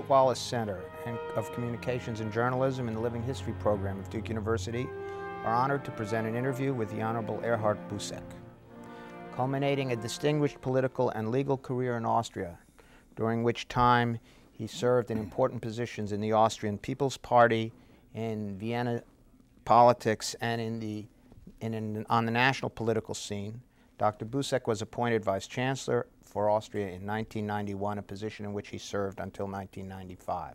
Wallace Center of Communications and Journalism in the Living History program of Duke University are honored to present an interview with the Honorable Erhard Busek. Culminating a distinguished political and legal career in Austria, during which time he served in important positions in the Austrian People's Party, in Vienna politics, and on the national political scene, Dr. Busek was appointed Vice-Chancellor for Austria in 1991, a position in which he served until 1995.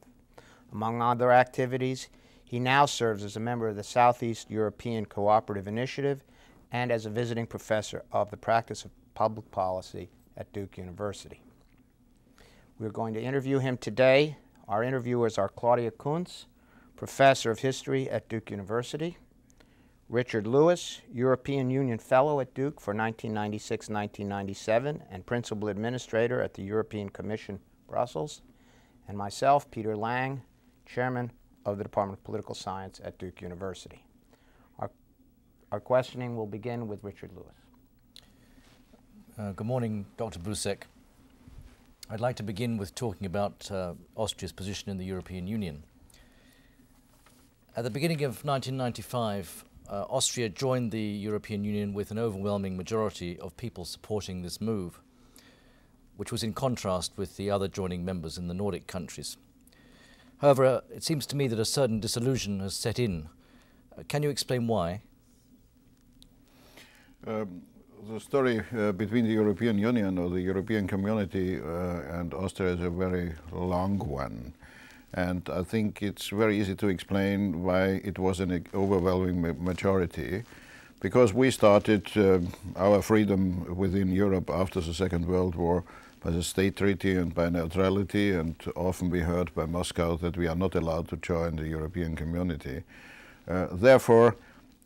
Among other activities, he now serves as a member of the Southeast European Cooperative Initiative and as a visiting professor of the practice of public policy at Duke University. We're going to interview him today. Our interviewers are Claudia Kuntz, Professor of History at Duke University; Richard Lewis, European Union Fellow at Duke for 1996-1997 and Principal Administrator at the European Commission, Brussels; and myself, Peter Lang, Chairman of the Department of Political Science at Duke University. Our questioning will begin with Richard Lewis. Good morning, Dr. Busek. I'd like to begin with talking about Austria's position in the European Union. At the beginning of 1995, Austria joined the European Union with an overwhelming majority of people supporting this move, which was in contrast with the other joining members in the Nordic countries. However, it seems to me that a certain disillusion has set in. Can you explain why? The story between the European Union or the European Community and Austria is a very long one. And I think it's very easy to explain why it was an overwhelming majority. Because we started our freedom within Europe after the Second World War by the State Treaty and by neutrality, and often we heard by Moscow that we are not allowed to join the European Community. Therefore,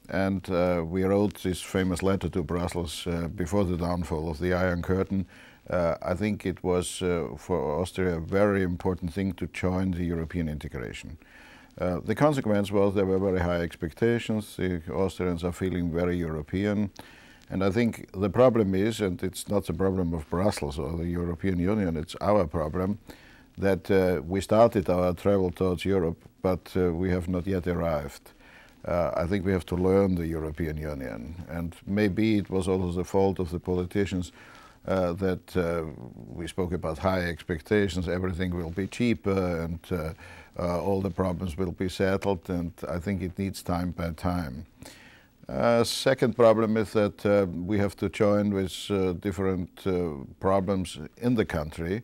we wrote this famous letter to Brussels before the downfall of the Iron Curtain. I think it was for Austria a very important thing to join the European integration. The consequence was there were very high expectations. The Austrians are feeling very European. And I think the problem is, and it's not the problem of Brussels or the European Union, it's our problem, that we started our travel towards Europe, but we have not yet arrived. I think we have to learn the European Union, and maybe it was also the fault of the politicians that we spoke about high expectations, everything will be cheaper and all the problems will be settled, and I think it needs time by time. Second problem is that we have to join with different problems in the country.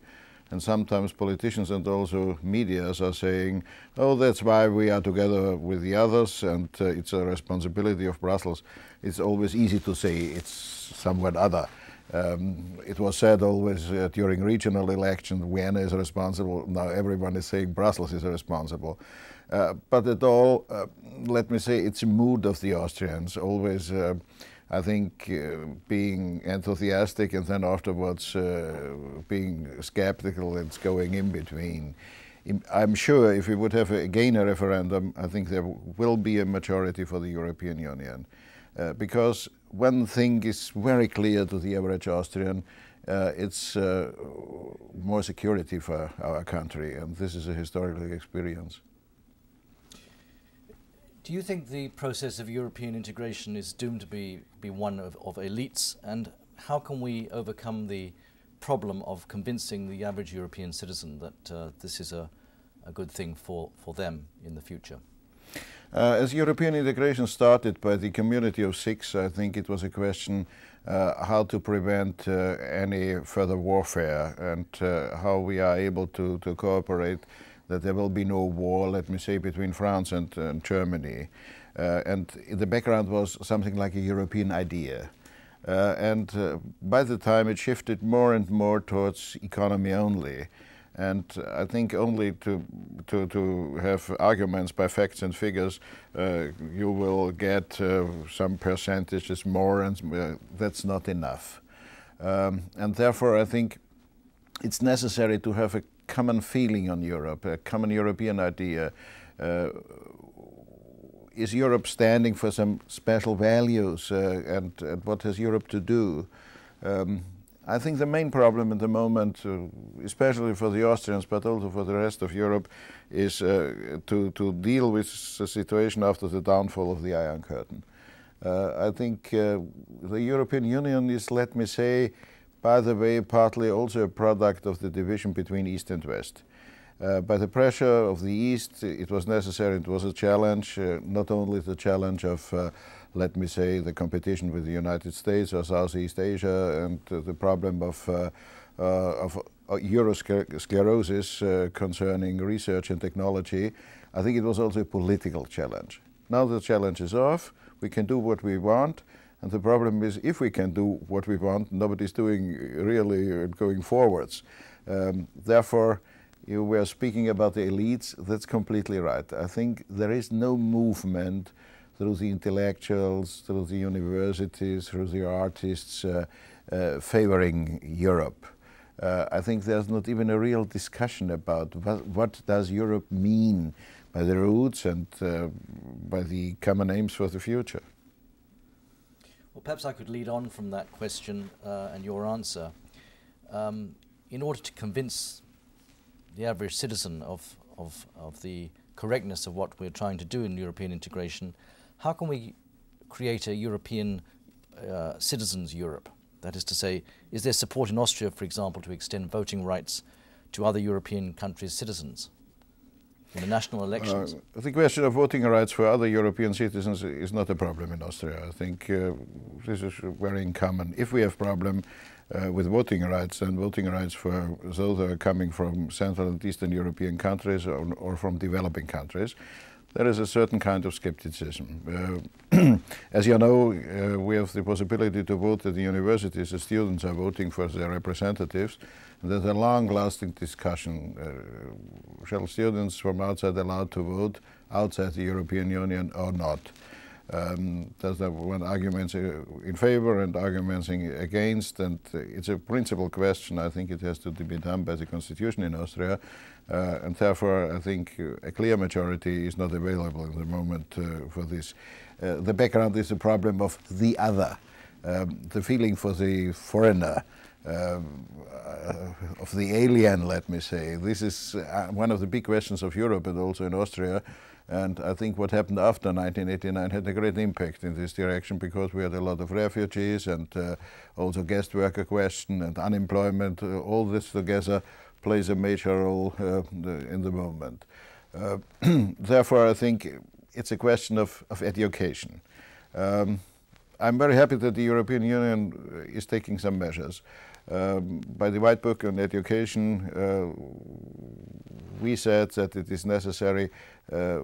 And sometimes politicians and also media are saying, oh, that's why we are together with the others and it's a responsibility of Brussels. It's always easy to say it's somewhat other. It was said always during regional elections, Vienna is responsible. Now everyone is saying Brussels is responsible. But at all, let me say, it's a mood of the Austrians, always I think being enthusiastic and then afterwards being skeptical, it's going in between. I'm sure if we would have again a referendum, I think there will be a majority for the European Union. Because one thing is very clear to the average Austrian, it's more security for our country, and this is a historical experience. Do you think the process of European integration is doomed to be one of elites, and how can we overcome the problem of convincing the average European citizen that this is a good thing for them in the future? As European integration started by the Community of Six, I think it was a question how to prevent any further warfare and how we are able to cooperate, that there will be no war, let me say, between France and Germany. And in the background was something like a European idea. By the time it shifted more and more towards economy only. And I think only to have arguments by facts and figures, you will get some percentages more, and that's not enough. And therefore I think it's necessary to have a common feeling on Europe, a common European idea. Is Europe standing for some special values, and what has Europe to do? I think the main problem at the moment, especially for the Austrians, but also for the rest of Europe, is to deal with the situation after the downfall of the Iron Curtain. I think the European Union is, let me say, by the way, partly also a product of the division between East and West. By the pressure of the East, it was necessary, it was a challenge, not only the challenge of let me say, the competition with the United States or Southeast Asia and the problem of eurosclerosis concerning research and technology. I think it was also a political challenge. Now the challenge is off, we can do what we want, and the problem is if we can do what we want, nobody's doing really going forwards. Therefore, you were speaking about the elites, that's completely right. I think there is no movement through the intellectuals, through the universities, through the artists, favoring Europe. I think there's not even a real discussion about what does Europe mean by the roots and by the common aims for the future. Well, perhaps I could lead on from that question and your answer. In order to convince the average citizen of the correctness of what we're trying to do in European integration, how can we create a European citizens' Europe? That is to say, is there support in Austria, for example, to extend voting rights to other European countries' citizens in the national elections? The question of voting rights for other European citizens is not a problem in Austria. I think this is very common. If we have problem with voting rights, and voting rights for those that are coming from Central and Eastern European countries or from developing countries, there is a certain kind of skepticism. As you know, we have the possibility to vote at the universities. The students are voting for their representatives. And there's a long-lasting discussion. Shall students from outside allowed to vote outside the European Union or not? There's one argument in favor and arguments against, and it's a principal question. I think it has to be done by the constitution in Austria, and therefore I think a clear majority is not available in the moment for this. The background is the problem of the other, the feeling for the foreigner, of the alien, let me say. This is one of the big questions of Europe and also in Austria. And I think what happened after 1989 had a great impact in this direction, because we had a lot of refugees and also guest worker question and unemployment. All this together plays a major role in the moment. Therefore, I think it's a question of education. I'm very happy that the European Union is taking some measures. By the White Book on Education, we said that it is necessary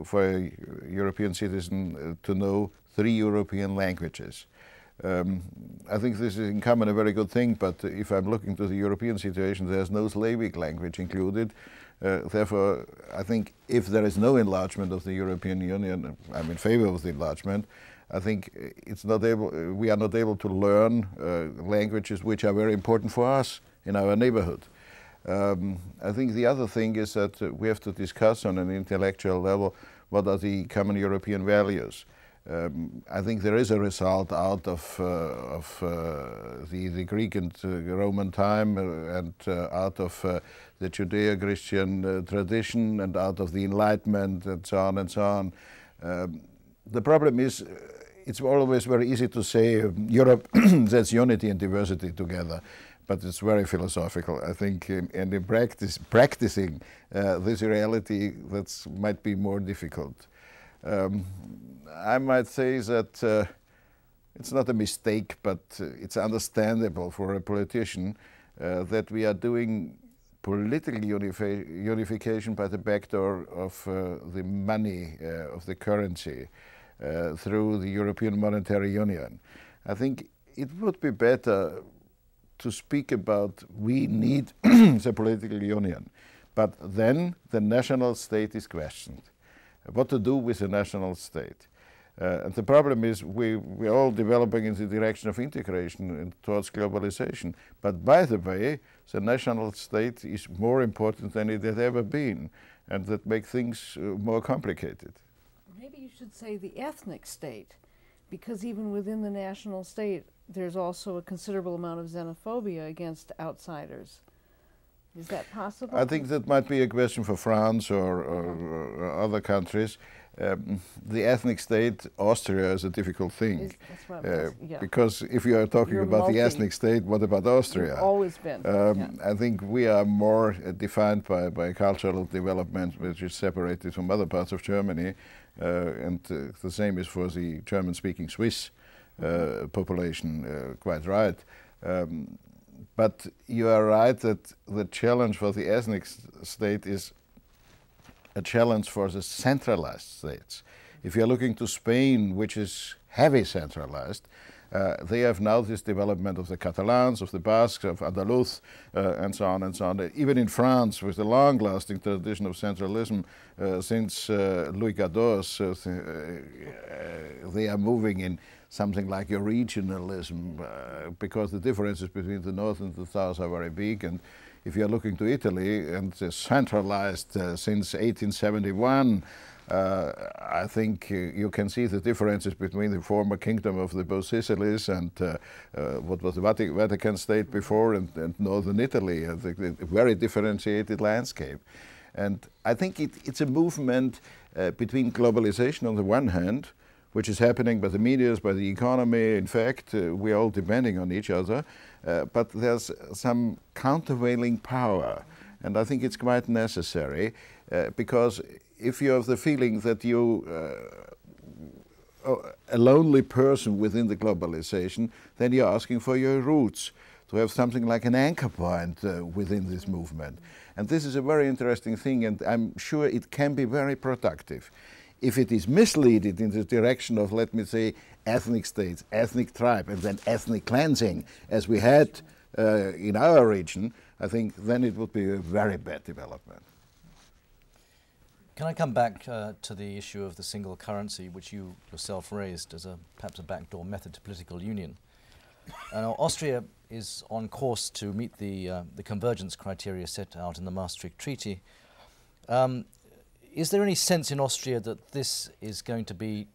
for a European citizen to know 3 European languages. I think this is in common a very good thing, but if I'm looking to the European situation, there's no Slavic language included. Therefore, I think if there is no enlargement of the European Union, I'm in favor of the enlargement. I think we are not able to learn languages which are very important for us in our neighborhood. I think the other thing is that we have to discuss on an intellectual level what are the common European values. I think there is a result out of the Greek and Roman time and out of the Judeo-Christian tradition and out of the Enlightenment and so on and so on. The problem is, it's always very easy to say Europe, that's unity and diversity together, but it's very philosophical. I think, and in practicing this reality, that might be more difficult. I might say that it's not a mistake, but it's understandable for a politician that we are doing political unification by the back door of the money, of the currency, through the European Monetary Union. I think it would be better to speak about we need the political union, but then the national state is questioned. What to do with the national state? And the problem is we're all developing in the direction of integration and towards globalization. But by the way, the national state is more important than it has ever been, and that makes things more complicated. Maybe you should say the ethnic state, because even within the national state, there's also a considerable amount of xenophobia against outsiders. Is that possible? I think that might be a question for France or other countries. The ethnic state, Austria, is a difficult thing. That's what I'm yeah. Because if you are talking about the ethnic state, what about Austria? You've always been. I think we are more defined by cultural development, which is separated from other parts of Germany. And the same is for the German-speaking Swiss population, quite right. But you are right that the challenge for the ethnic state is a challenge for the centralized states. If you're looking to Spain, which is heavy centralized, they have now this development of the Catalans, of the Basques, of Andalus, and so on and so on. Even in France, with a long-lasting tradition of centralism since Louis XIV, they are moving in something like a regionalism, because the differences between the north and the south are very big. And if you're looking to Italy, and it's centralized since 1871, I think you can see the differences between the former kingdom of the both Sicilies and what was the Vatican state before, and northern Italy, a very differentiated landscape. And I think it's a movement between globalization on the one hand, which is happening by the media, by the economy. In fact, we are all depending on each other, but there's some countervailing power, and I think it's quite necessary, because if you have the feeling that you a lonely person within the globalization, then you're asking for your roots, to have something like an anchor point within this movement. And this is a very interesting thing, and I'm sure it can be very productive. If it is misleaded in the direction of, let me say, ethnic states, ethnic tribe, and then ethnic cleansing, as we had in our region, I think then it would be a very bad development. Can I come back to the issue of the single currency, which you yourself raised as perhaps a backdoor method to political union? Austria is on course to meet the convergence criteria set out in the Maastricht Treaty. Is there any sense in Austria that this is going to be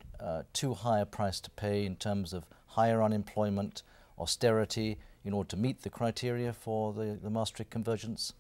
too high a price to pay in terms of higher unemployment, austerity, in order to meet the criteria for the Maastricht convergence?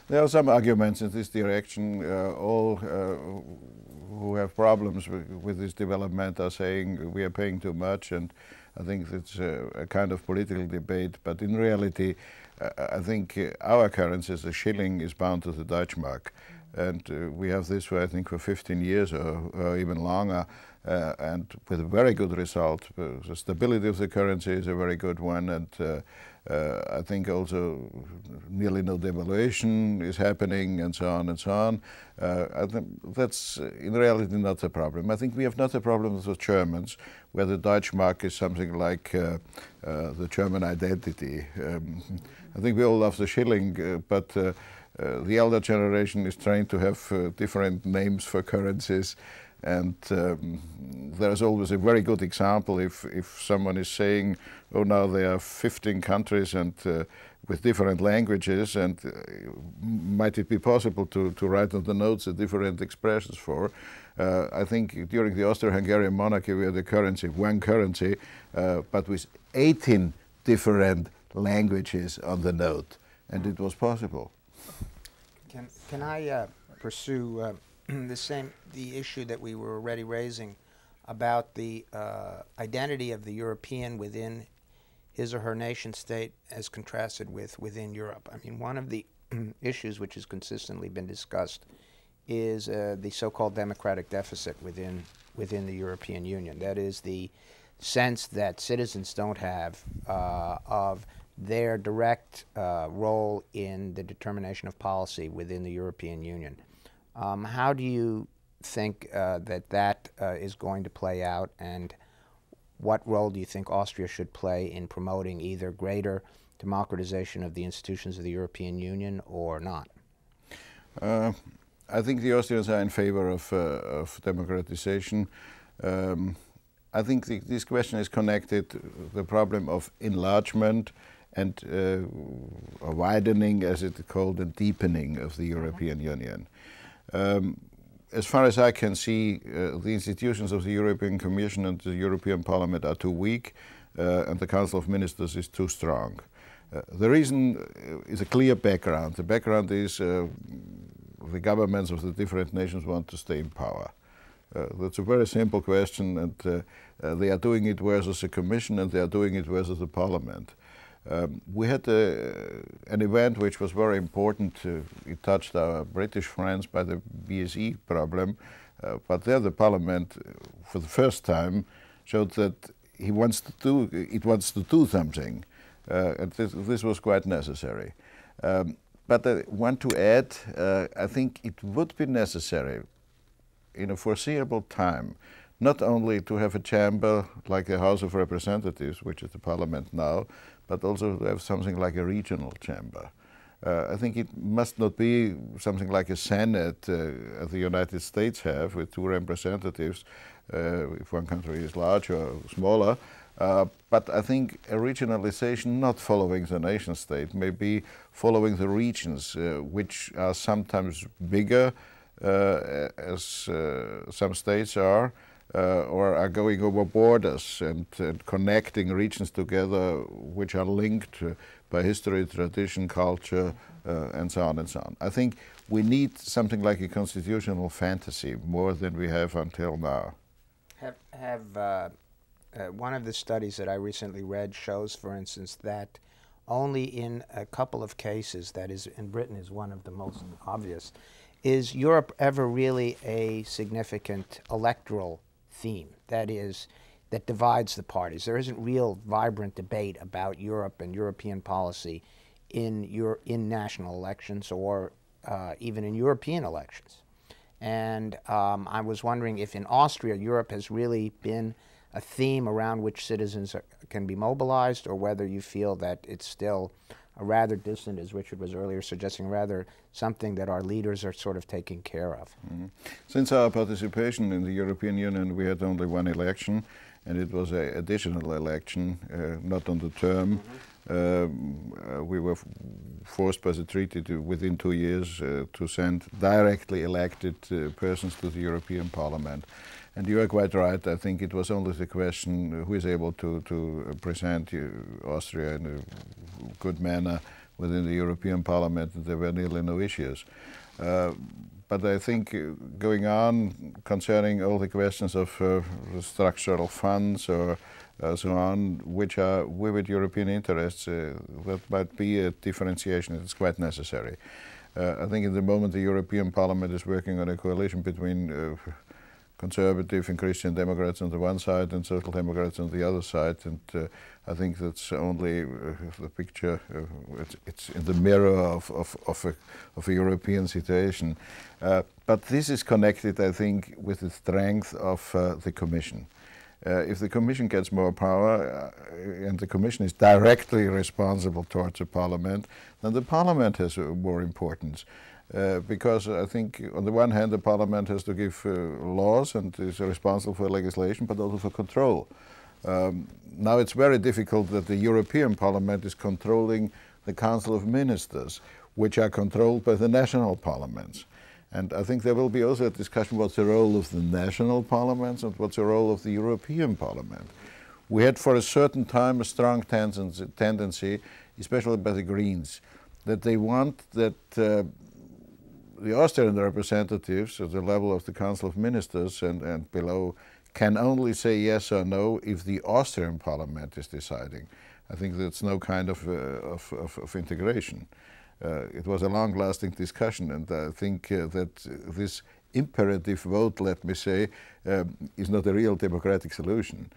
There are some arguments in this direction. All who have problems with this development are saying we are paying too much, and I think it's a kind of political debate. But in reality, I think our currency, the shilling, is bound to the Deutschmark. And we have this for, I think, for 15 years or even longer, and with a very good result. The stability of the currency is a very good one, and I think also nearly no devaluation is happening, and so on and so on. I think that's in reality not a problem. I think we have not a problem with the Germans, where the Deutschmark is something like the German identity. I think we all love the shilling, but the elder generation is trained to have different names for currencies, and there's always a very good example if someone is saying, oh, now there are 15 countries and with different languages, and might it be possible to write on the notes the different expressions for? I think during the Austro-Hungarian monarchy we had a currency, one currency, but with 18 different languages on the note, and it was possible. Can I pursue the issue that we were already raising about the identity of the European within his or her nation state as contrasted with within Europe? I mean, one of the issues which has consistently been discussed is the so-called democratic deficit within the European Union. That is the sense that citizens don't have of their direct role in the determination of policy within the European Union. How do you think that is going to play out, and what role do you think Austria should play in promoting either greater democratization of the institutions of the European Union or not? I think the Austrians are in favor of democratization. I think this question is connected to the problem of enlargement and a widening, as it's called, and deepening of the European Union. As far as I can see, the institutions of the European Commission and the European Parliament are too weak. and the Council of Ministers is too strong. The reason is a clear background. The background is the governments of the different nations want to stay in power. That's a very simple question, and they are doing it versus the Commission, and they are doing it versus the Parliament. We had an event which was very important. It touched our British friends by the BSE problem, but there the Parliament, for the first time, showed that it wants to do something, and this was quite necessary. But I want to add, I think it would be necessary in a foreseeable time not only to have a chamber like the House of Representatives, which is the Parliament now, but also to have something like a regional chamber. I think it must not be something like a Senate as the United States have, with 2 representatives, if one country is larger or smaller. But I think a regionalization not following the nation state, maybe following the regions, which are sometimes bigger, as some states are, or are going over borders and connecting regions together which are linked by history, tradition, culture, and so on and so on. I think we need something like a constitutional fantasy more than we have until now. One of the studies that I recently read shows, for instance, that only in a couple of cases, that is, in Britain is one of the most obvious, is Europe ever really a significant electoral theme, that is, that divides the parties. There isn't real vibrant debate about Europe and European policy in national elections or even in European elections. And I was wondering if in Austria, Europe has really been a theme around which citizens can be mobilized, or whether you feel that it's still a rather distant, as Richard was earlier suggesting, rather something that our leaders are sort of taking care of. Mm-hmm. Since our participation in the European Union, we had only 1 election, and it was an additional election, not on the term. Mm-hmm. We were forced by the treaty to, within 2 years, to send directly elected persons to the European Parliament. And you are quite right. I think it was only the question who is able to present Austria in a good manner within the European Parliament. There were nearly no issues. But I think going on concerning all the questions of structural funds or so on, which are vivid European interests, that might be a differentiation. It's quite necessary. I think at the moment the European Parliament is working on a coalition between Conservative and Christian Democrats on the one side and Social Democrats on the other side, and I think that's only the picture. It's in the mirror of a European situation. But this is connected, I think, with the strength of the Commission. If the Commission gets more power, and the Commission is directly responsible towards the Parliament, then the Parliament has more importance. Because I think on the one hand the Parliament has to give laws and is responsible for legislation, but also for control. Now it's very difficult that the European Parliament is controlling the Council of Ministers, which are controlled by the national parliaments. And I think there will be also a discussion what's the role of the national parliaments and what's the role of the European Parliament. We had for a certain time a strong tendency, especially by the Greens, that they want that the Austrian representatives at the level of the Council of Ministers and below can only say yes or no if the Austrian Parliament is deciding. I think that's no kind of integration. It was a long-lasting discussion, and I think that this imperative vote, let me say, is not a real democratic solution.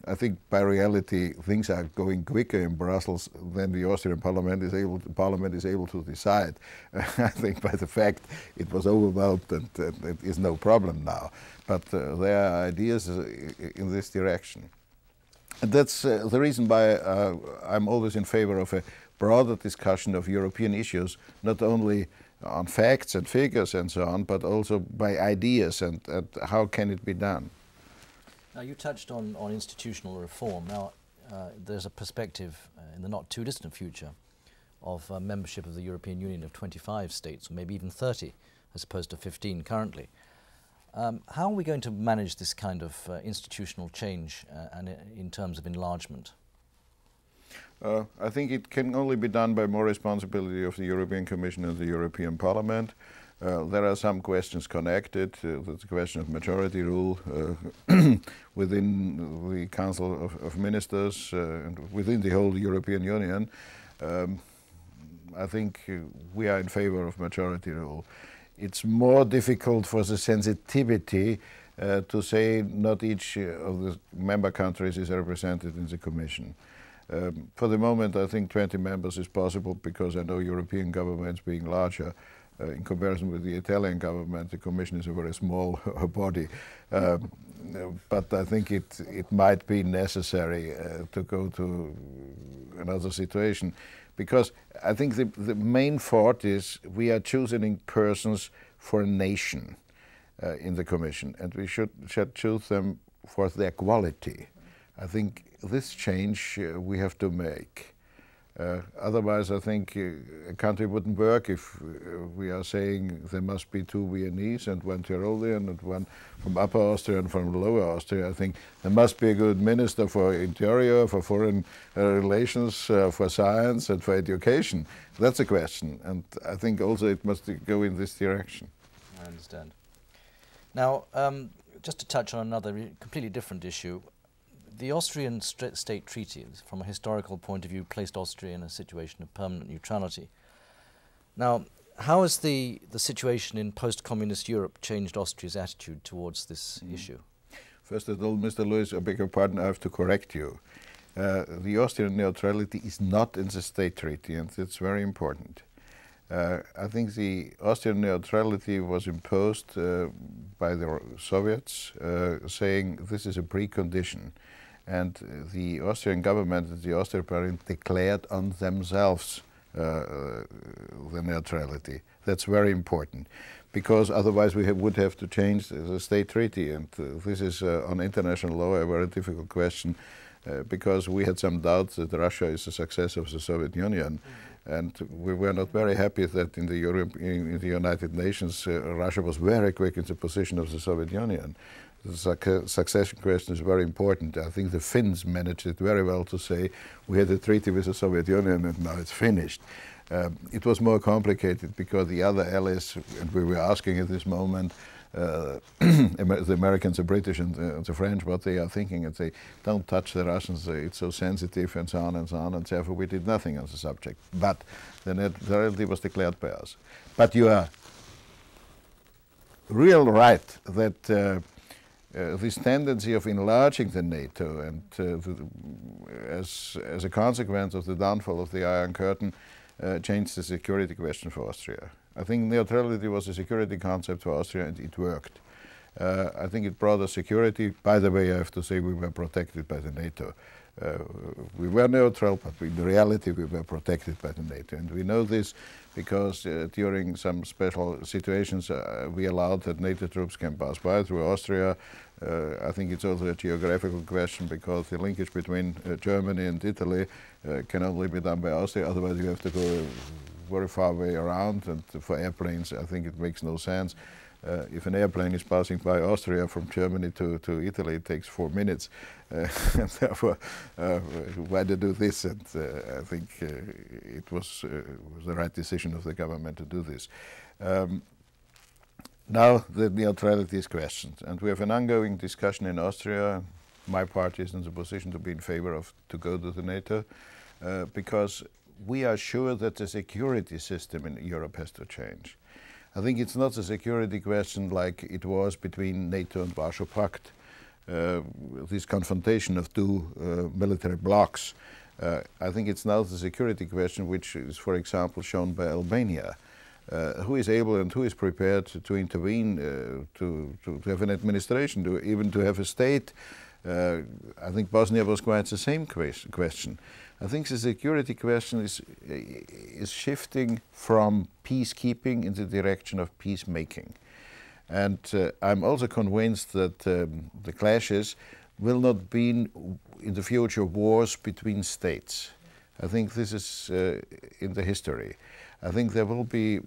I think by reality things are going quicker in Brussels than the Austrian Parliament is able to decide. I think by the fact it was overwhelmed and it is no problem now. But there are ideas in this direction. And that's the reason why I'm always in favor of a broader discussion of European issues, not only on facts and figures and so on, but also by ideas and how can it be done. Now, you touched on institutional reform. Now, there's a perspective in the not too distant future of membership of the European Union of 25 states, or maybe even 30, as opposed to 15 currently. How are we going to manage this kind of institutional change and in terms of enlargement? I think it can only be done by more responsibility of the European Commission and the European Parliament. There are some questions connected. The question of majority rule within the Council of Ministers and within the whole European Union. I think we are in favor of majority rule. It's more difficult for the sensitivity to say not each of the member countries is represented in the Commission. For the moment, I think 20 members is possible because I know European governments being larger. In comparison with the Italian government, the Commission is a very small body. But I think it might be necessary to go to another situation, because I think the main fault is we are choosing persons for a nation in the Commission, and we should choose them for their quality. I think this change we have to make. Otherwise, I think a country wouldn't work if we are saying there must be 2 Viennese and 1 Tyrolean and 1 from Upper Austria and from Lower Austria. I think there must be a good minister for interior, for foreign relations, for science and for education. That's a question, and I think also it must go in this direction. I understand. Now, just to touch on another completely different issue, the Austrian state treaty, from a historical point of view, placed Austria in a situation of permanent neutrality. Now, how has the situation in post-communist Europe changed Austria's attitude towards this issue? First of all, Mr. Lewis, I beg your pardon, I have to correct you. The Austrian neutrality is not in the state treaty, and it's very important. I think the Austrian neutrality was imposed by the Soviets, saying this is a precondition. And the Austrian government and the Austrian parliament declared on themselves the neutrality. That's very important, because otherwise we would have to change the state treaty, and this is on international law a very difficult question, because we had some doubts that Russia is a successor of the Soviet Union, and we were not very happy that in the United Nations Russia was very quick in the position of the Soviet Union. The succession question is very important. I think the Finns managed it very well to say we had a treaty with the Soviet Union and now it's finished. It was more complicated because the other allies, and we were asking at this moment, the Americans, the British and the French, what they are thinking, and say, don't touch the Russians, it's so sensitive and so on and so on, and therefore we did nothing on the subject. But the neutrality was declared by us. But you are real right that this tendency of enlarging the NATO and as a consequence of the downfall of the Iron Curtain changed the security question for Austria. I think neutrality was a security concept for Austria and it worked. I think it brought us security. By the way, I have to say we were protected by the NATO. We were neutral, but in reality we were protected by the NATO. And we know this because during some special situations we allowed that NATO troops can pass by through Austria. I think it's also a geographical question because the linkage between Germany and Italy can only be done by Austria, otherwise you have to go very far way around, and for airplanes I think it makes no sense. If an airplane is passing by Austria from Germany to Italy, it takes 4 minutes. And therefore, why to do this? And I think it was the right decision of the government to do this. Now the neutrality is questioned, and we have an ongoing discussion in Austria. My party is in the position to be in favor of to go to the NATO, because we are sure that the security system in Europe has to change. I think it's not a security question like it was between NATO and Warsaw Pact, this confrontation of 2 military blocs. I think it's now the security question which is, for example, shown by Albania. Who is able and who is prepared to intervene, to have an administration, even to have a state. I think Bosnia was quite the same question. I think the security question is shifting from peacekeeping in the direction of peacemaking. And I'm also convinced that the clashes will not be in the future wars between states. I think this is in the history. I think there will be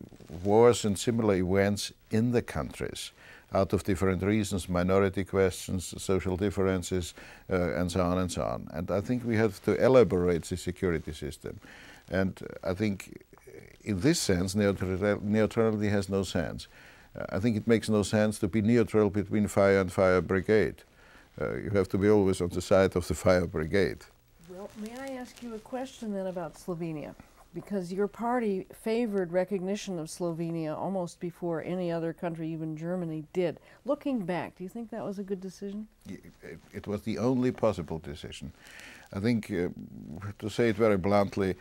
wars and similar events in the countries. out of different reasons, minority questions, social differences, and so on and so on. And I think we have to elaborate the security system. And I think in this sense, neutrality has no sense. I think it makes no sense to be neutral between fire and fire brigade. You have to be always on the side of the fire brigade. Well, may I ask you a question then about Slovenia? Because your party favored recognition of Slovenia almost before any other country, even Germany, did. Looking back, do you think that was a good decision? It was the only possible decision. I think, to say it very bluntly,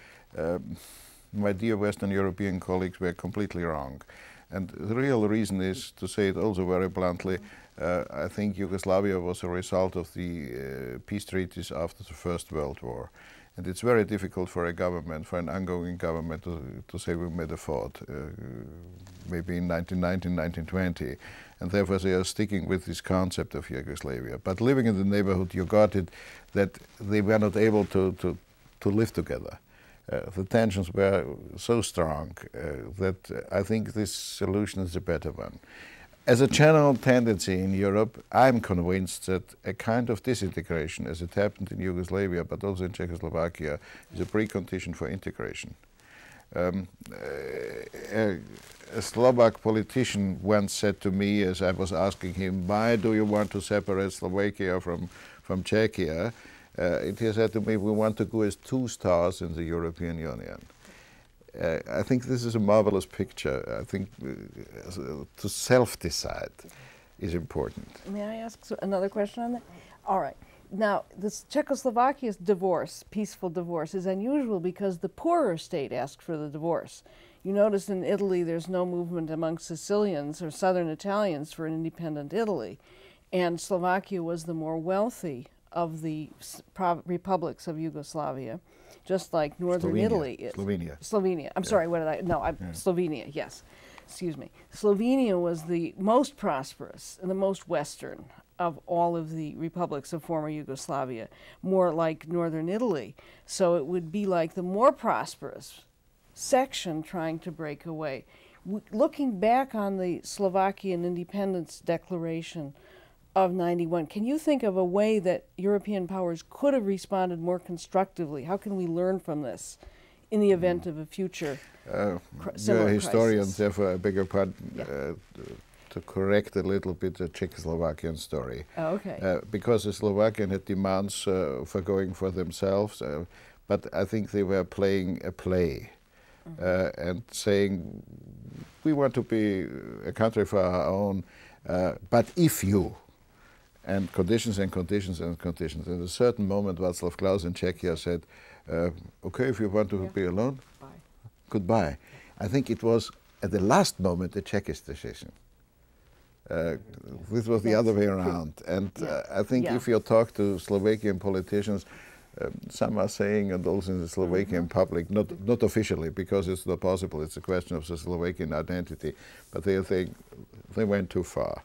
my dear Western European colleagues were completely wrong. And the real reason is, to say it also very bluntly, I think Yugoslavia was a result of the peace treaties after the First World War. And it's very difficult for a government, for an ongoing government, to say we made a fault, maybe in 1919, 1920. And therefore they are sticking with this concept of Yugoslavia. But living in the neighborhood, you got it that they were not able to live together. The tensions were so strong that I think this solution is a better one. As a general tendency in Europe, I'm convinced that a kind of disintegration, as it happened in Yugoslavia, but also in Czechoslovakia, is a precondition for integration. A Slovak politician once said to me, as I was asking him, why do you want to separate Slovakia from Czechia? He said to me, we want to go as two stars in the European Union. I think this is a marvelous picture. I think to self-decide is important. May I ask another question on that? All right. Now, this Czechoslovakia's divorce, peaceful divorce, is unusual because the poorer state asked for the divorce. You notice in Italy there's no movement among Sicilians or southern Italians for an independent Italy. And Slovakia was the more wealthy of the republics of Yugoslavia, just like northern Italy is. Slovenia. I'm sorry, what did I? No, Slovenia, yes. Excuse me. Slovenia was the most prosperous and the most Western of all of the republics of former Yugoslavia, more like northern Italy. So it would be like the more prosperous section trying to break away. Looking back on the Slovakian independence declaration of 91, can you think of a way that European powers could have responded more constructively? How can we learn from this in the event of a future You're a historian, crisis? therefore I beg your pardon, to correct a little bit the Czechoslovakian story. Oh, okay. Because the Slovakian had demands for going for themselves, but I think they were playing a play and saying, we want to be a country for our own, but if you, and conditions and conditions and conditions. At a certain moment, Václav Klaus in Czechia said, okay, if you want to be alone, goodbye. I think it was, at the last moment, a Czechish decision. This was the other way around. And I think if you talk to Slovakian politicians, some are saying, and also in the Slovakian public, not officially, because it's not possible, it's a question of the Slovakian identity, but they think they went too far.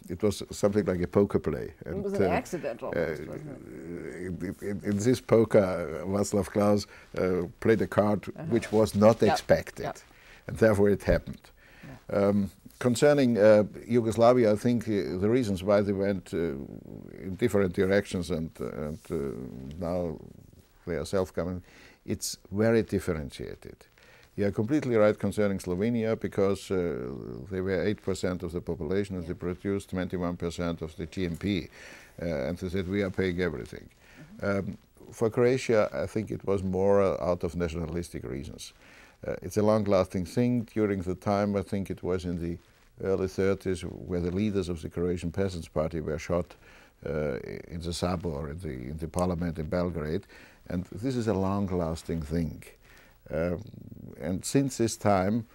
It was something like a poker play. And it was an accidental, wasn't it? In this poker, Václav Klaus played a card which was not expected, and therefore it happened. Concerning Yugoslavia, I think the reasons why they went in different directions and now they are self-governing, it's very differentiated. You are completely right concerning Slovenia, because they were 8% of the population and they produced 21% of the GNP. And they said, we are paying everything. For Croatia, I think it was more out of nationalistic reasons. It's a long-lasting thing. During the time, I think it was in the early 30s, where the leaders of the Croatian Peasants' Party were shot in the Sabor, in the parliament in Belgrade. And this is a long-lasting thing. And since this time,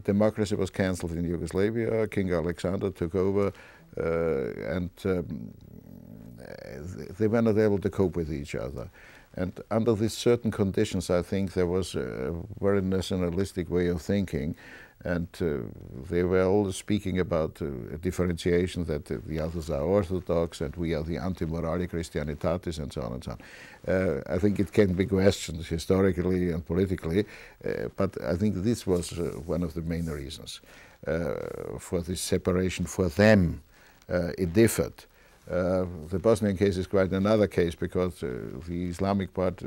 democracy was cancelled in Yugoslavia. King Alexander took over, and they were not able to cope with each other. And under these certain conditions, I think there was a very nationalistic way of thinking, and they were all speaking about a differentiation, that the others are Orthodox and we are the anti-morali Christianitatis, and so on and so on. I think it can be questioned historically and politically, but I think this was one of the main reasons. for this separation for them. It differed. The Bosnian case is quite another case because the Islamic part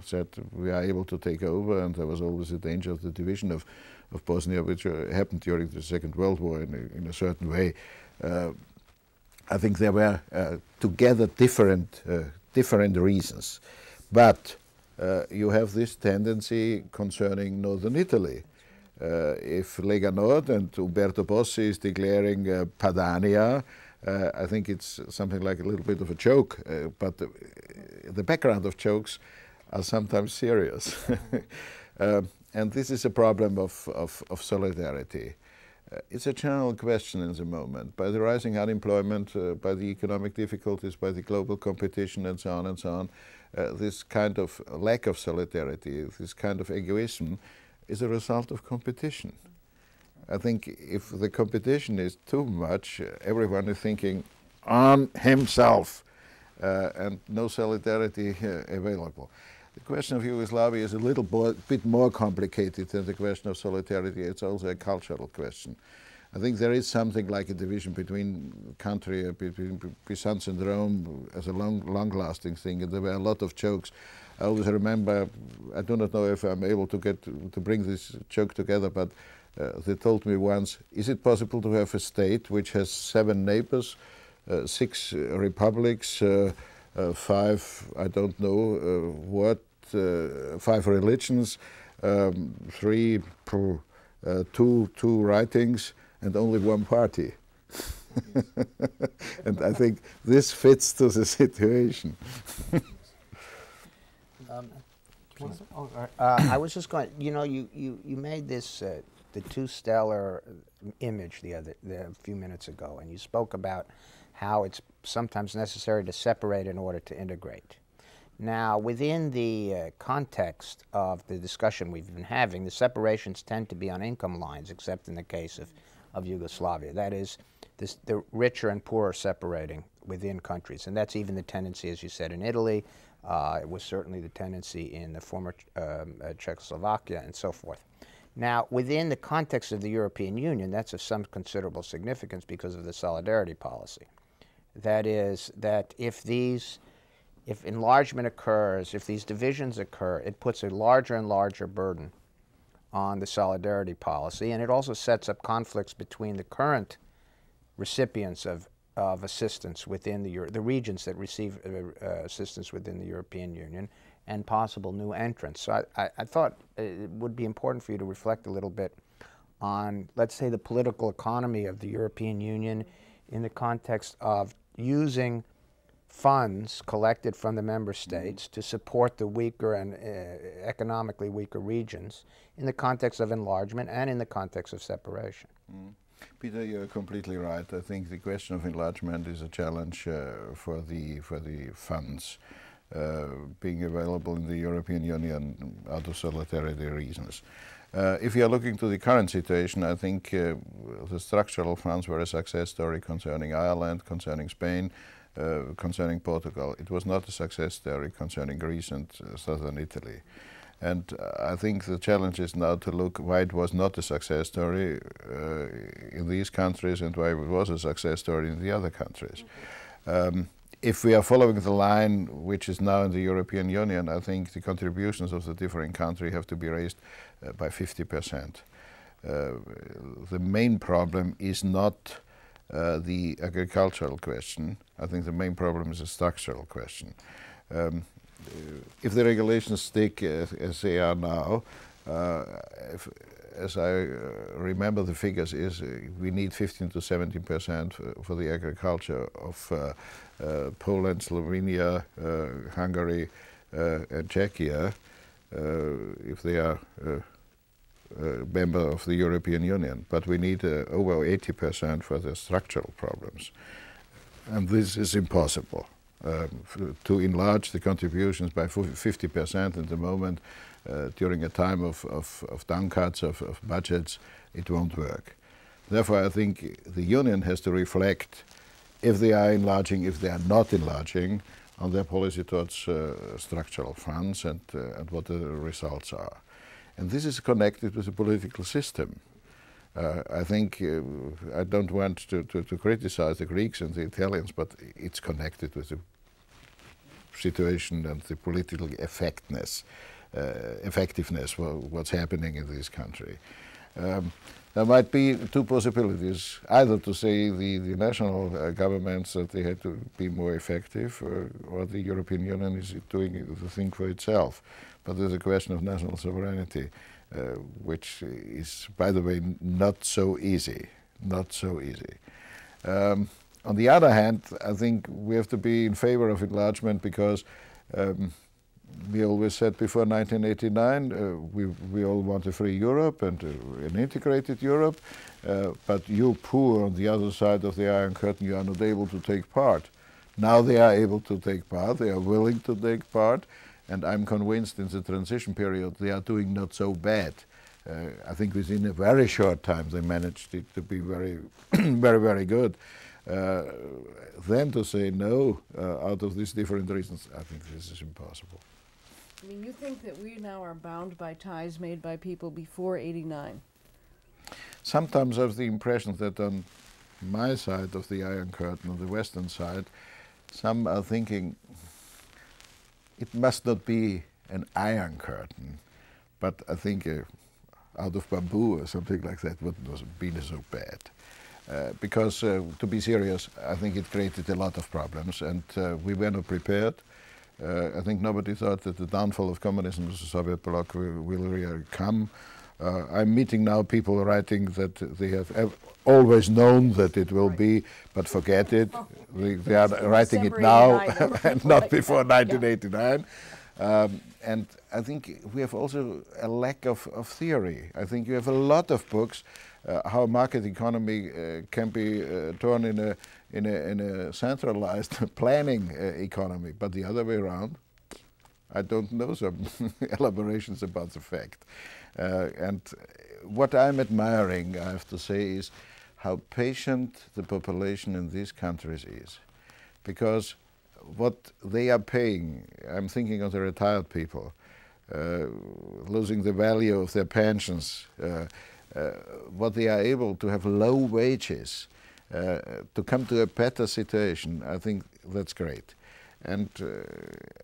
said we are able to take over, and there was always a danger of the division of Bosnia, which happened during the Second World War in a certain way. I think there were together different reasons, but you have this tendency concerning northern Italy. If Lega Nord and Umberto Bossi is declaring Padania, I think it's something like a little bit of a joke, but the background of jokes are sometimes serious. And this is a problem of solidarity. It's a general question in the moment. By the rising unemployment, by the economic difficulties, by the global competition and so on, this kind of lack of solidarity, this kind of egoism is a result of competition. I think if the competition is too much, everyone is thinking on himself and no solidarity available. The question of Yugoslavia is a little bit more complicated than the question of solidarity. It's also a cultural question. I think there is something like a division between country, between Byzance and Rome as a long-lasting thing, and there were a lot of jokes. I always remember, I do not know if I'm able to bring this joke together, but they told me once, is it possible to have a state which has 7 neighbors, 6 republics, 5, I don't know what, 5 religions, 2 writings, and only 1 party? And I think this fits to the situation. I was just going, you made this, the 2 stellar image a few minutes ago, and you spoke about how it's sometimes necessary to separate in order to integrate. Now, within the context of the discussion we've been having, the separations tend to be on income lines, except in the case of Yugoslavia. That is, the richer and poorer separating within countries, and that's even the tendency, as you said, in Italy. It was certainly the tendency in the former Czechoslovakia and so forth. Now, within the context of the European Union, that's of some considerable significance because of the solidarity policy. That is, that if enlargement occurs, if these divisions occur, it puts a larger and larger burden on the solidarity policy, and it also sets up conflicts between the current recipients of assistance within the regions that receive assistance within the European Union and possible new entrants. So I thought it would be important for you to reflect a little bit on, let's say, the political economy of the European Union in the context of using funds collected from the member states to support the weaker and economically weaker regions in the context of enlargement and in the context of separation. Peter, you're completely right. I think the question of enlargement is a challenge for the funds being available in the European Union out of solidarity reasons. If you are looking to the current situation, I think the structural funds were a success story concerning Ireland, concerning Spain, concerning Portugal. It was not a success story concerning Greece and southern Italy. And I think the challenge is now to look why it was not a success story in these countries and why it was a success story in the other countries. If we are following the line which is now in the European Union, I think the contributions of the different countries have to be raised by 50%. The main problem is not the agricultural question. I think the main problem is a structural question. If the regulations stick as they are now, as I remember the figures, is we need 15 to 17% for the agriculture of Poland, Slovenia, Hungary, and Czechia, if they are a member of the European Union. But we need over 80% for the structural problems. And this is impossible. To enlarge the contributions by 50% at the moment during a time of downcuts of budgets, it won't work. Therefore, I think the Union has to reflect if they are enlarging, if they are not enlarging, on their policy towards structural funds and what the results are. And this is connected with the political system. I think I don't want to criticize the Greeks and the Italians, but it's connected with the situation and the political effectiveness, what's happening in this country. There might be two possibilities, either to say the national governments that they had to be more effective, or the European Union is doing the thing for itself. But there's a question of national sovereignty, which is, by the way, not so easy, not so easy. On the other hand, I think we have to be in favor of enlargement because we always said before 1989 we all want a free Europe and an integrated Europe, but you poor on the other side of the Iron Curtain, you are not able to take part. Now they are able to take part, they are willing to take part, and I'm convinced in the transition period they are doing not so bad. I think within a very short time they managed it to be very, very good. Then to say no out of these different reasons, I think this is impossible. I mean, you think that we now are bound by ties made by people before '89? Sometimes I have the impression that on my side of the Iron Curtain, on the western side, some are thinking it must not be an iron curtain, but I think out of bamboo or something like that wouldn't have been so bad. Because, to be serious, I think it created a lot of problems, and we were not prepared. I think nobody thought that the downfall of communism as a Soviet bloc will really come. I'm meeting now people writing that they have always known that it will be, but forget it. They are writing it now and not before 1989. And I think we have also a lack of theory. I think you have a lot of books how market economy can be turned in a centralized planning economy, but the other way around, I don't know some elaborations about the fact. And what I'm admiring, I have to say, is how patient the population in these countries is. Because what they are paying, I'm thinking of the retired people, losing the value of their pensions, what they are able to have low wages, to come to a better situation, I think that's great. And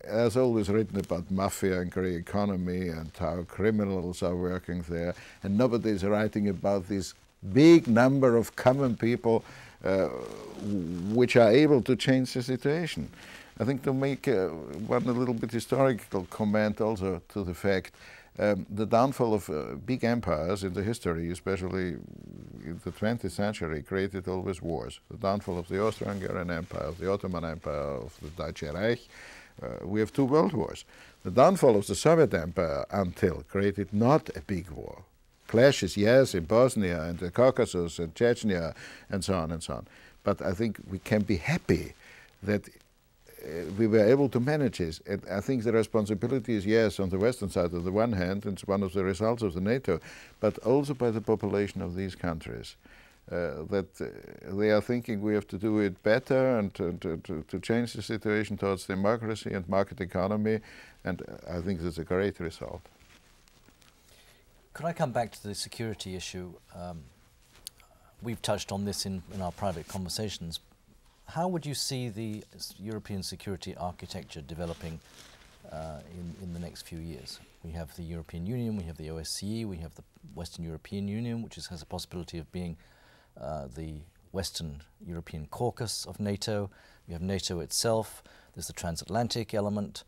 there's always written about mafia and grey economy and how criminals are working there, and nobody is writing about this big number of common people which are able to change the situation. I think to make one a little bit historical comment also to the fact, the downfall of big empires in the history, especially in the 20th century, created always wars. The downfall of the Austro-Hungarian Empire, of the Ottoman Empire, of the Deutsche Reich, we have 2 world wars. The downfall of the Soviet Empire until created not a big war. Clashes, yes, in Bosnia and the Caucasus and Chechnya and so on and so on. But I think we can be happy that we were able to manage this. And I think the responsibility is, yes, on the Western side on the one hand, it's one of the results of the NATO, but also by the population of these countries. That they are thinking we have to do it better and to change the situation towards democracy and market economy, and I think that's a great result. Could I come back to the security issue? We've touched on this in our private conversations. How would you see the European security architecture developing in the next few years? We have the European Union, we have the OSCE, we have the Western European Union, which has a possibility of being the Western European caucus of NATO. We have NATO itself, there's the transatlantic element.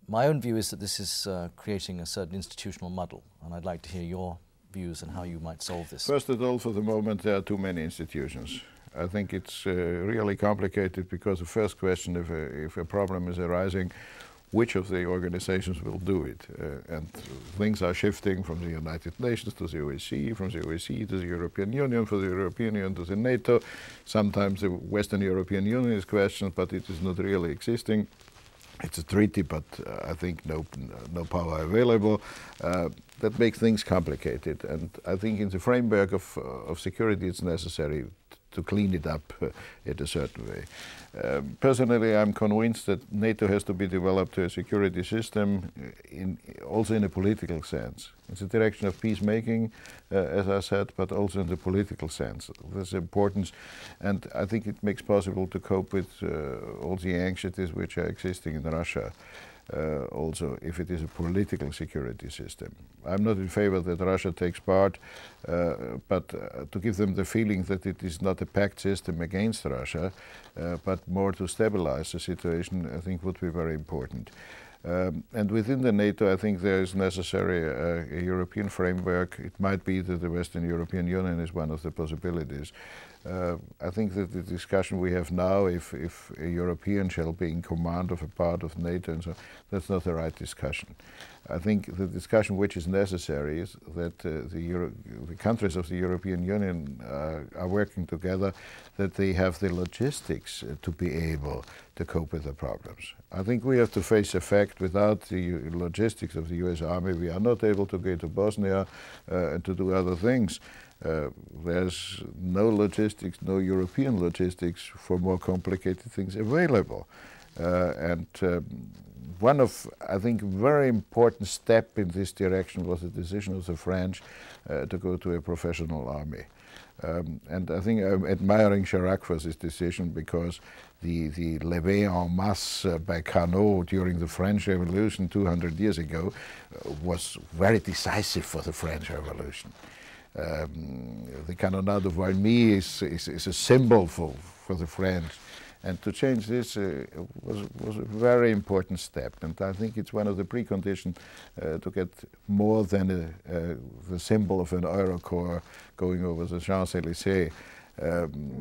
My own view is that this is creating a certain institutional muddle, and I'd like to hear your views on how you might solve this. First of all, for the moment, there are too many institutions. I think it's really complicated because the first question, if a problem is arising, which of the organizations will do it? And things are shifting from the United Nations to the OSCE, from the OSCE to the European Union, from the European Union to the NATO. Sometimes the Western European Union is questioned, but it is not really existing. It's a treaty, but I think no power available. That makes things complicated, and I think in the framework of security it's necessary to clean it up in a certain way. Personally, I'm convinced that NATO has to be developed to a security system also in a political sense. It's a direction of peacemaking, as I said, but also in the political sense. There's importance, and I think it makes possible to cope with all the anxieties which are existing in Russia. Also, if it is a political security system. I'm not in favor that Russia takes part, but to give them the feeling that it is not a pact system against Russia, but more to stabilize the situation, I think would be very important. And within the NATO, I think there is necessary a European framework. It might be that the Western European Union is one of the possibilities. I think that the discussion we have now, if a European shall be in command of a part of NATO and so on, that's not the right discussion. I think the discussion which is necessary is that the countries of the European Union are working together, that they have the logistics to be able to cope with the problems. I think we have to face the fact without the logistics of the US Army, we are not able to go to Bosnia and to do other things. There's no logistics, no European logistics for more complicated things available. One of, I think, very important step in this direction was the decision of the French to go to a professional army. And I think I'm admiring Chirac for this decision, because the levée en masse by Carnot during the French Revolution 200 years ago was very decisive for the French Revolution. The Canonnade de Valmy is a symbol for the French. And to change this was a very important step, and I think it's one of the preconditions to get more than the symbol of an Eurocorps going over the Champs-Élysées.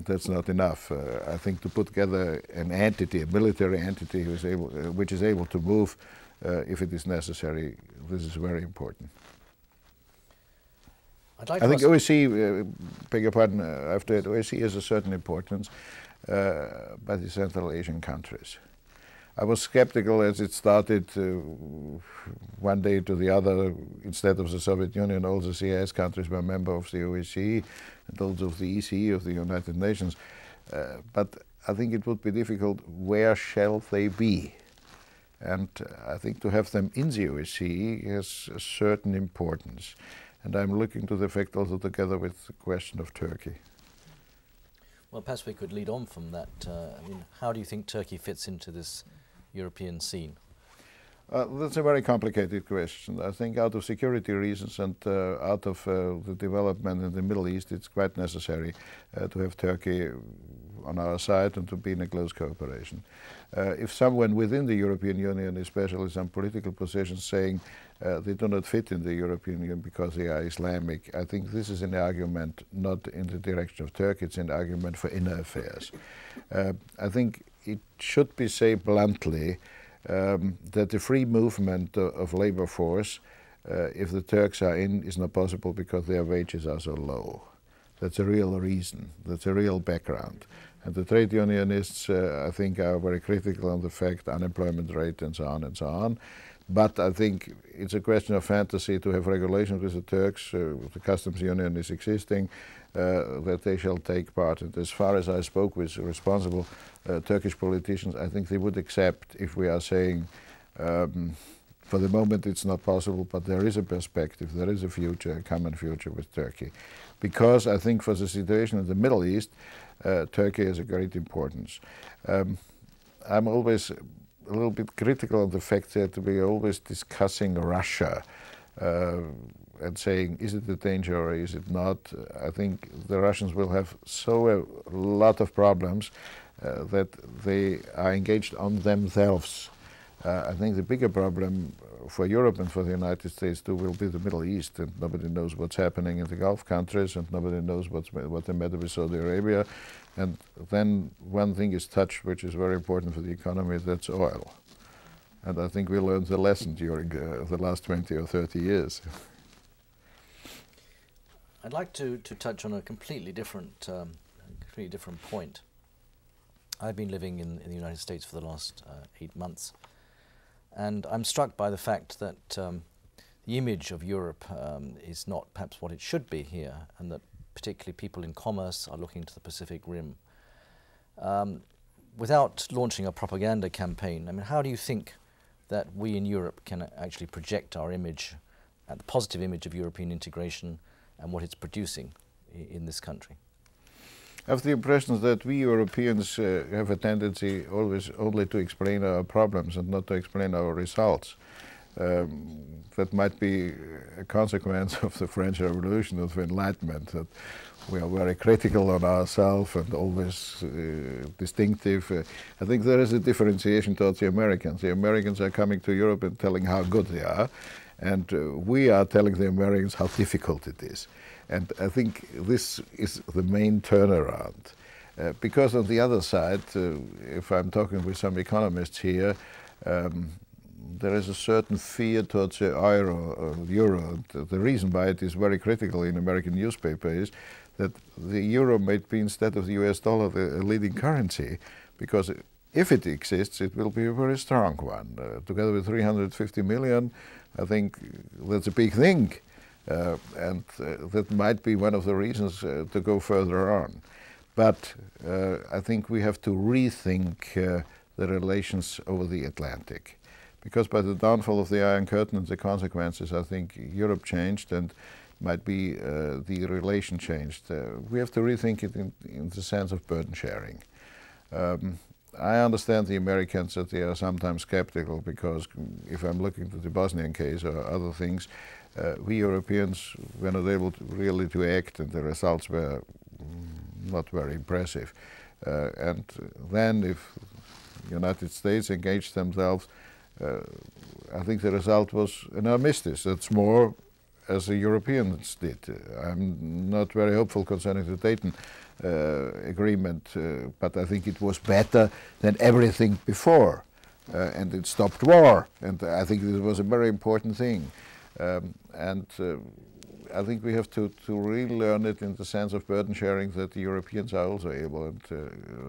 That's not enough. I think to put together an entity, a military entity which is able to move if it is necessary, this is very important. I think OSCE, beg your pardon, after that, OSCE has a certain importance by the Central Asian countries. I was skeptical as it started one day to the other. Instead of the Soviet Union, all the CIS countries were members of the OSCE and also of the ECE of the United Nations. But I think it would be difficult. Where shall they be? And I think to have them in the OSCE has a certain importance. And I'm looking to the fact also together with the question of Turkey. Well, perhaps we could lead on from that. I mean, how do you think Turkey fits into this European scene? That's a very complicated question. I think out of security reasons and out of the development in the Middle East, it's quite necessary to have Turkey on our side and to be in a close cooperation. If someone within the European Union, especially some political positions, saying they do not fit in the European Union because they are Islamic, I think this is an argument not in the direction of Turkey, it's an argument for inner affairs. I think it should be said bluntly that the free movement of labor force, if the Turks are in, is not possible because their wages are so low. That's a real reason, that's a real background. And the trade unionists, I think, are very critical on the fact, unemployment rate and so on and so on. But I think it's a question of fantasy to have regulations with the Turks. The customs union is existing, that they shall take part. And as far as I spoke with responsible Turkish politicians, I think they would accept if we are saying, for the moment it's not possible, but there is a perspective, there is a future, a common future with Turkey. Because I think for the situation in the Middle East, Turkey has a great importance. I'm always a little bit critical of the fact that we are always discussing Russia and saying, is it a danger or is it not? I think the Russians will have a lot of problems that they are engaged on themselves. I think the bigger problem for Europe and for the United States too will be the Middle East, and nobody knows what's happening in the Gulf countries, and nobody knows what's the matter with Saudi Arabia. And then one thing is touched, which is very important for the economy, that's oil. And I think we learned the lesson during the last 20 or 30 years. I'd like to touch on a completely different point. I've been living in the United States for the last 8 months, and I'm struck by the fact that the image of Europe is not perhaps what it should be here, and that particularly people in commerce, are looking to the Pacific Rim. Without launching a propaganda campaign, I mean, how do you think that we in Europe can actually project our image, the positive image of European integration and what it's producing in this country? I have the impression that we Europeans have a tendency always only to explain our problems and not to explain our results. That might be a consequence of the French Revolution, of Enlightenment, that we are very critical on ourselves and always distinctive. I think there is a differentiation towards the Americans. The Americans are coming to Europe and telling how good they are, and we are telling the Americans how difficult it is. And I think this is the main turnaround. Because on the other side, if I'm talking with some economists here, there is a certain fear towards the euro. The reason why it is very critical in American newspaper is that the euro might be, instead of the US dollar, the leading currency, because if it exists, it will be a very strong one. Together with 350 million, I think that's a big thing. And that might be one of the reasons to go further on. But I think we have to rethink the relations over the Atlantic. Because by the downfall of the Iron Curtain and the consequences, I think Europe changed and might be the relation changed. We have to rethink it in the sense of burden sharing. I understand the Americans that they are sometimes skeptical, because if I'm looking to the Bosnian case or other things, we Europeans were not able to really to act, and the results were not very impressive. And then if the United States engaged themselves, I think the result was an armistice. That's more as the Europeans did. I'm not very hopeful concerning the Dayton agreement, but I think it was better than everything before, and it stopped war, and I think this was a very important thing. I think we have to relearn it in the sense of burden sharing, that the Europeans are also able, and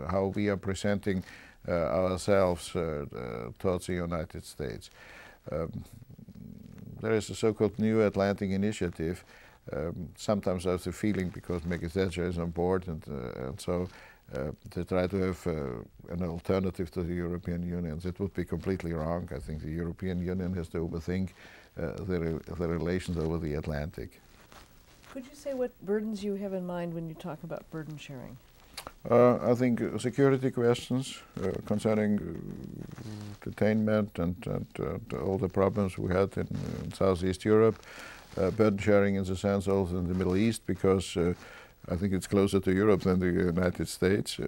how we are presenting ourselves towards the United States. There is a so-called New Atlantic Initiative. Sometimes I have the feeling, because Maggie Thatcher is on board, and so they try to have an alternative to the European Union. That would be completely wrong. I think the European Union has to overthink the relations over the Atlantic. Could you say what burdens you have in mind when you talk about burden sharing? I think security questions concerning detainment and all the problems we had in Southeast Europe. Burden sharing in the sense also in the Middle East, because I think it's closer to Europe than the United States.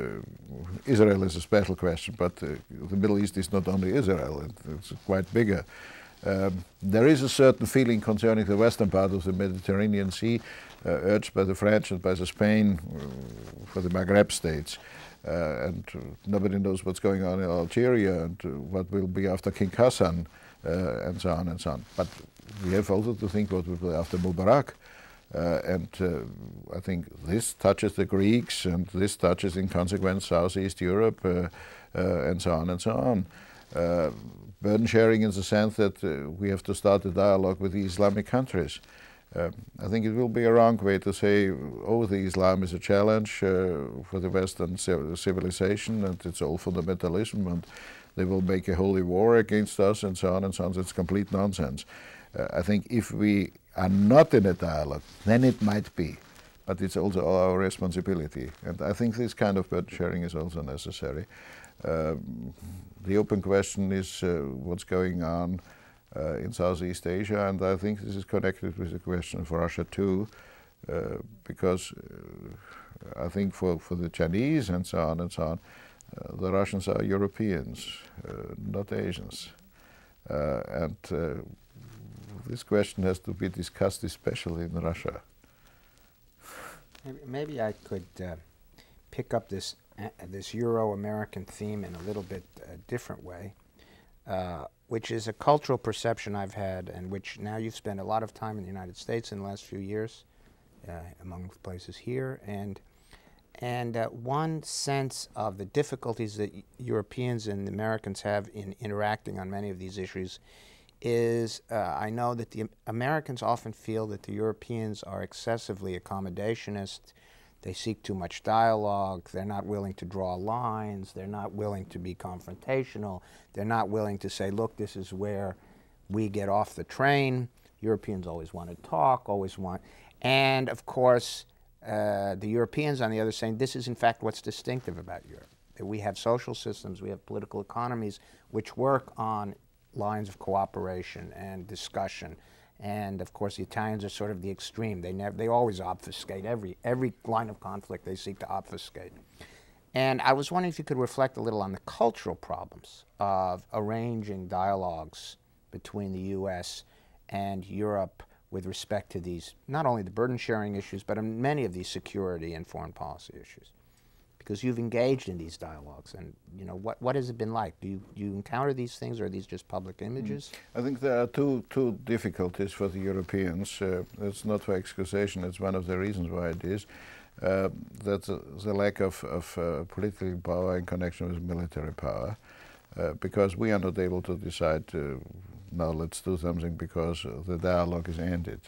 Israel is a special question, but the Middle East is not only Israel, it's quite bigger. There is a certain feeling concerning the western part of the Mediterranean Sea, urged by the French and by the Spain for the Maghreb states. And nobody knows what's going on in Algeria and what will be after King Hassan, and so on and so on. But we have also to think what will be after Mubarak. I think this touches the Greeks, and this touches in consequence Southeast Europe, and so on and so on. Burden sharing in the sense that we have to start a dialogue with the Islamic countries. I think it will be a wrong way to say, oh, the Islam is a challenge for the Western civilization, and it's all fundamentalism, and they will make a holy war against us, and so on and so on. It's complete nonsense. I think if we are not in a dialogue, then it might be, but it's also our responsibility. And I think this kind of burden sharing is also necessary. The open question is what's going on in Southeast Asia, and I think this is connected with the question of Russia too, because I think for the Chinese and so on, the Russians are Europeans, not Asians. And this question has to be discussed, especially in Russia. Maybe I could pick up this Euro-American theme in a little bit different way, which is a cultural perception I've had, and which now you've spent a lot of time in the United States in the last few years, among places here, and one sense of the difficulties that Europeans and Americans have in interacting on many of these issues is I know that the Americans often feel that the Europeans are excessively accommodationist. They seek too much dialogue. They're not willing to draw lines. They're not willing to be confrontational. They're not willing to say, look, this is where we get off the train. Europeans always want to talk, always want. And of course, the Europeans on the other saying, this is in fact what's distinctive about Europe. That we have social systems, we have political economies which work on lines of cooperation and discussion. And of course the Italians are sort of the extreme. They always obfuscate every line of conflict. They seek to obfuscate. And I was wondering if you could reflect a little on the cultural problems of arranging dialogues between the U.S. and Europe with respect to these, not only the burden sharing issues, but many of these security and foreign policy issues. Because you've engaged in these dialogues, and you know, what has it been like? Do you encounter these things, or are these just public images? I think there are two difficulties for the Europeans. It's not for excusation, it's one of the reasons why it is. That's the lack of political power in connection with military power, because we are not able to decide, now let's do something because the dialogue is ended.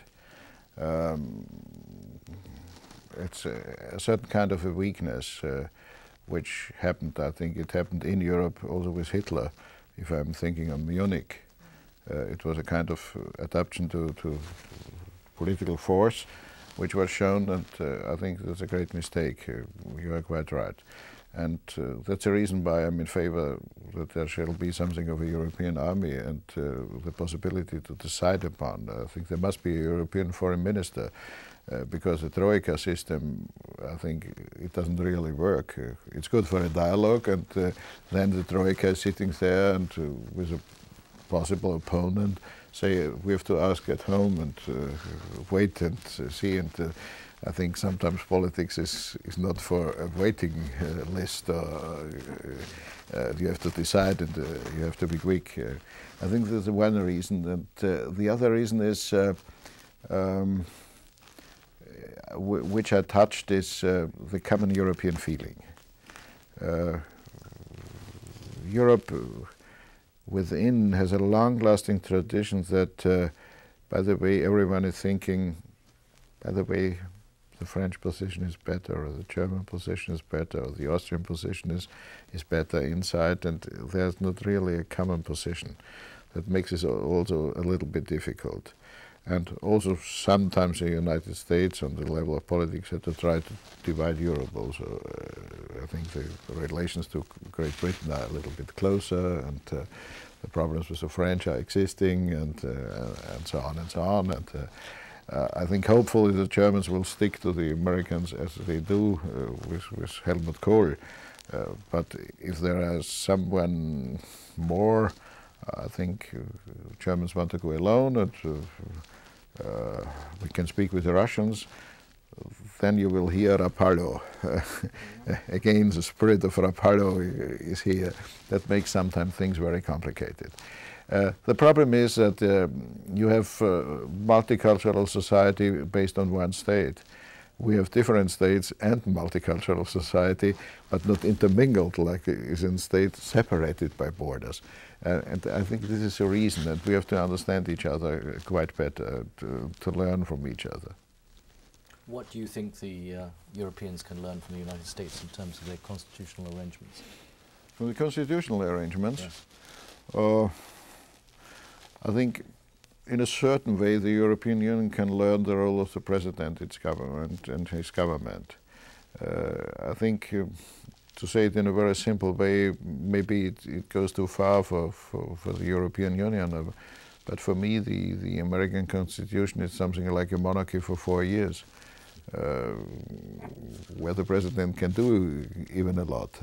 It's a certain kind of a weakness which happened, I think it happened in Europe also with Hitler, if I'm thinking of Munich. It was a kind of adaptation to political force which was shown, and I think that's a great mistake. You are quite right. And that's the reason why I'm in favor that there shall be something of a European army and the possibility to decide upon. I think there must be a European foreign minister, because the Troika system, I think it doesn't really work. It's good for a dialogue, and then the Troika is sitting there and with a possible opponent say, we have to ask at home and wait and see. And I think sometimes politics is not for a waiting list. You have to decide, and you have to be quick. I think there's one reason, and the other reason is, which I touched, is the common European feeling. Europe within has a long-lasting tradition that, by the way, everyone is thinking, by the way, the French position is better, or the German position is better, or the Austrian position is better inside, and there's not really a common position. That makes it also a little bit difficult. And also sometimes the United States on the level of politics had to try to divide Europe also. I think the relations to Great Britain are a little bit closer, and the problems with the French are existing, and so on and so on. And I think hopefully the Germans will stick to the Americans as they do with Helmut Kohl. But if there is someone more, I think Germans want to go alone, and we can speak with the Russians. Then you will hear Rapallo. Again, the spirit of Rapallo is here. That makes sometimes things very complicated. The problem is that you have multicultural society based on one state. We have different states and multicultural society, but not intermingled like it is in states separated by borders. And I think this is a reason that we have to understand each other quite better, to learn from each other. What do you think the Europeans can learn from the United States in terms of their constitutional arrangements? From the constitutional arrangements? Yes. I think in a certain way the European Union can learn the role of the President, its government, and his government. I think, to say it in a very simple way, maybe it goes too far for the European Union, but for me the American Constitution is something like a monarchy for 4 years, where the President can do even a lot.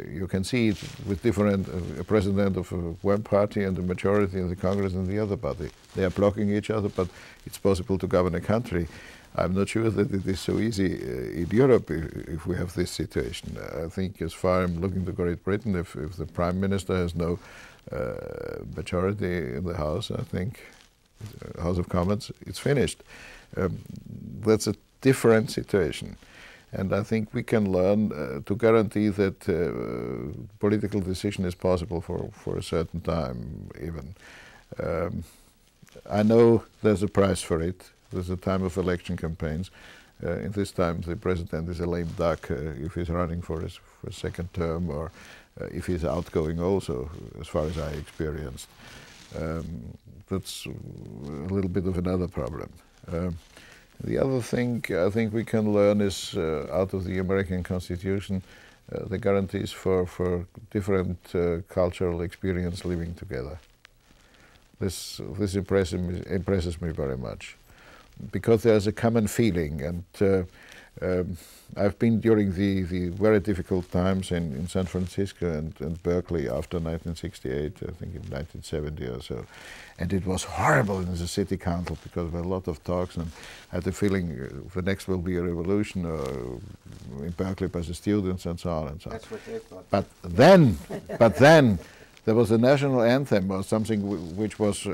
You can see it with different, a president of one party and the majority in the Congress and the other party. They are blocking each other, but it's possible to govern a country. I'm not sure that it is so easy in Europe if we have this situation. I think as far as I'm looking to Great Britain, if the Prime Minister has no majority in the House, I think, House of Commons, it's finished. That's a different situation. And I think we can learn to guarantee that political decision is possible for a certain time even. I know there's a price for it. There's a time of election campaigns. In this time the president is a lame duck if he's running for a second term, or if he's outgoing also, as far as I experienced. That's a little bit of another problem. The other thing I think we can learn is out of the American Constitution the guarantees for different cultural experience living together. This impresses me very much, because there's a common feeling, and I've been during the very difficult times in San Francisco and Berkeley after 1968, I think in 1970 or so. And it was horrible in the city council because there were a lot of talks, and I had the feeling the next will be a revolution in Berkeley by the students and so on and so on. That's what they thought. But then there was a national anthem or something which was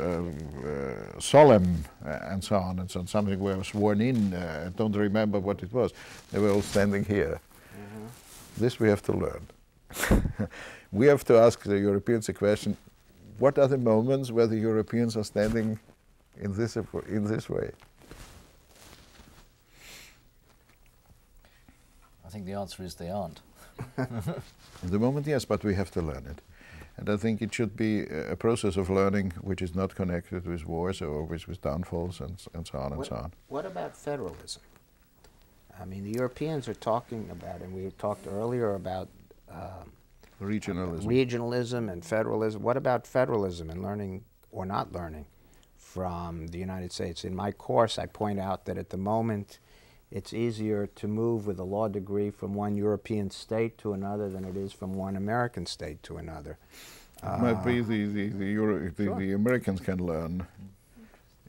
solemn and so on and so on, something we were sworn in. I don't remember what it was. They were all standing here. This we have to learn. We have to ask the Europeans the question, what are the moments where the Europeans are standing in this way? I think the answer is they aren't. At the moment, yes, but we have to learn it. And I think it should be a process of learning which is not connected with wars or with downfalls and so on and so on. What about federalism? I mean, the Europeans are talking about, and we talked earlier about regionalism and federalism. What about federalism and learning or not learning from the United States? In my course, I point out that at the moment, it's easier to move with a law degree from one European state to another than it is from one American state to another. It might be the Americans can learn.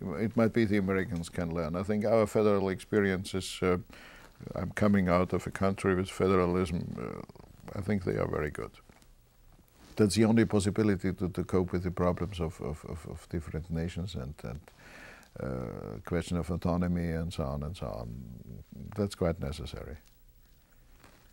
It might be the Americans can learn. I think our federal experiences, I'm coming out of a country with federalism, I think they are very good. That's the only possibility to cope with the problems of different nations and question of autonomy and so on and so on. That's quite necessary.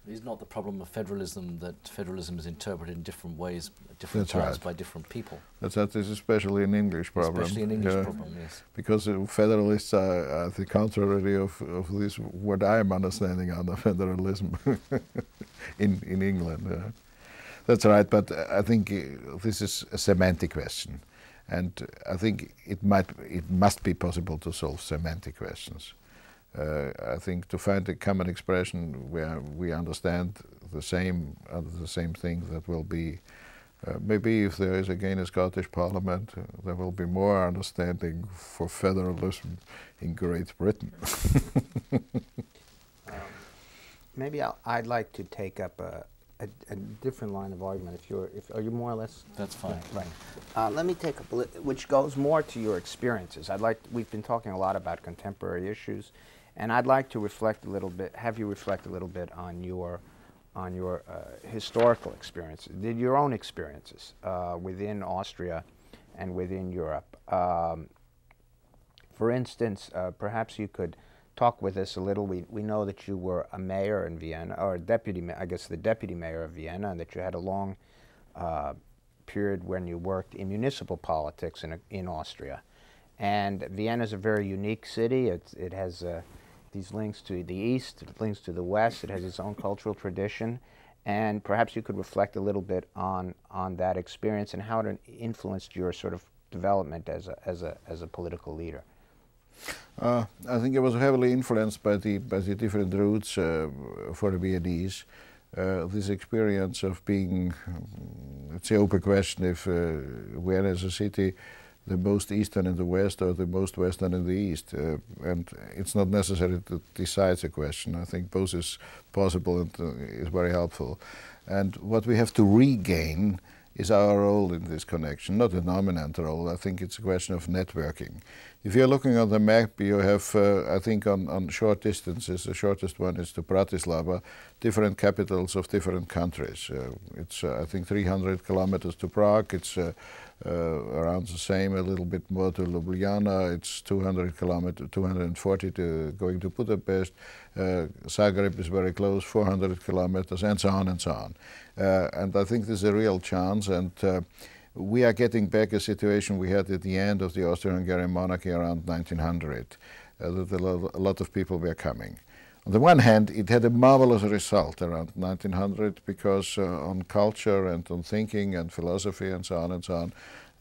It's not the problem of federalism that federalism is interpreted in different ways at different times by different people. That is especially an English problem. Especially an English problem, yes. Because federalists are the contrary of this, what I am understanding under federalism in England. That's right, but I think this is a semantic question. And I think it must be possible to solve semantic questions. I think to find a common expression where we understand the same thing, that will be maybe if there is again a Scottish Parliament, there will be more understanding for federalism in Great Britain. Maybe I'd like to take up a different line of argument. Are you more or less? That's fine. Right. Let me take up which goes more to your experiences. We've been talking a lot about contemporary issues, and I'd like to reflect a little bit. Have you reflect a little bit on your historical experiences, your own experiences within Austria and within Europe. For instance, perhaps you could talk with us a little. We know that you were a mayor in Vienna, or the deputy mayor of Vienna, and that you had a long period when you worked in municipal politics in Austria. And Vienna is a very unique city. It has these links to the east, links to the west. It has its own cultural tradition. And perhaps you could reflect a little bit on that experience and how it influenced your sort of development as a political leader. I think it was heavily influenced by the different routes for the Viennese. This experience of being, it's an open question if Vienna is a city the most eastern in the west or the most western in the east. And it's not necessary to decide the question. I think both is possible and is very helpful. And what we have to regain is our role in this connection, not a dominant role. I think it's a question of networking. If you're looking at the map, you have, I think on short distances, the shortest one is to Bratislava, different capitals of different countries. It's, I think, 300 kilometers to Prague, it's around the same, a little bit more to Ljubljana. It's 200 kilometers, 240 to going to Budapest. Zagreb is very close, 400 kilometers, and so on and so on. And I think there's a real chance, and we are getting back a situation we had at the end of the Austro-Hungarian monarchy around 1900, that a lot of people were coming. On the one hand, it had a marvelous result around 1900 because on culture and on thinking and philosophy and so on,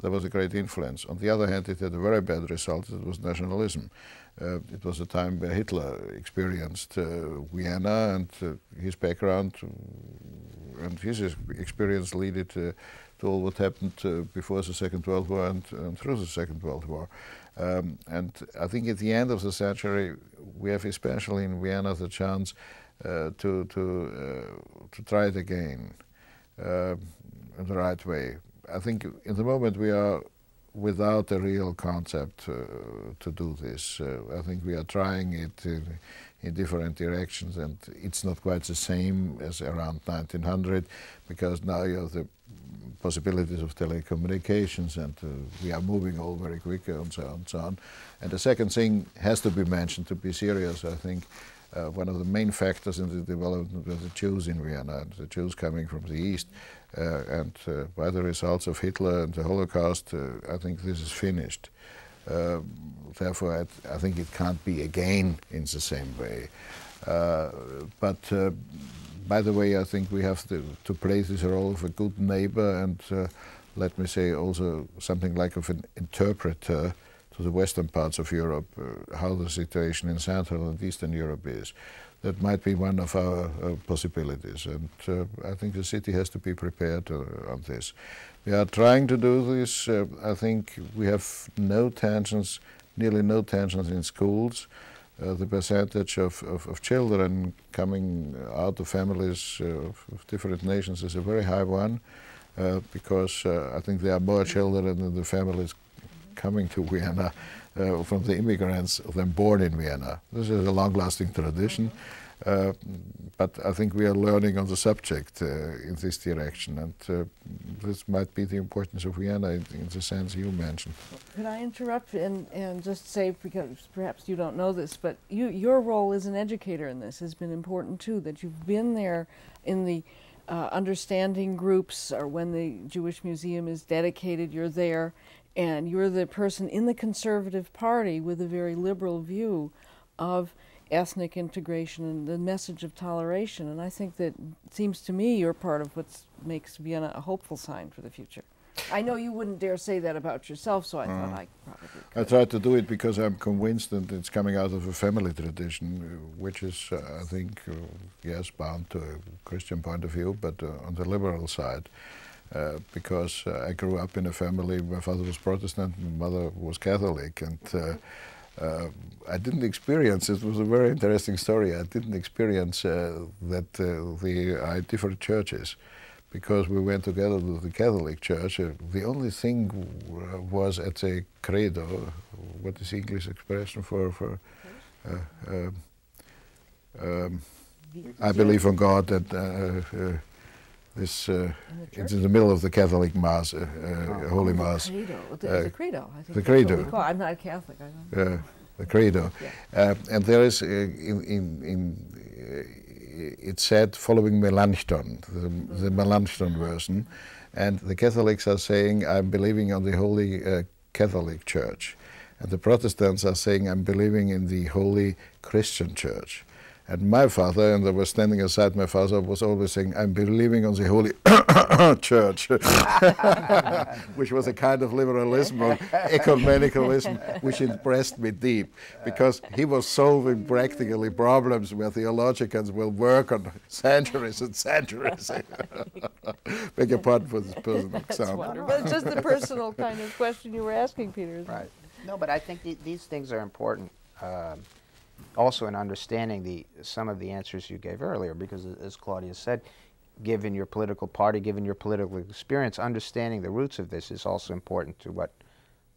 there was a great influence. On the other hand, it had a very bad result. It was nationalism. It was a time where Hitler experienced Vienna, and his background and his experience led to all what happened before the Second World War and through the Second World War. And I think at the end of the century, we have, especially in Vienna, the chance to try it again in the right way. I think in the moment we are without a real concept to do this. I think we are trying it in different directions, and it's not quite the same as around 1900, because now you have the possibilities of telecommunications, and we are moving all very quickly, and so on and so on. And the second thing has to be mentioned, to be serious, I think one of the main factors in the development were the Jews in Vienna, the Jews coming from the East, and by the results of Hitler and the Holocaust, I think this is finished. Therefore, I think it can't be again in the same way. But by the way, I think we have to play this role of a good neighbor and, let me say, also something like of an interpreter to the western parts of Europe, how the situation in Central and Eastern Europe is. That might be one of our possibilities, and I think the city has to be prepared on this. We are trying to do this. I think we have no tensions, nearly no tensions in schools. The percentage of children coming out of families of different nations is a very high one, because I think there are more children in the families coming to Vienna from the immigrants than born in Vienna. This is a long-lasting tradition, but I think we are learning on the subject in this direction, and this might be the importance of Vienna in the sense you mentioned. Could I interrupt and just say, because perhaps you don't know this, but your role as an educator in this has been important too, that you've been there in the understanding groups, or when the Jewish Museum is dedicated, you're there, and you're the person in the Conservative Party with a very liberal view of ethnic integration and the message of toleration. And I think that, it seems to me, you're part of what makes Vienna a hopeful sign for the future. I know you wouldn't dare say that about yourself, so I thought I probably could. I try to do it because I'm convinced that it's coming out of a family tradition, which is, I think, yes, bound to a Christian point of view, but on the liberal side. Because I grew up in a family, my father was Protestant, my mother was Catholic, and I didn't experience, it was a very interesting story, I didn't experience that I different churches, because we went together to the Catholic Church. The only thing was at a credo, what is the English expression for I believe on God, that it's in the middle of the Catholic Mass, Holy Mass. The credo. I think the credo. I'm not a Catholic. I don't know. The credo. Yeah. And there is, it's said following Melanchthon, the Melanchthon version, and the Catholics are saying, I'm believing on the Holy Catholic Church, and the Protestants are saying, I'm believing in the Holy Christian Church. And my father, and I was standing aside, my father was always saying, I'm believing on the Holy Church, which was a kind of liberalism or ecumenicalism, which impressed me deep, because he was solving practically problems where theologians will work on centuries and centuries. Beg your pardon for this personal example. But it's just the personal kind of question you were asking, Peter. Right. No, but I think these things are important. Also in understanding some of the answers you gave earlier, because as Claudia said, given your political party, given your political experience, understanding the roots of this is also important to what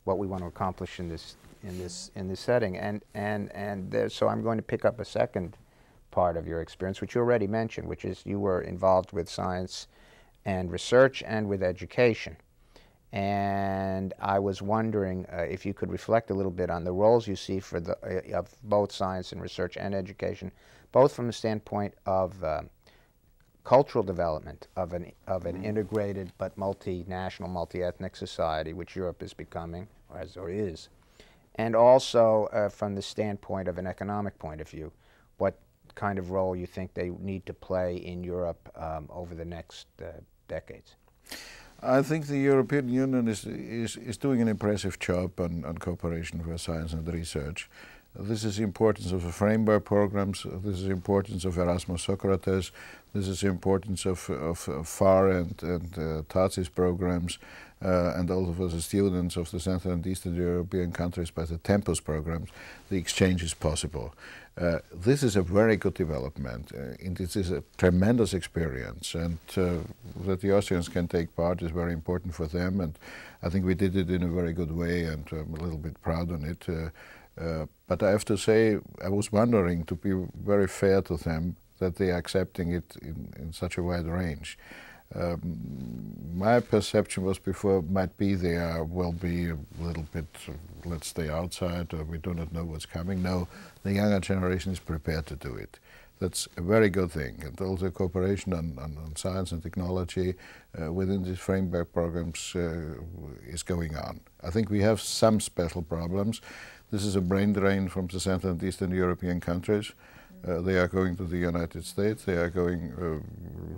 we want to accomplish in this setting. So I'm going to pick up a second part of your experience, which you already mentioned, which is you were involved with science and research and with education. And I was wondering if you could reflect a little bit on the roles you see for of both science and research and education, both from the standpoint of cultural development of an integrated but multinational, multi-ethnic society, which Europe is becoming, or is, and also from the standpoint of an economic point of view, what kind of role you think they need to play in Europe over the next decades. I think the European Union is doing an impressive job on cooperation for science and research. This is the importance of the framework programs, this is the importance of Erasmus Socrates, this is the importance of FAR and TACIS programs, and also for the students of the Central and Eastern European countries by the Tempus programs. The exchange is possible. This is a very good development, and this is a tremendous experience, and that the Austrians can take part is very important for them, and I think we did it in a very good way, and I'm a little bit proud on it. But I have to say, I was wondering, to be very fair to them, that they are accepting it in such a wide range. My perception was before, might be there will be a little bit, let's stay outside, or we do not know what's coming. No, the younger generation is prepared to do it. That's a very good thing. And also cooperation on science and technology within these framework programs is going on. I think we have some special problems. This is a brain drain from the Central and Eastern European countries. They are going to the United States, they are going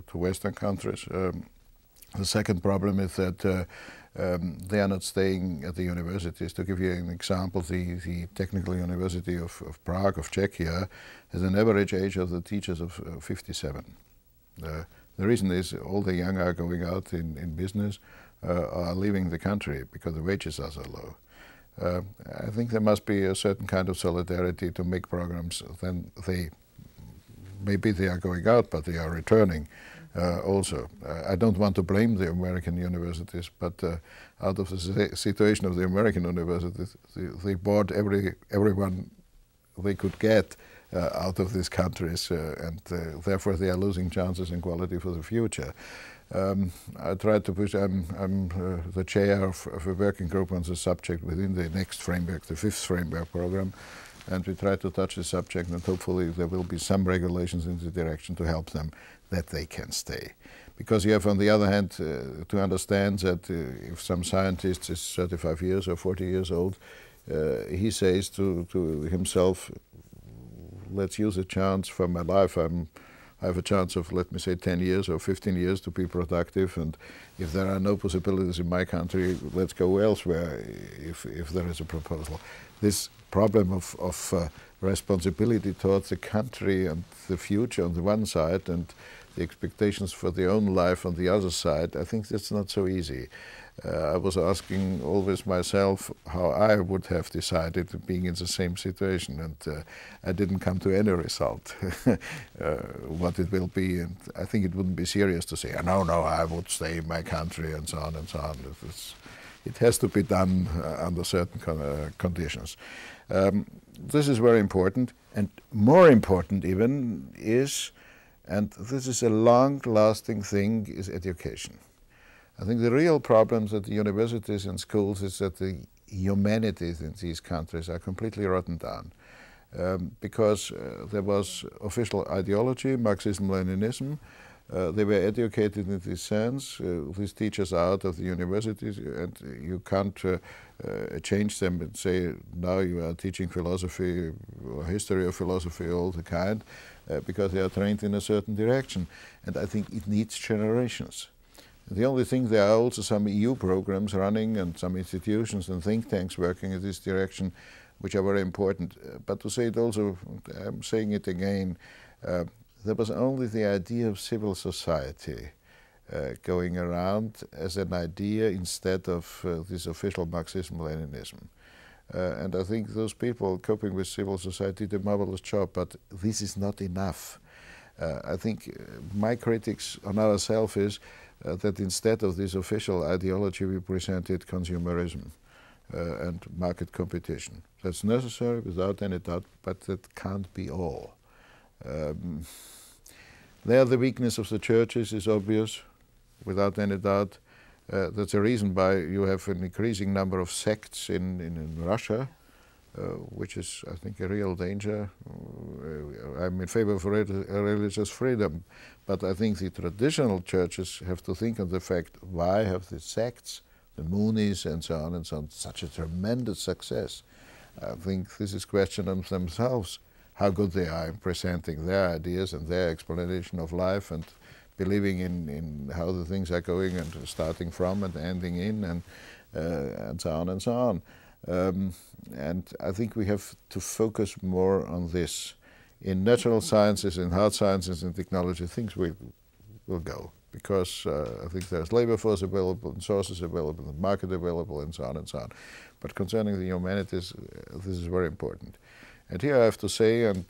to Western countries. The second problem is that they are not staying at the universities. To give you an example, the Technical University of Prague, of Czechia, has an average age of the teachers of 57. The reason is all the young are going out in business, are leaving the country because the wages are so low. I think there must be a certain kind of solidarity to make programs. Then maybe they are going out, but they are returning also. I don't want to blame the American universities, but out of the situation of the American universities, they bought everyone they could get out of these countries, and therefore they are losing chances and quality for the future. I tried to push, I'm the chair of a working group on the subject within the next framework, the 5th framework program, and we try to touch the subject, and hopefully there will be some regulations in the direction to help them that they can stay. Because you have, on the other hand, to understand that if some scientist is 35 years or 40 years old, he says to himself, let's use a chance for my life. I have a chance of, let me say, 10 years or 15 years to be productive, and if there are no possibilities in my country, let's go elsewhere if there is a proposal. This problem of responsibility towards the country and the future on the one side and the expectations for their own life on the other side, I think that's not so easy. I was asking always myself how I would have decided being in the same situation, and I didn't come to any result what it will be, and I think it wouldn't be serious to say, no, I would stay in my country and so on and so on. It has to be done under certain conditions. This is very important, and more important even is, and this is a long-lasting thing, is education. I think the real problems at the universities and schools is that the humanities in these countries are completely rotten down. Because there was official ideology, Marxism-Leninism. They were educated in this sense. These teachers are out of the universities, and you can't change them and say, now you are teaching philosophy or history of philosophy, all the kind, because they are trained in a certain direction. And I think it needs generations. The only thing, there are also some EU programs running and some institutions and think tanks working in this direction, which are very important. But to say it also, I'm saying it again, there was only the idea of civil society going around as an idea instead of this official Marxism-Leninism. And I think those people coping with civil society did a marvelous job, but this is not enough. I think my critics on ourselves is that instead of this official ideology we presented consumerism and market competition. That's necessary without any doubt, but that can't be all. There the weakness of the churches is obvious, without any doubt. That's a reason why you have an increasing number of sects in Russia, which is, I think, a real danger. I'm in favor of religious freedom, but I think the traditional churches have to think of the fact, why have the sects, the Moonies and so on, such a tremendous success? I think this is a question of themselves, how good they are in presenting their ideas and their explanation of life and believing in how the things are going and starting from and ending in and so on and so on. And I think we have to focus more on this. In natural sciences, in hard sciences and technology, things will go, because I think there's labor force available and sources available and market available and so on and so on. But concerning the humanities, this is very important. And here I have to say, and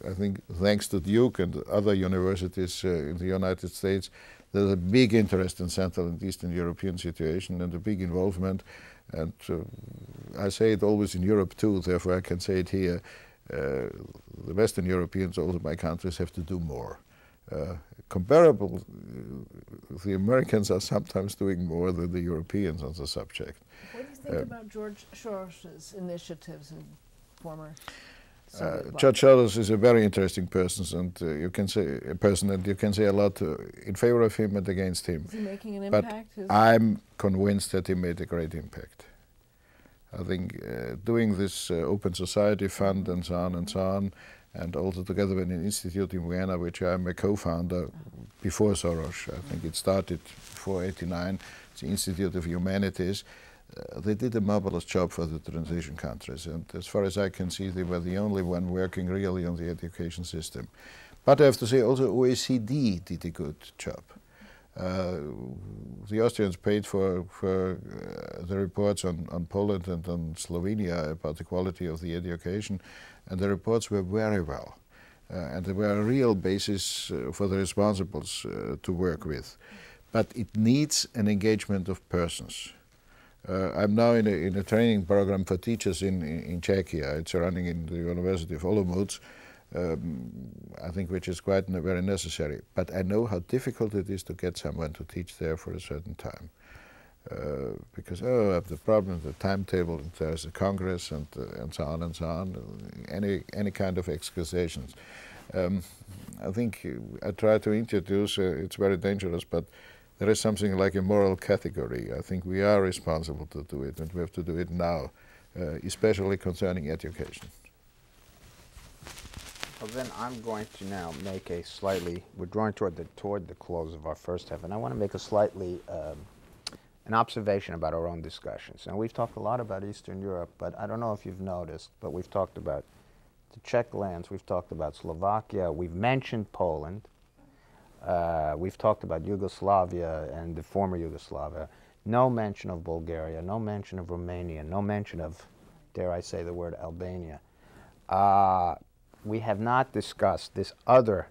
I think thanks to Duke and other universities in the United States, there's a big interest in Central and Eastern European situation and a big involvement. And I say it always in Europe too, therefore I can say it here. The Western Europeans, all of my countries, have to do more. Comparable, the Americans are sometimes doing more than the Europeans on the subject. What do you think about George Soros's initiatives in former Soviet George Soros is a very interesting person, and you can say a lot in favor of him and against him. Is he making an but impact? I'm convinced that he made a great impact. I think doing this Open Society Fund and so on, and also together with an institute in Vienna, which I'm a co-founder before Soros. I think it started before '89, the Institute of Humanities. They did a marvelous job for the transition countries, and as far as I can see, they were the only one working really on the education system. But I have to say also OECD did a good job. The Austrians paid for the reports on Poland and on Slovenia about the quality of the education, and the reports were very well. And they were a real basis for the responsibles to work with. But it needs an engagement of persons. I'm now in a training program for teachers in Czechia. It's running in the University of Olomouc, I think, which is quite very necessary. But I know how difficult it is to get someone to teach there for a certain time. Because, I have the problem, the timetable, there's a congress and so on and so on, any kind of excusations. I think I try to introduce, it's very dangerous, but there is something like a moral category. I think we are responsible to do it, and we have to do it now, especially concerning education. Well, then I'm going to now make a slightly, we're drawing toward the close of our first half, and I want to make a slightly, an observation about our own discussions. And we've talked a lot about Eastern Europe, but I don't know if you've noticed, but we've talked about the Czech lands, we've talked about Slovakia, we've mentioned Poland, we've talked about Yugoslavia and the former Yugoslavia. No mention of Bulgaria, no mention of Romania, no mention of, dare I say the word, Albania. We have not discussed the other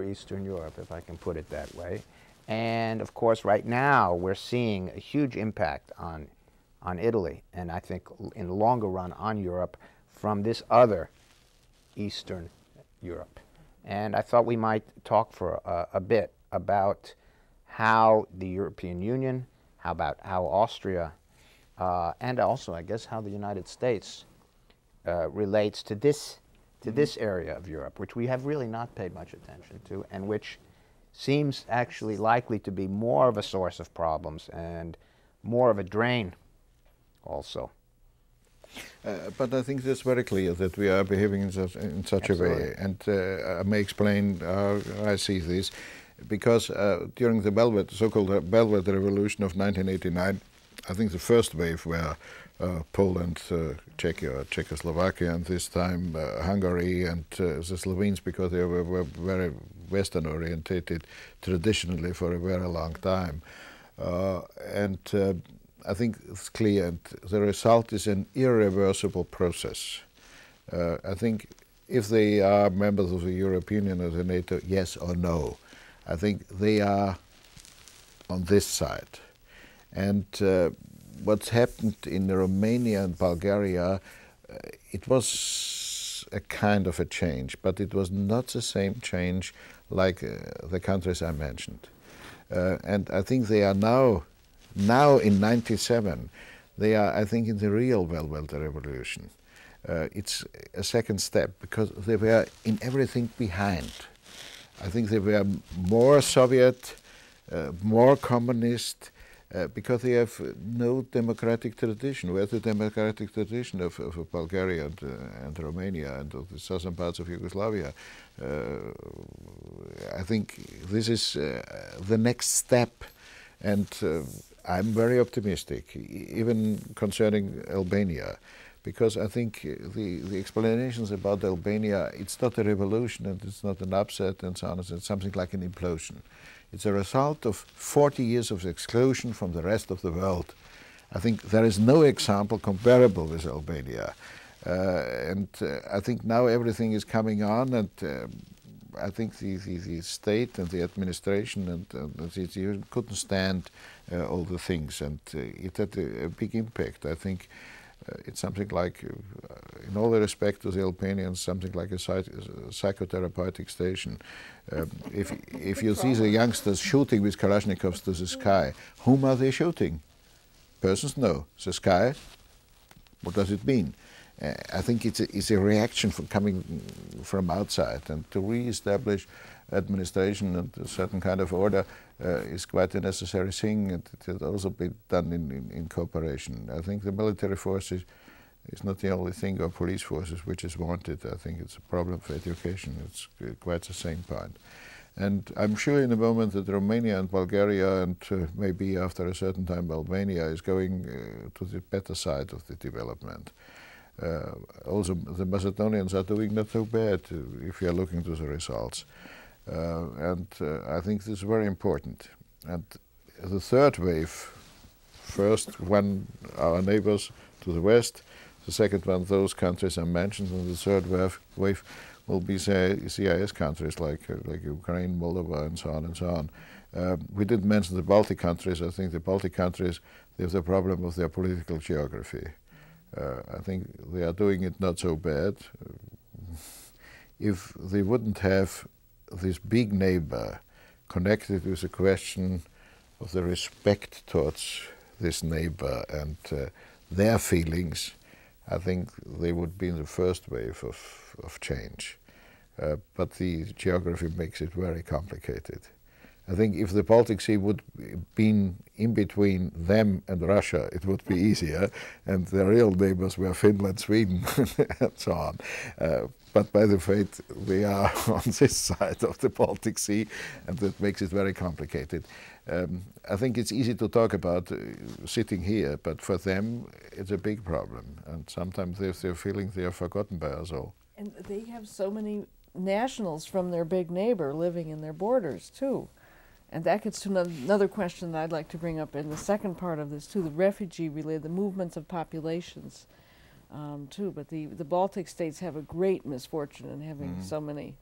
Eastern Europe, if I can put it that way. And of course, right now, we're seeing a huge impact on Italy, and I think in the longer run on Europe, from this other Eastern Europe. And I thought we might talk for a bit about how the European Union, how Austria, and also, I guess, how the United States relates to this area of Europe, which we have really not paid much attention to, and which seems actually likely to be more of a source of problems and more of a drain also. But I think it's very clear that we are behaving in such a way, and I may explain how I see this, because during the so-called Belgrade Revolution of 1989, I think the first wave were Poland, Czechoslovakia, and this time Hungary and the Slovenes, because they were very Western orientated traditionally for a very long time. I think it's clear, and the result is an irreversible process. I think if they are members of the European Union or the NATO, yes or no, I think they are on this side. And what's happened in Romania and Bulgaria, it was a kind of a change, but it was not the same change like the countries I mentioned. And I think they are now now in '97, they are, I think, in the real Velvet Revolution. It's a second step because they were in everything behind. I think they were more Soviet, more communist, because they have no democratic tradition. Where's the democratic tradition of Bulgaria and Romania and of the southern parts of Yugoslavia? I think this is the next step, and I'm very optimistic, even concerning Albania, because I think the explanations about Albania, it's not a revolution and it's not an upset and so on, it's something like an implosion. It's a result of 40 years of exclusion from the rest of the world. I think there is no example comparable with Albania. I think now everything is coming on, and I think the state and the administration and the institution couldn't stand all the things, and it had a big impact. I think it's something like, in all the respect to the Albanians, something like a psychotherapeutic station. If you see the youngsters shooting with Kalashnikovs to the sky, whom are they shooting? Persons? No. The sky? What does it mean? I think it's a reaction coming from outside, and to re-establish administration and a certain kind of order is quite a necessary thing, and it has also been done in cooperation. I think the military forces is not the only thing, or police forces, which is wanted. I think it's a problem for education. It's quite the same point. And I'm sure in a moment that Romania and Bulgaria, and maybe after a certain time Albania, is going to the better side of the development. Also, the Macedonians are doing not so bad if you are looking to the results. I think this is very important. And the third wave, first one, our neighbors to the west, the second one, those countries I mentioned, and the third wave will be, say, CIS countries like Ukraine, Moldova, and so on and so on. We didn't mention the Baltic countries. I think the Baltic countries, they have the problem of their political geography. I think they are doing it not so bad. If they wouldn't have this big neighbor connected with the question of the respect towards this neighbor and their feelings, I think they would be in the first wave of change. But the geography makes it very complicated. I think if the Baltic Sea would been in between them and Russia, it would be easier, and the real neighbors were Finland, Sweden, and so on. But by the fate, we are on this side of the Baltic Sea, and that makes it very complicated. I think it's easy to talk about sitting here, but for them, it's a big problem, and sometimes they're feeling they are forgotten by us all. And they have so many nationals from their big neighbor living in their borders, too. And that gets to another question that I'd like to bring up in the second part of this, too, the refugee-related, the movements of populations, too. But the Baltic states have a great misfortune in having so many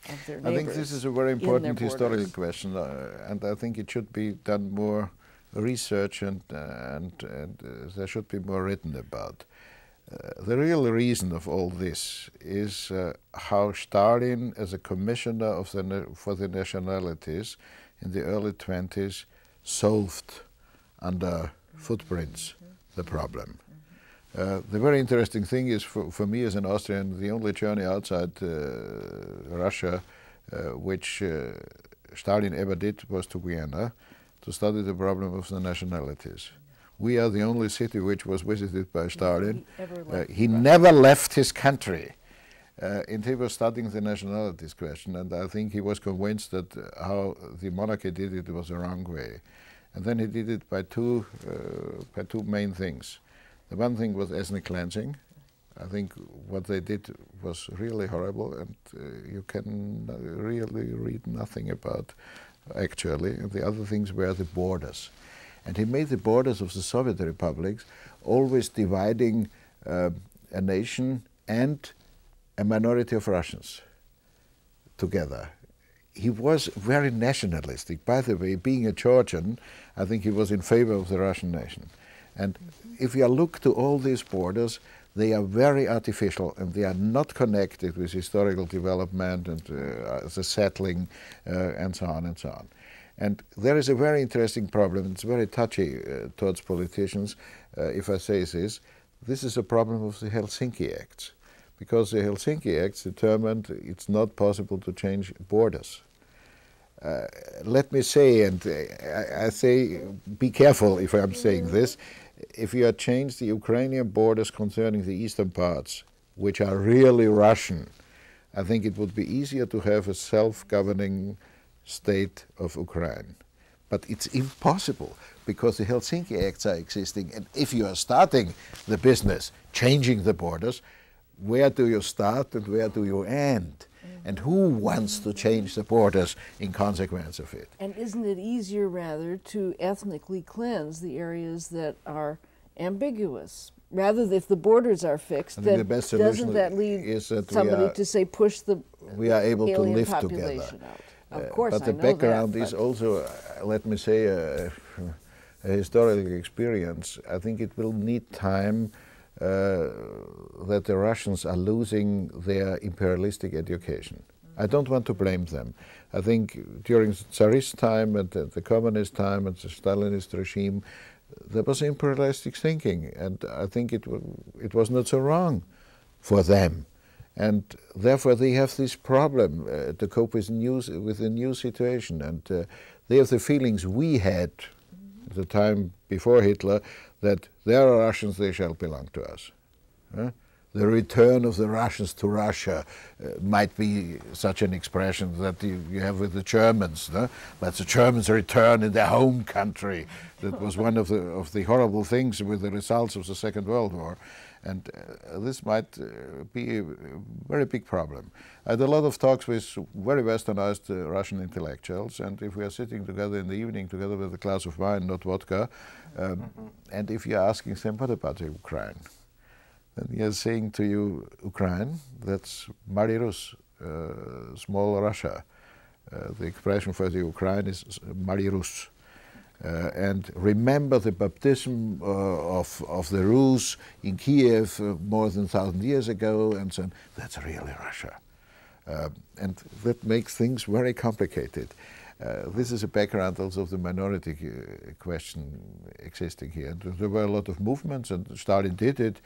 of their neighbors. I think this is a very important historical question, and I think it should be done more research, and there should be more written about. The real reason of all this is how Stalin, as a commissioner for the nationalities, in the early 20s, solved under footprints the problem. The very interesting thing is, for me as an Austrian, the only journey outside Russia which Stalin ever did was to Vienna to study the problem of the nationalities. We are the only city which was visited by Stalin. He never left his country. And he was studying the nationalities question, and I think he was convinced that how the monarchy did it was the wrong way. And then he did it by two main things. The one thing was ethnic cleansing. I think what they did was really horrible, and you can really read nothing about actually. And the other things were the borders. And he made the borders of the Soviet republics always dividing a nation and a minority of Russians together. He was very nationalistic. By the way, being a Georgian, I think he was in favor of the Russian nation. And if you look to all these borders, they are very artificial, and they are not connected with historical development and the settling and so on and so on. And there is a very interesting problem. It's very touchy towards politicians, if I say this. This is a problem of the Helsinki Acts, because the Helsinki Acts determined it's not possible to change borders. Let me say, and I say, be careful if I'm saying this, if you had changed the Ukrainian borders concerning the eastern parts, which are really Russian, I think it would be easier to have a self-governing state of Ukraine. But it's impossible, because the Helsinki Acts are existing, and if you are starting the business, changing the borders, where do you start and where do you end? And who wants to change the borders in consequence of it? And isn't it easier, rather, to ethnically cleanse the areas that are ambiguous? Rather, if the borders are fixed, then doesn't that lead somebody to say, push the we are able to live population together. Out? Of course, but the background is also, let me say, a historical experience. I think it will need time that the Russians are losing their imperialistic education. I don't want to blame them. I think during the Tsarist time and the communist time and the Stalinist regime, there was imperialistic thinking, and I think it was not so wrong for them. And therefore they have this problem to cope with the new situation, and they have the feelings we had at the time before Hitler, that there are Russians, they shall belong to us. The return of the Russians to Russia might be such an expression that you have with the Germans. But the Germans return in their home country. That was one of the horrible things with the results of the Second World War. And this might be a very big problem. I had a lot of talks with very westernized Russian intellectuals, and if we are sitting together in the evening together with a glass of wine, not vodka, and if you're asking them, what about Ukraine? Then he is saying to you, Ukraine, that's Mali Rus, small Russia. The expression for the Ukraine is Mali Rus. And remember the baptism of the Rus in Kiev more than 1,000 years ago, and so on. That's really Russia. And that makes things very complicated. This is a background also of the minority question existing here. And there were a lot of movements, and Stalin did it,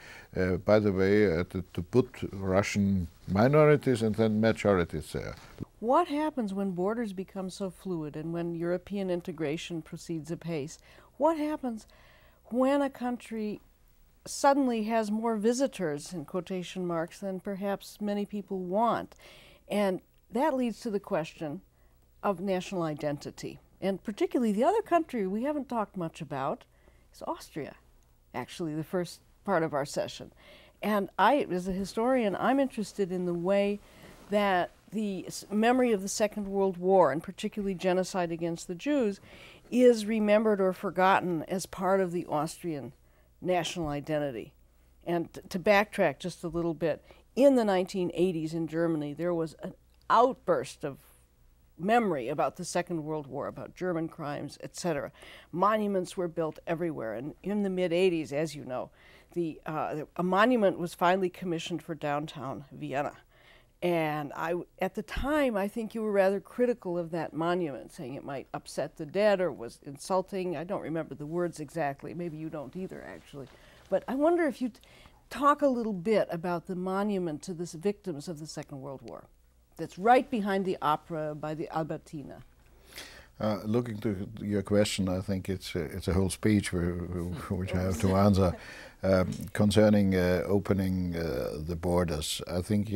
by the way, to put Russian minorities and then majorities there. What happens when borders become so fluid and when European integration proceeds apace? What happens when a country suddenly has more visitors, in quotation marks, than perhaps many people want? And that leads to the question of national identity. And particularly the other country we haven't talked much about is Austria, actually the first part of our session. And I, as a historian, I'm interested in the way that the memory of the Second World War, and particularly genocide against the Jews, is remembered or forgotten as part of the Austrian national identity. And to backtrack just a little bit, in the 1980s in Germany, there was an outburst of memory about the Second World War, about German crimes, etc. Monuments were built everywhere. And in the mid-80s, as you know, a monument was finally commissioned for downtown Vienna. And at the time, I think you were rather critical of that monument, saying it might upset the dead or was insulting. I don't remember the words exactly. Maybe you don't either, actually. But I wonder if you'd talk a little bit about the monument to the victims of the Second World War that's right behind the opera by the Albertina. Looking to your question, I think it's a whole speech which I have to answer concerning opening the borders. I think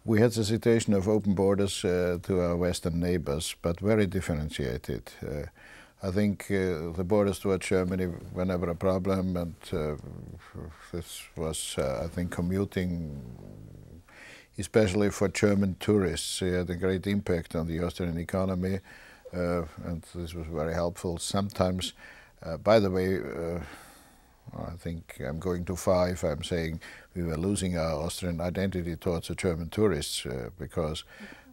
we had the situation of open borders to our western neighbors, but very differentiated. I think the borders towards Germany were never a problem, and this was, I think, commuting, especially for German tourists. It had a great impact on the Austrian economy, and this was very helpful. Sometimes, by the way, I think I'm going too far if I'm saying we were losing our Austrian identity towards the German tourists, because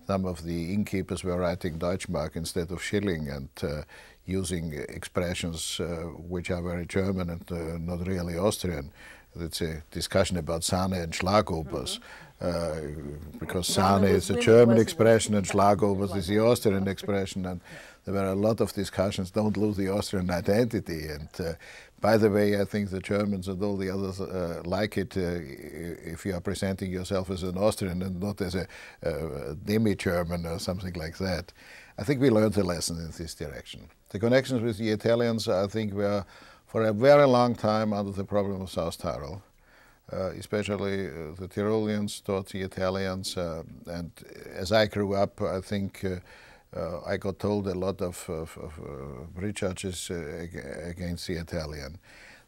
some of the innkeepers were writing Deutschmark instead of Schilling, and using expressions which are very German and not really Austrian. it's a discussion about Sahne and Schlagobers, because Sahne is a German expression and Schlagobers is the Austrian expression, and there were a lot of discussions, don't lose the Austrian identity. And by the way, I think the Germans and all the others like it if you are presenting yourself as an Austrian and not as a demi-German or something like that. I think we learned a lesson in this direction. The connections with the Italians, I think, were for a very long time under the problem of South Tyrol. Especially the Tyroleans taught the Italians, and as I grew up, I think I got told a lot of prejudges against the Italian.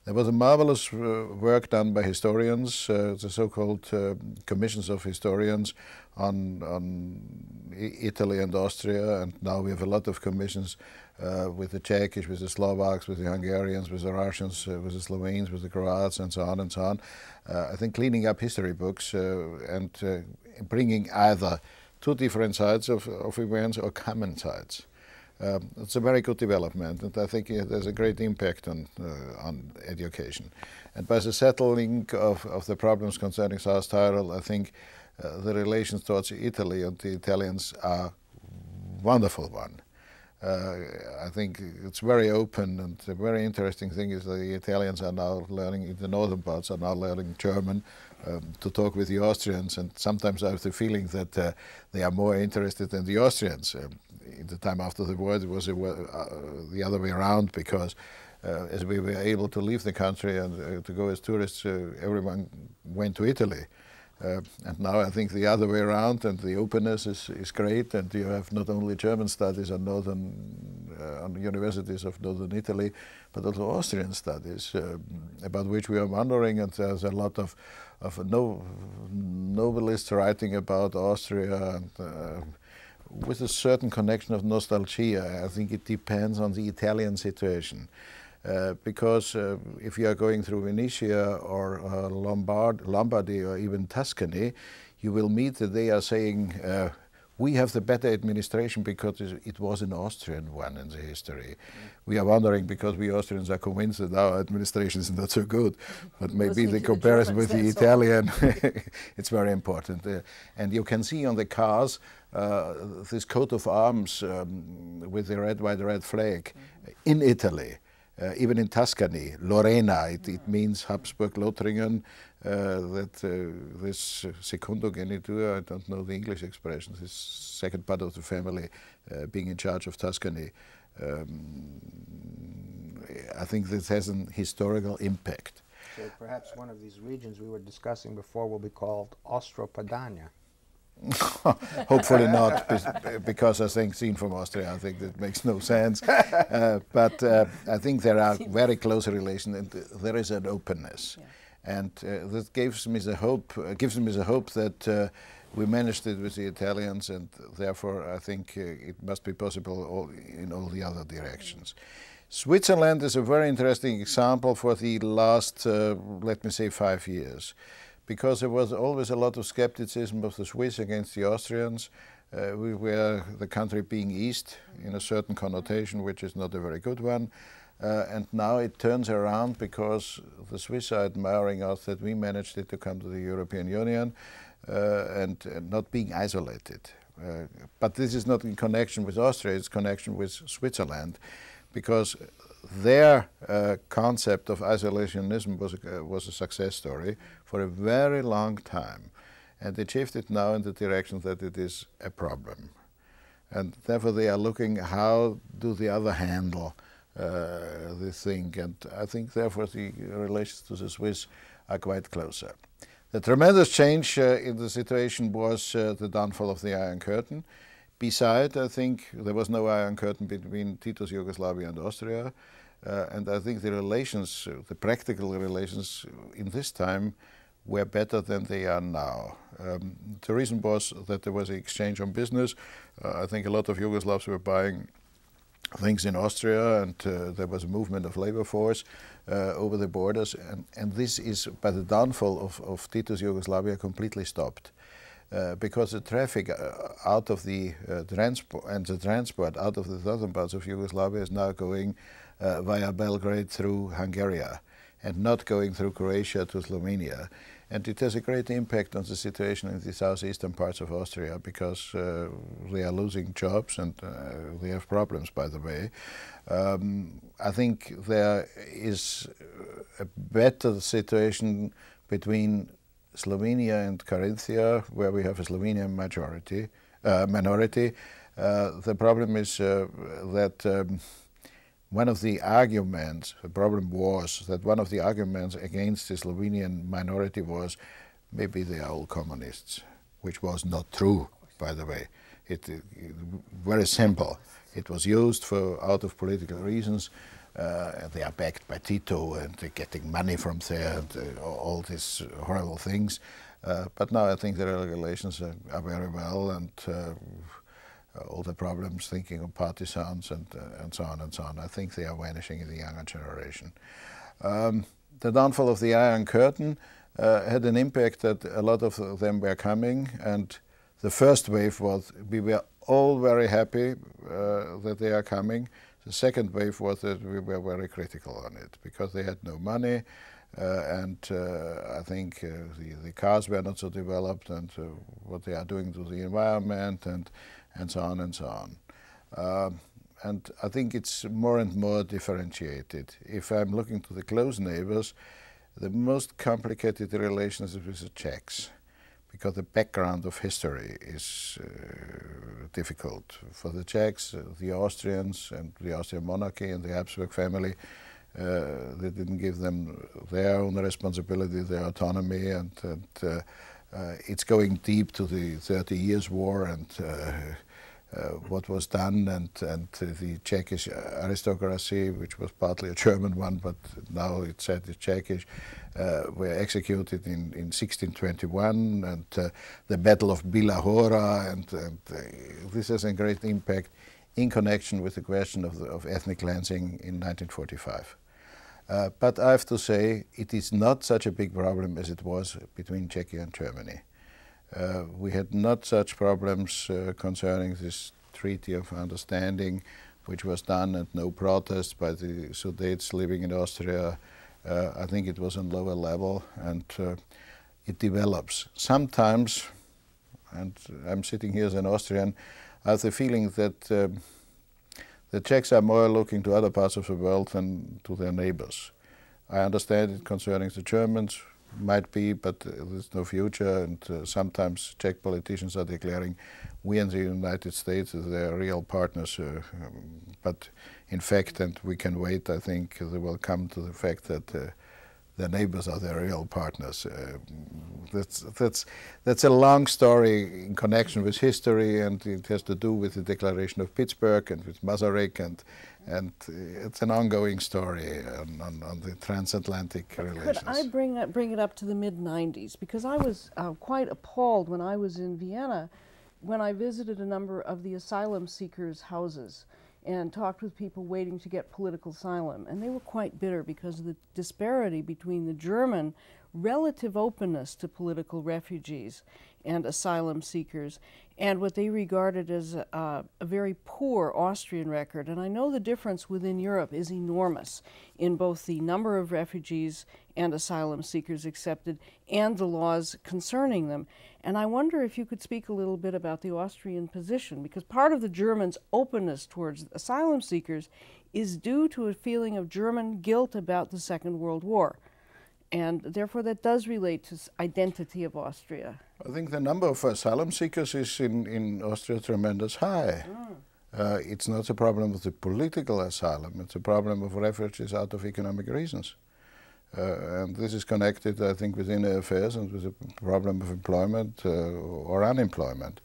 There was a marvelous work done by historians, the so-called commissions of historians on Italy and Austria, and now we have a lot of commissions with the Czechish, with the Slovaks, with the Hungarians, with the Russians, with the Slovenes, with the Croats, and so on and so on. I think cleaning up history books and bringing either two different sides of events or common sides. It's a very good development, and I think there's a great impact on education. And by the settling of the problems concerning South Tyrol, I think the relations towards Italy and the Italians are wonderful one. I think it's very open, and the very interesting thing is that the Italians are now learning, in the northern parts, are now learning German to talk with the Austrians, and sometimes I have the feeling that they are more interested than the Austrians. In the time after the war, it was the other way around, because as we were able to leave the country and to go as tourists, everyone went to Italy. And now I think the other way around, and the openness is great, and you have not only German studies on on the universities of northern Italy, but also Austrian studies, about which we are wondering, and there's a lot of novelists writing about Austria, and with a certain connection of nostalgia. I think it depends on the Italian situation. Because if you are going through Venetia or Lombardy or even Tuscany, you will meet that they are saying, we have the better administration because it was an Austrian one in the history. We are wondering, because we Austrians are convinced that our administration is not so good, but maybe the comparison with the Italian, it's very important. And you can see on the cars this coat of arms with the red, white, red flag in Italy. Even in Tuscany, Lorena, it means Habsburg Lothringen, that this secundogenitur, I don't know the English expression, this second part of the family being in charge of Tuscany. I think this has an historical impact. So perhaps one of these regions we were discussing before will be called Austro-Padania. Hopefully not, because I think, seen from Austria, I think that makes no sense. But I think there are very close relations, and there is an openness, and that gives me the hope. That we managed it with the Italians, and therefore I think it must be possible in all the other directions. Switzerland is a very interesting example for the last, let me say, 5 years. Because there was always a lot of skepticism of the Swiss against the Austrians. We were the country being East in a certain connotation, which is not a very good one. And now it turns around, because the Swiss are admiring us that we managed to come to the European Union and not being isolated. But this is not in connection with Austria, it's connection with Switzerland, because their concept of isolationism was a success story for a very long time, and they shifted now in the direction that it is a problem, and therefore they are looking how do the other handle this thing, and I think therefore the relations to the Swiss are quite closer. The tremendous change in the situation was the downfall of the Iron Curtain. Besides, I think there was no Iron Curtain between Tito's Yugoslavia and Austria, and I think the relations, the practical relations in this time were better than they are now. The reason was that there was an exchange on business. I think a lot of Yugoslavs were buying things in Austria, and there was a movement of labor force over the borders, and this is, by the downfall of Tito's Yugoslavia, completely stopped. Because the traffic out of the transport out of the southern parts of Yugoslavia is now going via Belgrade through Hungary, and not going through Croatia to Slovenia. And it has a great impact on the situation in the southeastern parts of Austria, because they are losing jobs and they have problems, by the way. I think there is a better situation between Slovenia and Carinthia, where we have a Slovenian minority. The problem is that one of the arguments, the problem was that one of the arguments against the Slovenian minority was maybe they are all communists, which was not true, by the way. It very simple. It was used for out of political reasons. They are backed by Tito and they're getting money from there and all these horrible things. But now I think the relations are very well, and all the problems thinking of partisans and so on and so on, I think they are vanishing in the younger generation. The downfall of the Iron Curtain had an impact that a lot of them were coming, and the first wave was, we were all very happy that they are coming. The second wave was that we were very critical on it, because they had no money, and I think the cars were not so developed, and what they are doing to the environment, and so on and so on. And I think it's more and more differentiated. If I'm looking to the close neighbors, the most complicated relations is with the Czechs, because the background of history is difficult. For the Czechs, the Austrians and the Austrian monarchy and the Habsburg family, they didn't give them their own responsibility, their autonomy, and it's going deep to the 30 Years' War and what was done, and the Czechish aristocracy, which was partly a German one, but now it's said it's Czechish, were executed in 1621, and the Battle of Bila Hora, and this has a great impact in connection with the question of ethnic cleansing in 1945. But I have to say, it is not such a big problem as it was between Czechia and Germany. We had not such problems concerning this Treaty of Understanding, which was done, and no protest by the Sudets living in Austria. I think it was on lower level, and it develops. Sometimes, and I'm sitting here as an Austrian, I have the feeling that the Czechs are more looking to other parts of the world than to their neighbors. I understand it concerning the Germans, might be, but there's no future, and sometimes Czech politicians are declaring we and the United States are their real partners, but in fact, and we can wait, I think they will come to the fact that their neighbors are their real partners. That's a long story in connection with history, and it has to do with the Declaration of Pittsburgh and with Masaryk, and it's an ongoing story on the transatlantic relations. Could I bring it up to the mid-90s? Because I was quite appalled when I was in Vienna, when I visited a number of the asylum seekers' houses and talked with people waiting to get political asylum. And they were quite bitter because of the disparity between the German relative openness to political refugees and asylum seekers and what they regarded as a very poor Austrian record. And I know the difference within Europe is enormous in both the number of refugees and asylum seekers accepted and the laws concerning them. And I wonder if you could speak a little bit about the Austrian position, because part of the Germans' openness towards asylum seekers is due to a feeling of German guilt about the Second World War. And therefore that does relate to identity of Austria. I think the number of asylum seekers is in Austria tremendous high. It's not a problem of the political asylum, it's a problem of refugees out of economic reasons. And this is connected, I think, with inner affairs and with the problem of employment or unemployment.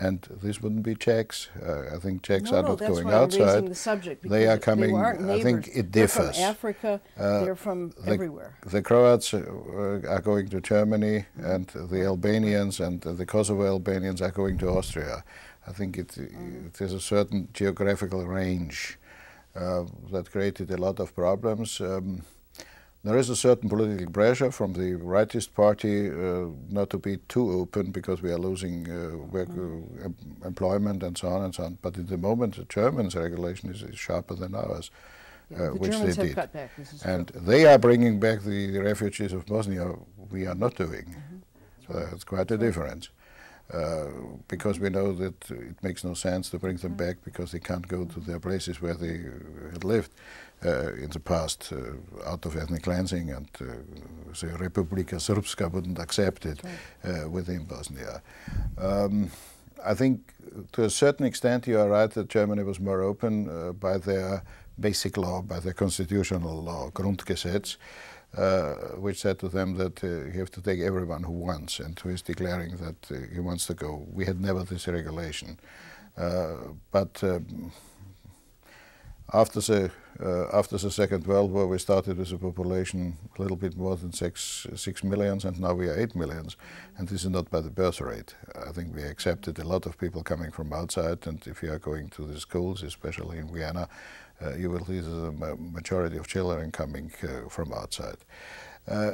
And this wouldn't be Czechs. I think Czechs are not going outside. The subject, they are coming. I think it differs. They're from Africa. They're from everywhere. The Croats are going to Germany, and the Albanians and the Kosovo Albanians are going to Austria. I think it is a certain geographical range that created a lot of problems. There is a certain political pressure from the rightist party not to be too open because we are losing employment and so on and so on. But at the moment, the Germans' regulation is sharper than ours. The which Germans they have did. cut back. This is And true. they are bringing back the refugees of Bosnia. We are not doing. So it's quite a difference. Because we know that it makes no sense to bring them back because they can't go to their places where they had lived in the past out of ethnic cleansing, and the Republika Srpska wouldn't accept it within Bosnia. I think to a certain extent you are right that Germany was more open by their basic law, by their constitutional law, Grundgesetz, which said to them that you have to take everyone who wants and who is declaring that he wants to go. We had never this regulation. But after the Second World War, we started with a population a little bit more than 6 million, and now we are 8 million. And this is not by the birth rate. I think we accepted a lot of people coming from outside, and if you are going to the schools, especially in Vienna, you will see the majority of children coming from outside.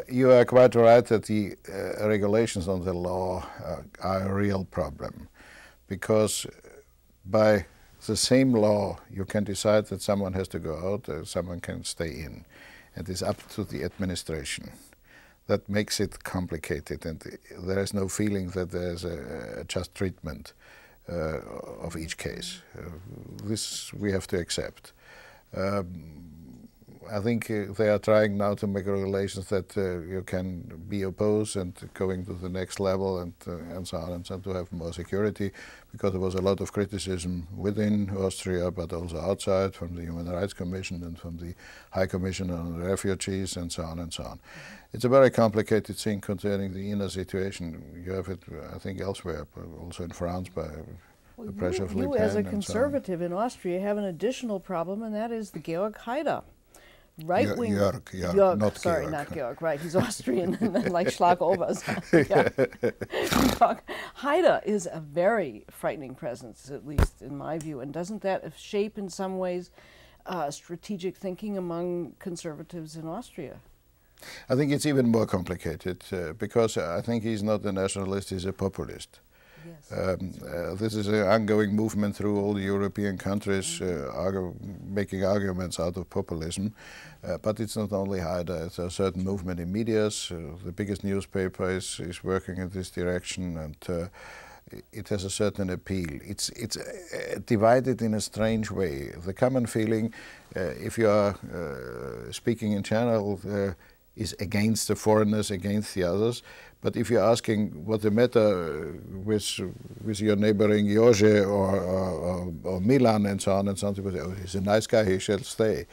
You are quite right that the regulations on the law are a real problem, because by the same law you can decide that someone has to go out or someone can stay in. It is up to the administration. That makes it complicated, and there is no feeling that there is a just treatment of each case. This we have to accept. I think they are trying now to make regulations that you can be opposed and going to the next level and so on and so on, to have more security, because there was a lot of criticism within Austria but also outside from the Human Rights Commission and from the High Commission on Refugees and so on and so on. It's a very complicated thing concerning the inner situation. You have it, I think, elsewhere, but also in France by the pressure of Le Pen. You as a conservative in Austria have an additional problem, and that is the Georg Haider. Right-wing Jörg, not sorry, Georg. not Georg, right, he's Austrian, like Schlagobers. Georg Haider is a very frightening presence, at least in my view, and doesn't that shape in some ways strategic thinking among conservatives in Austria? I think it's even more complicated because I think he's not a nationalist, he's a populist. Yes. This is an ongoing movement through all the European countries, making arguments out of populism. But it's not only Haider, it's a certain movement in medias. The biggest newspaper is working in this direction, and it has a certain appeal. It's divided in a strange way. The common feeling, if you are speaking in general, is against the foreigners, against the others. But if you're asking what the matter with your neighboring Jorge or Milan and so on and so on, people say, oh, he's a nice guy, he shall stay.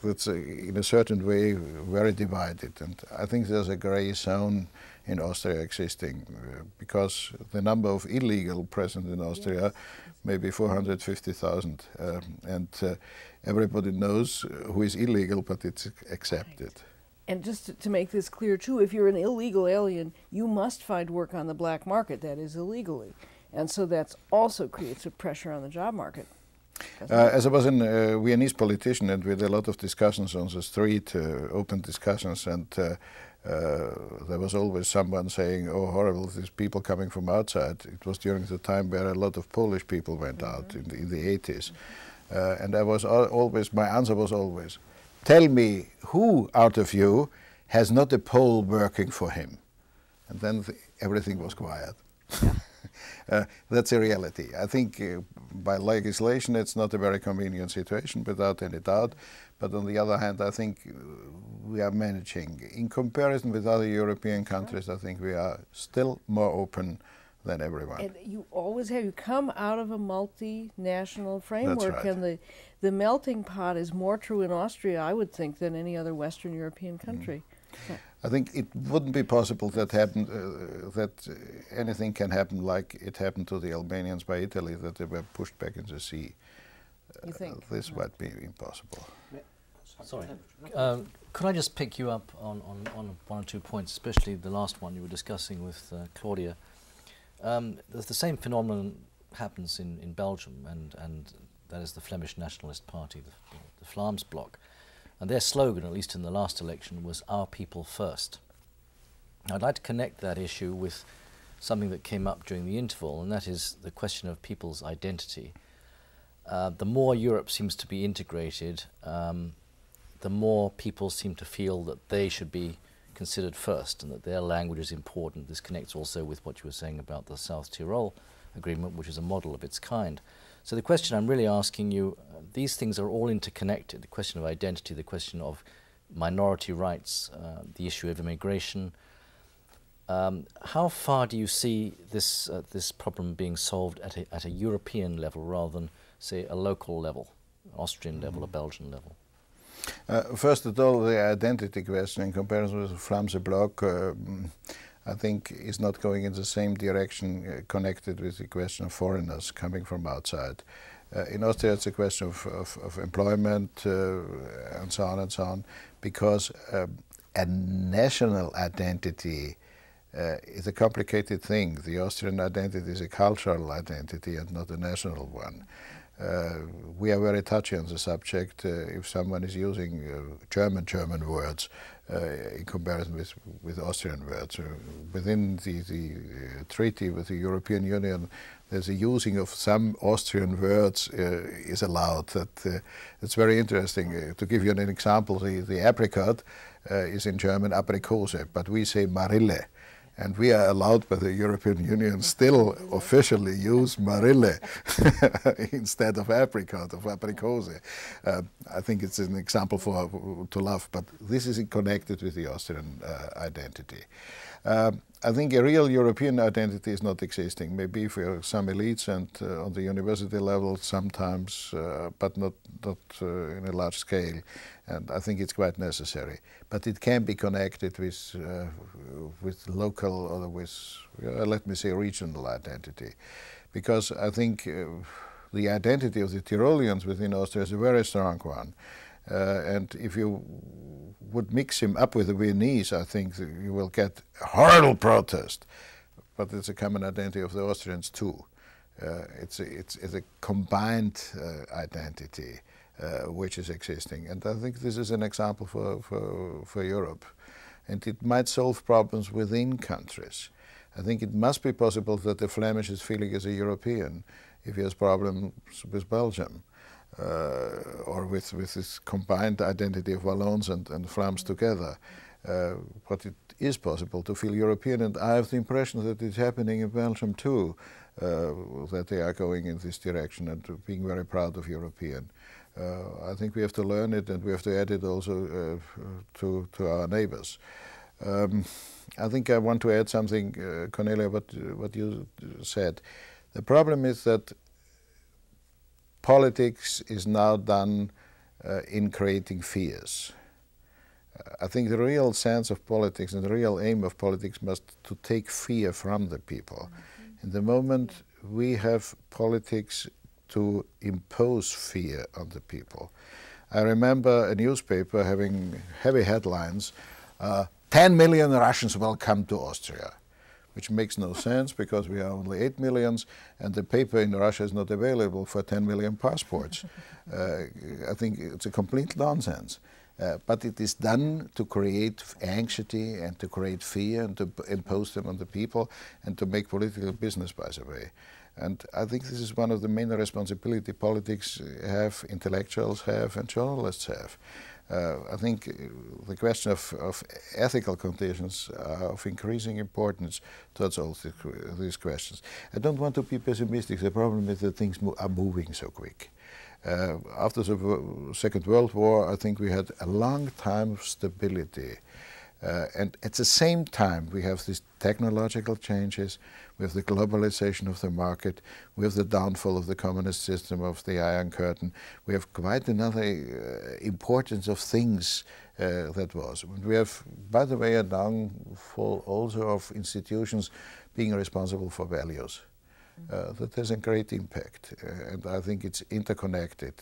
That's in a certain way very divided. And I think there's a grey zone in Austria existing because the number of illegal present in Austria may be 450,000. And everybody knows who is illegal, but it's accepted. Right. And just to make this clear too, if you're an illegal alien, you must find work on the black market, that is illegally. And so that also creates a pressure on the job market. As I was a Viennese politician, and we had a lot of discussions on the street, open discussions, and there was always someone saying, oh, horrible, these people coming from outside. It was during the time where a lot of Polish people went out in the 80s. And I was always, my answer was always, tell me who out of you has not a Pole working for him? And then everything was quiet. That's a reality. I think by legislation it's not a very convenient situation, without any doubt. But on the other hand, I think we are managing. In comparison with other European countries, I think we are still more open than everyone. And you always have, you come out of a multinational framework. That's right. And the melting pot is more true in Austria, I would think, than any other Western European country. I think it wouldn't be possible that anything can happen like it happened to the Albanians by Italy, that they were pushed back in the sea. You think? This might be impossible. Sorry. Could I just pick you up on one or two points, especially the last one you were discussing with Claudia? The same phenomenon happens in Belgium, and that is the Flemish Nationalist Party, the Vlaams Bloc. And their slogan, at least in the last election, was "Our people first." I'd like to connect that issue with something that came up during the interval, and that is the question of people's identity. the more Europe seems to be integrated, the more people seem to feel that they should be considered first and that their language is important. This connects also with what you were saying about the South Tyrol Agreement, which is a model of its kind. So the question I'm really asking you, these things are all interconnected, the question of identity, the question of minority rights, the issue of immigration. How far do you see this, this problem being solved at a European level rather than, say, a local level, Austrian level, a Belgian level? First of all, the identity question in comparison with the Flamse Bloc, I think is not going in the same direction connected with the question of foreigners coming from outside. In Austria, it's a question of employment and so on, because a national identity is a complicated thing. The Austrian identity is a cultural identity and not a national one. We are very touchy on the subject if someone is using German words in comparison with Austrian words. Within the treaty with the European Union, there's a using of some Austrian words is allowed. It's very interesting. To give you an example, the apricot is in German Aprikose, but we say Marille. And we are allowed by the European Union still officially use Marille instead of apricot, of aprikose. I think it's an example to love, but this is connected with the Austrian identity. I think a real European identity is not existing. Maybe for some elites and on the university level sometimes, but not in a large scale. And I think it's quite necessary. But it can be connected with local or with, let me say, regional identity. Because I think the identity of the Tyroleans within Austria is a very strong one. And if you would mix him up with the Viennese, I think you will get a horrible protest. But it's a common identity of the Austrians too. It's a combined identity which is existing. And I think this is an example for Europe. And it might solve problems within countries. I think it must be possible that the Flemish is feeling as a European if he has problems with Belgium. Or with this combined identity of Wallons and Flams together. But it is possible to feel European, and I have the impression that it's happening in Belgium too, that they are going in this direction and being very proud of European. I think we have to learn it, and we have to add it also to our neighbors. I think I want to add something, Cornelia, what you said. The problem is that politics is now done in creating fears. I think the real sense of politics and the real aim of politics must to take fear from the people. In the moment we have politics to impose fear on the people. I remember a newspaper having heavy headlines, 10 million Russians will come to Austria, which makes no sense because we are only 8 million and the paper in Russia is not available for 10 million passports. I think it's a complete nonsense. But it is done to create anxiety and to create fear and to impose them on the people and to make political business, by the way. And I think this is one of the main responsibilities politics have, intellectuals have, and journalists have. I think the question of ethical conditions are of increasing importance towards all these questions. I don't want to be pessimistic. The problem is that things are moving so quick. After the Second World War, I think we had a long time of stability. And at the same time, we have these technological changes, we have the globalization of the market, we have the downfall of the communist system, of the Iron Curtain. We have quite another importance of things that was. We have, by the way, a downfall also of institutions being responsible for values. That has a great impact, and I think it's interconnected.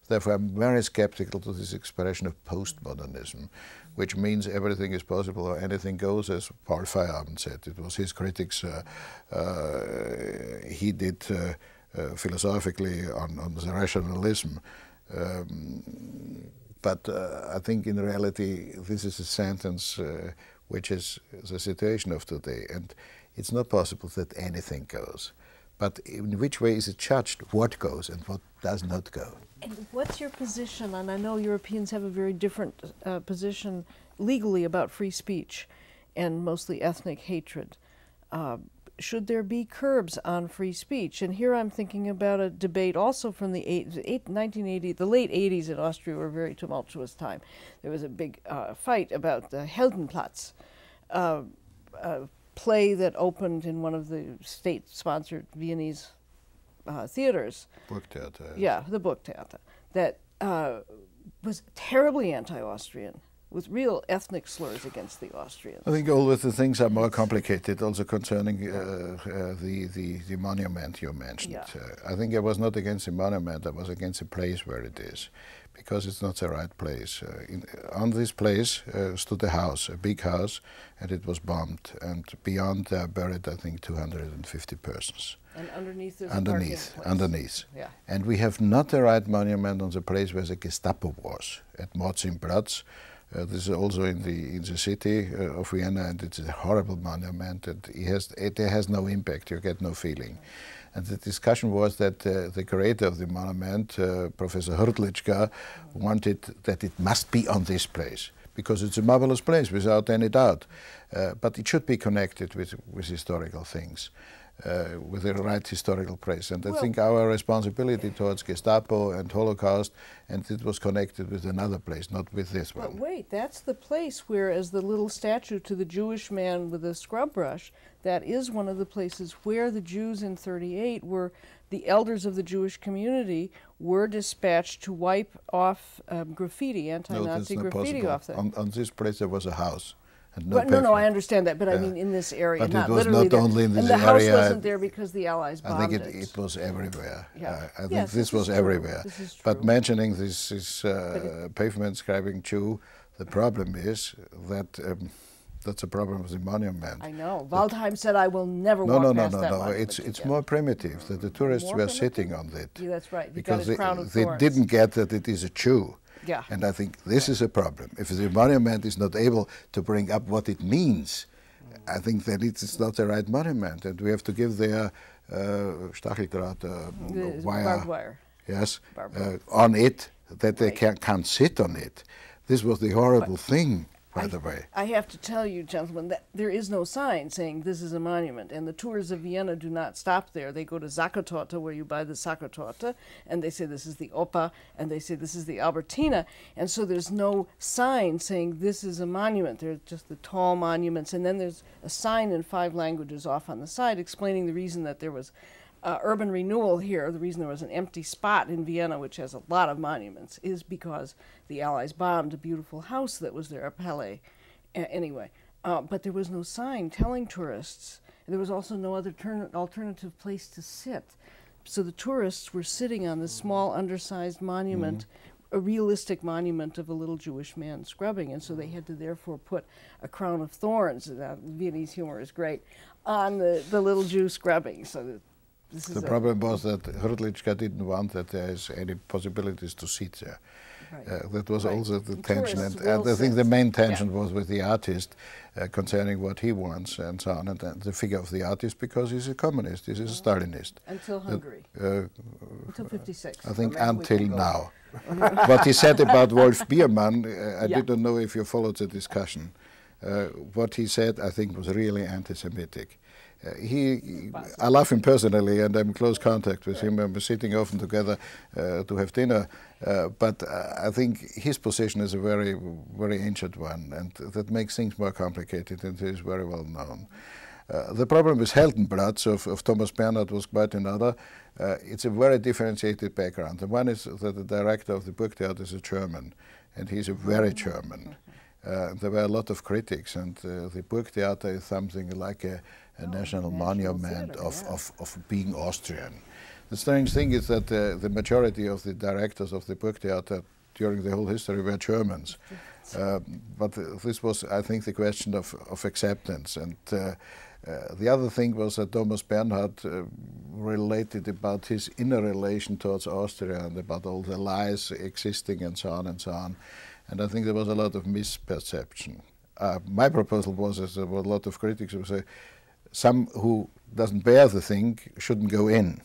Therefore, I'm very skeptical to this expression of postmodernism, which means everything is possible or anything goes, as Paul Feyerabend said. It was his critics. He did philosophically on the rationalism. But I think in reality, this is a sentence which is the situation of today. And it's not possible that anything goes. but in which way is it judged? What goes and what does not go? And what's your position, and I know Europeans have a very different position legally about free speech and mostly ethnic hatred. Should there be curbs on free speech? And here I'm thinking about a debate also from the 1980s, the late 80s in Austria were a very tumultuous time. There was a big fight about the Heldenplatz, a play that opened in one of the state-sponsored Viennese theaters. Burgtheater. Yeah, the Burgtheater. That was terribly anti-Austrian, with real ethnic slurs against the Austrians. I think all of the things are more complicated, also concerning the monument you mentioned. Yeah. I think I was not against the monument, I was against the place where it is, because it's not the right place. On this place stood a house, a big house, and it was bombed. And beyond there buried, I think, 250 persons. And underneath there's Underneath. Yeah. And we have not the right monument on the place where the Gestapo was, at Mozartplatz. This is also in the city of Vienna, and it's a horrible monument, and it has no impact, you get no feeling. And the discussion was that the creator of the monument, Professor Hrdlička, wanted that it must be on this place, because it's a marvelous place, without any doubt. But it should be connected with historical things. With the right historical place. And I think our responsibility towards Gestapo and Holocaust, and it was connected with another place, not with this one. But wait, that's the place where, as the little statue to the Jewish man with a scrub brush, that is one of the places where the Jews in '38 were, the elders of the Jewish community were dispatched to wipe off graffiti, anti-Nazi graffiti off there. On this place there was a house. No, I understand that, but I mean in this area, but not it was literally not only in this area. And the house area. wasn't there because the Allies bombed it. I think it was everywhere. Yeah. I think Yes, this was is everywhere. This is true. But mentioning this pavement-scribing Jew, the problem is that that's a problem with the monument. I know. Waldheim said, I will never walk past that monument It's again. more primitive, that the tourists were sitting on it. Yeah, that's right. Because they they didn't get that it is a Jew. Yeah. And I think this is a problem. If the monument is not able to bring up what it means, I think that it's not the right monument. And we have to give their Stacheldraht wire, barbed wire. Yes, on it, that they can't sit on it. This was the horrible thing, by the way. I have to tell you, gentlemen, that there is no sign saying this is a monument, and the tours of Vienna do not stop there. They go to Sackertorte, where you buy the Sackertorte, and they say this is the Oper, and they say this is the Albertina, and so there's no sign saying this is a monument. They're just the tall monuments, and then there's a sign in 5 languages off on the side explaining the reason that there was urban renewal here. The reason there was an empty spot in Vienna, which has a lot of monuments, is because the Allies bombed a beautiful house that was there, a palais. Anyway, but there was no sign telling tourists. And there was also no other alternative place to sit. So the tourists were sitting on this small, undersized monument, a realistic monument of a little Jewish man scrubbing, and so they had to therefore put a crown of thorns, Viennese humor is great, on the little Jew scrubbing. So that the problem was that Hrdlička didn't want that there is any possibilities to sit there. Right. That was also the tension, and I think the main tension was with the artist concerning what he wants and so on, and the figure of the artist, because he's a communist, he's a Stalinist. Until Hungary. Until '56. I think until now. What he said about Wolf Biermann, I didn't know if you followed the discussion. What he said, I think, was really anti-Semitic. I love him personally, and I'm in close contact with him. I'm sitting often together to have dinner. But I think his position is a very, very ancient one, and that makes things more complicated, and it is very well known. The problem with Heldenplatz of Thomas Bernhard was quite another. It's a very differentiated background. The one is that the director of the Burgtheater is a German, and he's a very German. There were a lot of critics, and the Burgtheater is something like a national monument of being Austrian. The strange thing is that the majority of the directors of the Burgtheater during the whole history were Germans. But this was, I think, the question of acceptance. And the other thing was that Thomas Bernhard related about his inner relation towards Austria and about all the lies existing and so on and so on. And I think there was a lot of misperception. My proposal was, as there were a lot of critics who say, some who doesn't bear the thing shouldn't go in.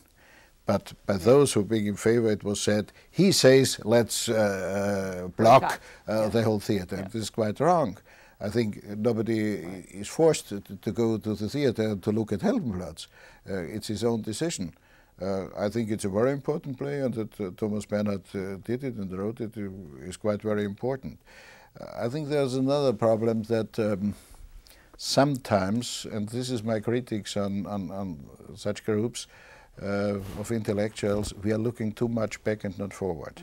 But by those who being in favor, it was said, he says, let's block the whole theater. Yeah. This is quite wrong. I think nobody is forced to go to the theater to look at Heldenplatz. It's his own decision. I think it's a very important play, and that Thomas Bernhard did it and wrote it is quite very important. I think there's another problem that sometimes, and this is my critiques on such groups, of intellectuals, we are looking too much back and not forward.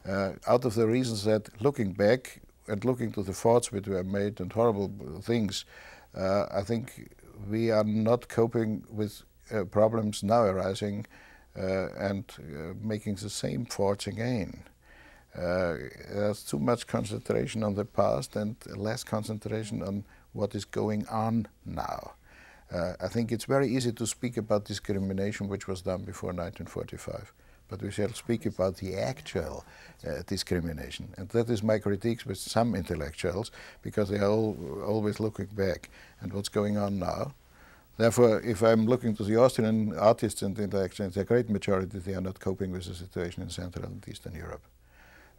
Out of the reasons that looking back and looking to the faults which were made and horrible things, I think we are not coping with problems now arising and making the same faults again. There's too much concentration on the past and less concentration on what is going on now. I think it's very easy to speak about discrimination which was done before 1945, but we shall speak about the actual discrimination. And that is my critiques with some intellectuals, because they are always looking back and what's going on now. Therefore, if I'm looking to the Austrian artists and intellectuals, the great majority, they are not coping with the situation in Central and Eastern Europe.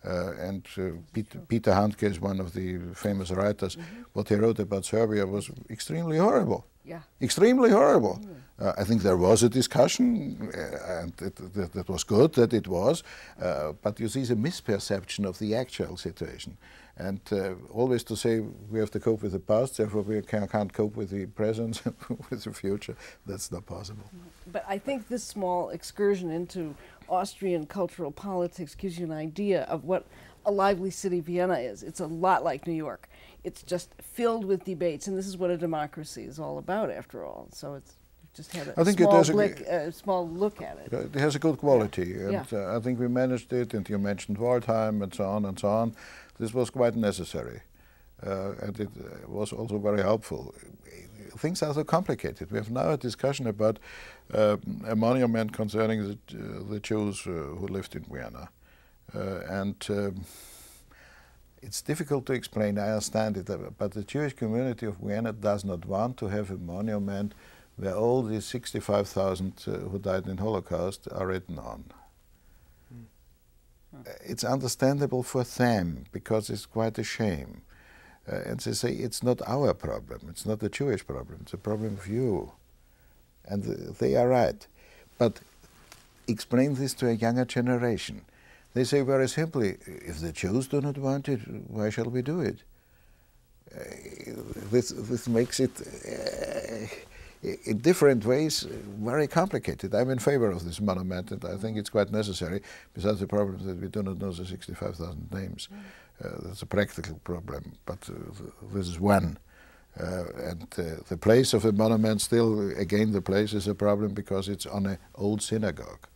Peter Handke is one of the famous writers. What he wrote about Serbia was extremely horrible. Yeah. Extremely horrible. I think there was a discussion, and that was good that it was, but you see the misperception of the actual situation. And always to say we have to cope with the past, therefore we can't cope with the present, with the future, that's not possible. But I think this small excursion into Austrian cultural politics gives you an idea of what a lively city Vienna is. It's a lot like New York. It's just filled with debates, and this is what a democracy is all about, after all. So it's just had a small look at it. It has a good quality, and I think we managed it. And you mentioned wartime and so on and so on. This was quite necessary, and it was also very helpful. Things are so complicated. We have now a discussion about a monument concerning the Jews who lived in Vienna, and it's difficult to explain. I understand it, but the Jewish community of Vienna does not want to have a monument where all the 65,000 who died in the Holocaust are written on. It's understandable for them, because it's quite a shame. And they say, it's not our problem, it's not a Jewish problem, it's a problem of you. And they are right. But explain this to a younger generation. They say very simply, if the Jews do not want it, why shall we do it? This makes it, in different ways, very complicated. I'm in favor of this monument, and I think it's quite necessary, besides the problem that we do not know the 65,000 names. That's a practical problem, but this is one. And the place of a monument still, again, the place is a problem because it's on an old synagogue.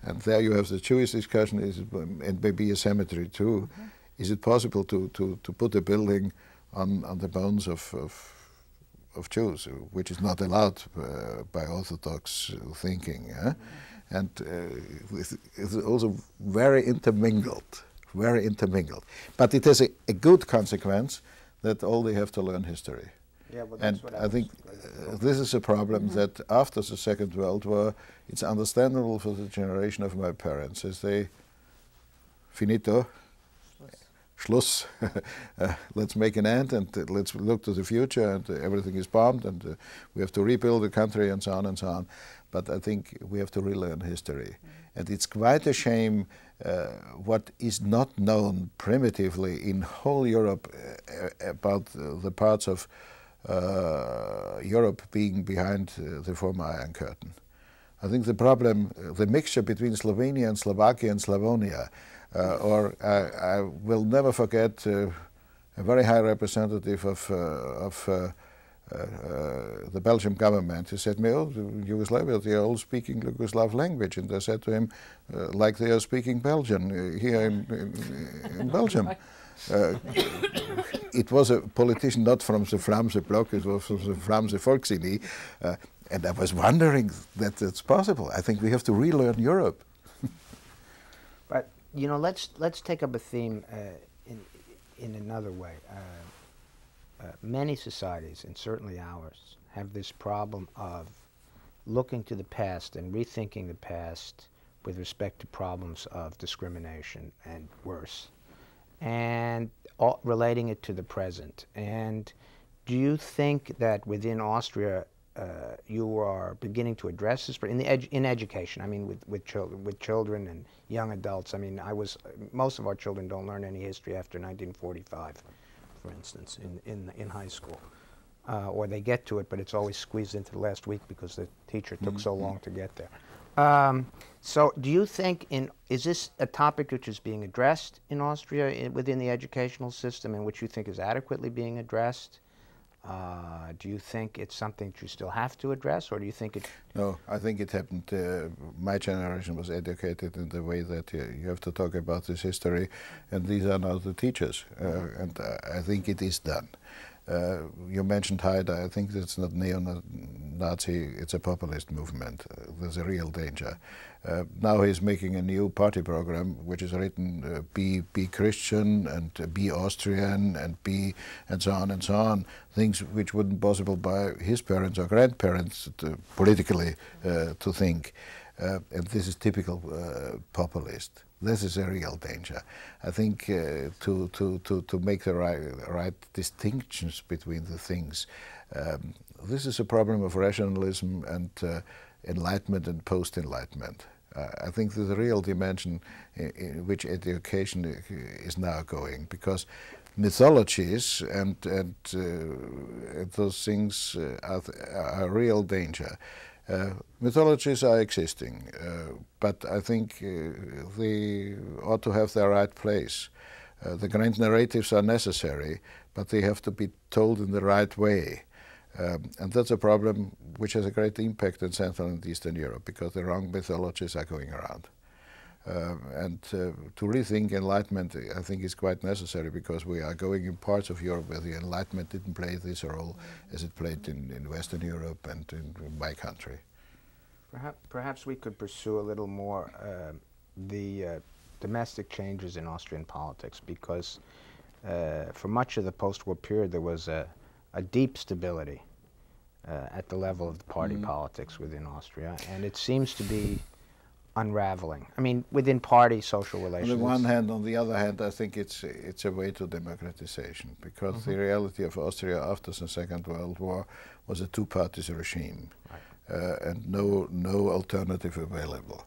And there you have the Jewish discussion, and maybe a cemetery too. Is it possible to put a building on the bones of Jews, which is not allowed by Orthodox thinking? And it's also very intermingled. Very intermingled. But it has a good consequence that all they have to learn history. Yeah, well, and I think this is a problem that after the Second World War, it's understandable for the generation of my parents as they, finito, Schluss, let's make an end and let's look to the future, and everything is bombed and we have to rebuild the country and so on and so on. But I think we have to relearn history. And it's quite a shame what is not known primitively in whole Europe about the parts of Europe being behind the former Iron Curtain. I think the problem, the mixture between Slovenia and Slovakia and Slavonia, or I will never forget a very high representative of the Belgian government. He said, "Oh, Yugoslavia, they are all speaking Yugoslav language." And I said to him, like they are speaking Belgian here in Belgium. It was a politician not from the Vlaamse Blok, it was from the Vlaamse Volksunie. And I was wondering that it's possible. I think we have to relearn Europe. But, you know, let's take up a theme in another way. Many societies, and certainly ours, have this problem of looking to the past and rethinking the past with respect to problems of discrimination and worse, and relating it to the present. And do you think that within Austria you are beginning to address this in education? I mean, with children and young adults. I mean, most of our children don't learn any history after 1945, for instance, in high school, or they get to it, but it's always squeezed into the last week because the teacher took so long to get there. So, do you think is this a topic which is being addressed in Austria within the educational system, and which you think is adequately being addressed? Do you think it's something that you still have to address, or do you think it... No, I think it happened. My generation was educated in the way that you have to talk about this history, and these are now the teachers, and I think it is done. You mentioned Haider. I think that's not neo-Nazi, it's a populist movement. There's a real danger. Now he's making a new party program which is written be Christian and be Austrian and so on and so on. Things which wouldn't be possible by his parents or grandparents politically to think. And this is typical populist. This is a real danger. I think to make the right distinctions between the things. This is a problem of rationalism and enlightenment and post-enlightenment. I think there's a real dimension in which education is now going, because mythologies and those things are a real danger. Mythologies are existing, but I think they ought to have their right place. The grand narratives are necessary, but they have to be told in the right way. And that's a problem which has a great impact in Central and Eastern Europe, because the wrong mythologies are going around. And to rethink Enlightenment, I think, is quite necessary, because we are going in parts of Europe where the Enlightenment didn't play this role as it played in Western Europe and in my country. Perhaps we could pursue a little more the domestic changes in Austrian politics, because for much of the post-war period there was a deep stability at the level of the party politics within Austria, and it seems to be unraveling. I mean, within party social relations. On the one hand, on the other hand, I think it's a way to democratization, because the reality of Austria after the Second World War was a two-party regime, and no alternative available.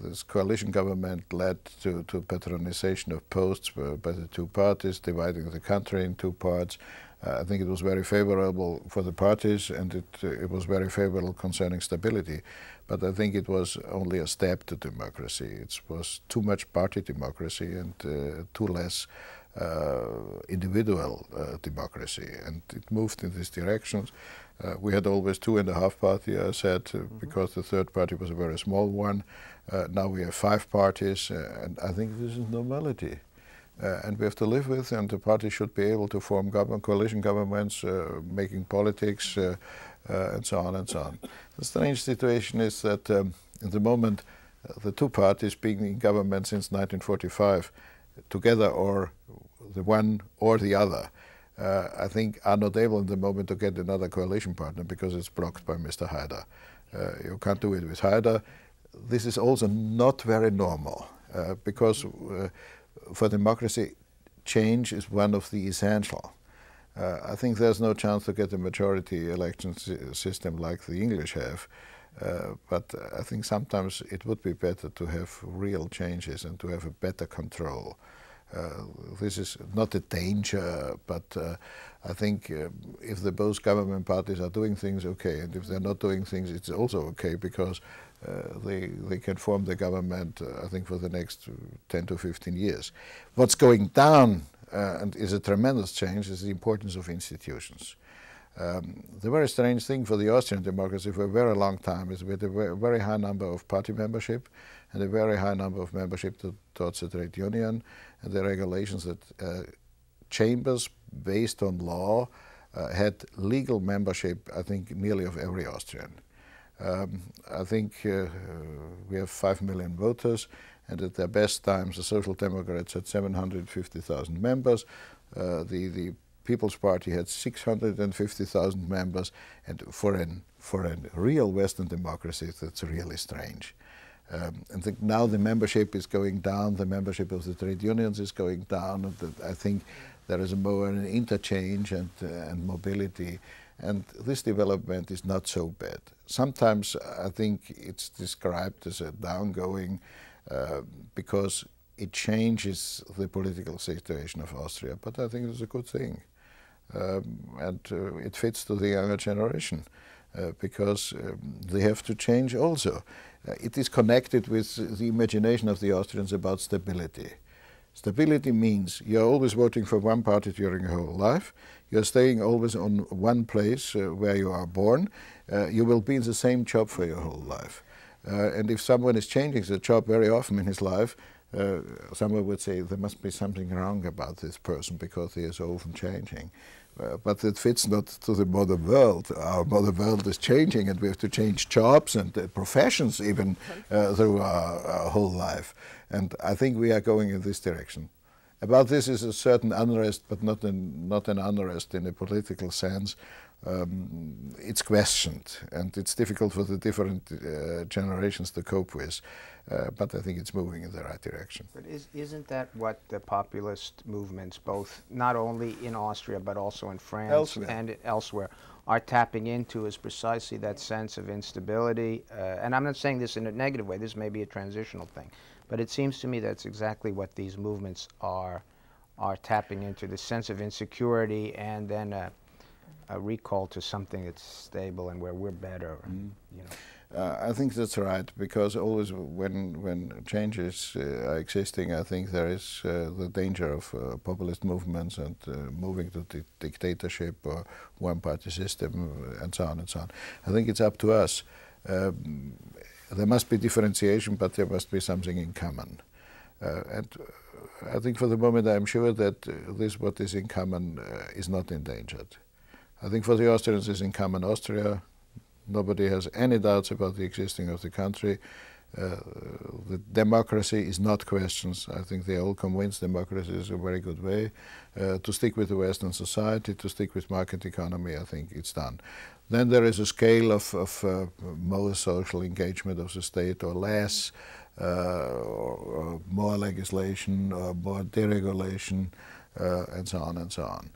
This coalition government led to patronization of posts by the two parties, dividing the country in two parts. I think it was very favorable for the parties, and it was very favorable concerning stability. But I think it was only a step to democracy. It was too much party democracy and too less individual democracy. And it moved in these directions. We had always 2.5 parties, I said, because the third party was a very small one. Now we have 5 parties, and I think this is normality. And we have to live with, and the party should be able to form coalition governments, making politics, and so on and so on. The strange situation is that in the moment the two parties being in government since 1945, together or the one or the other, I think are not able in the moment to get another coalition partner, because it's blocked by Mr. Haider. You can't do it with Haider. This is also not very normal, because for democracy, change is one of the essential. I think there's no chance to get a majority election system like the English have, but I think sometimes it would be better to have real changes and to have a better control. This is not a danger, but I think if the both government parties are doing things, okay, and if they're not doing things, it's also okay, because they can form the government, I think, for the next 10 to 15 years. What's going down and is a tremendous change is the importance of institutions. The very strange thing for the Austrian democracy for a very long time is with a very high number of party membership and a very high number of membership towards the trade union, and the regulations that chambers based on law had legal membership, I think, nearly of every Austrian. I think we have 5 million voters, and at their best times the Social Democrats had 750,000 members. The People's Party had 650,000 members, and for a real Western democracy, that's really strange. And now the membership is going down, the membership of the trade unions is going down, and I think there is more an interchange and mobility, and this development is not so bad. Sometimes I think it's described as a downgoing because it changes the political situation of Austria, but I think it's a good thing. And it fits to the younger generation because they have to change also. It is connected with the imagination of the Austrians about stability. Stability means you're always voting for one party during your whole life, you're staying always on one place where you are born, you will be in the same job for your whole life. And if someone is changing the job very often in his life, someone would say there must be something wrong about this person because he is so often changing. But it fits not to the modern world. Our modern world is changing and we have to change jobs and professions even through our whole life. And I think we are going in this direction. About this is a certain unrest, but not an unrest in a political sense. It's questioned and it's difficult for the different generations to cope with. But I think it's moving in the right direction. But isn't that what the populist movements, both not only in Austria but also in France and elsewhere, are tapping into, is precisely that sense of instability? And I'm not saying this in a negative way, this may be a transitional thing, but it seems to me that's exactly what these movements are tapping into, the sense of insecurity and then a recall to something that's stable and where we're better. You know. I think that's right, because always when changes are existing, I think there is the danger of populist movements and moving to dictatorship or one-party system and so on and so on. I think it's up to us. There must be differentiation, but there must be something in common. And I think for the moment I'm sure that what is in common is not endangered. I think for the Austrians is in common Austria. Nobody has any doubts about the existing of the country. The democracy is not questioned. I think they are all convinced democracy is a very good way to stick with the Western society, to stick with market economy. I think it's done. Then there is a scale of more social engagement of the state or less, or more legislation, or more deregulation, and so on and so on.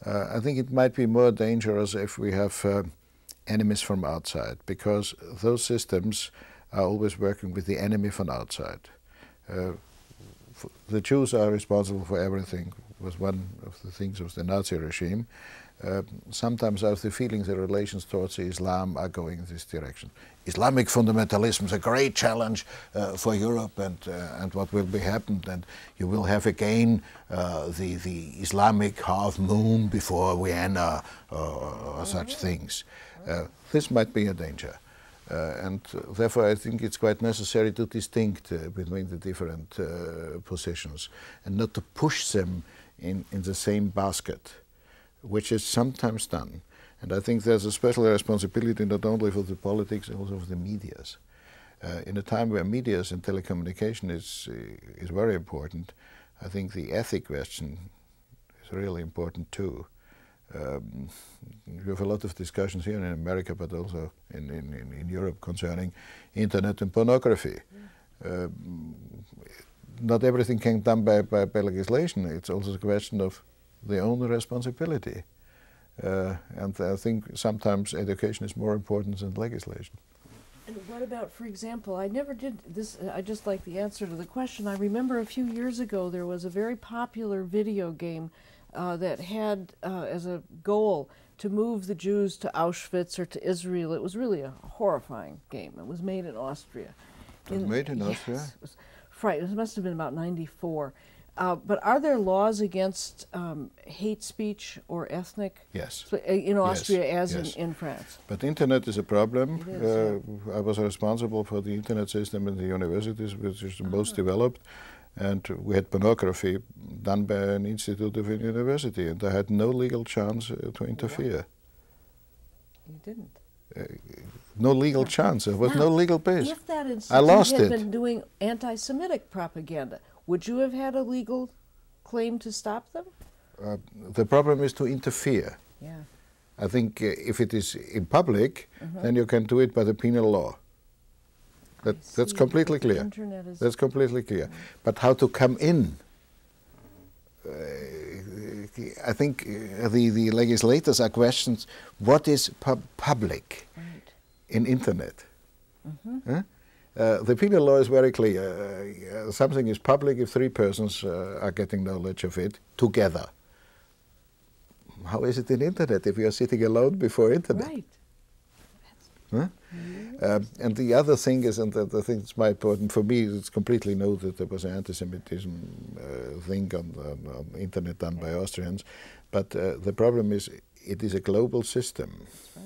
I think it might be more dangerous if we have enemies from outside, because those systems are always working with the enemy from outside. The Jews are responsible for everything, was one of the things of the Nazi regime. Sometimes I have the feeling the relations towards Islam are going in this direction. Islamic fundamentalism is a great challenge for Europe, and what will be happened, and you will have again the Islamic half moon before Vienna or such things. This might be a danger, and therefore I think it's quite necessary to distinct between the different positions and not to push them in the same basket, which is sometimes done. And I think there's a special responsibility not only for the politics, also for the medias. In a time where medias and telecommunication is very important, I think the ethic question is really important too. We have a lot of discussions here in America, but also in Europe concerning internet and pornography. Not everything can be done by legislation. It's also a question of the own responsibility. And I think sometimes education is more important than legislation. And what about, for example, I never did this, I just like the answer to the question. I remember a few years ago there was a very popular video game that had as a goal to move the Jews to Auschwitz or to Israel. It was really a horrifying game. It was made in Austria. Made in Austria? Yes, it was frightening. It must have been about '94. But are there laws against hate speech or ethnic? Yes. In Austria, yes. as in France? But internet is a problem. It is, I was responsible for the internet system in the universities, which is the most developed. And we had pornography done by an institute of a university, and I had no legal chance to interfere. You didn't? No legal chance. There was no legal base. If that I lost institute had it. been doing anti-Semitic propaganda, would you have had a legal claim to stop them? The problem is to interfere. Yeah. I think if it is in public, then you can do it by the penal law. That's completely clear. Internet is That's completely clear. But how to come in? I think the legislators are questions, what is public in internet? The penal law is very clear. Something is public if 3 persons are getting knowledge of it together. How is it in internet if you are sitting alone before internet? right. Huh? And the other thing is, and the thing that's more important for me, it's completely known that there was an anti-Semitism thing on the internet done by Austrians, but the problem is it is a global system, That's right.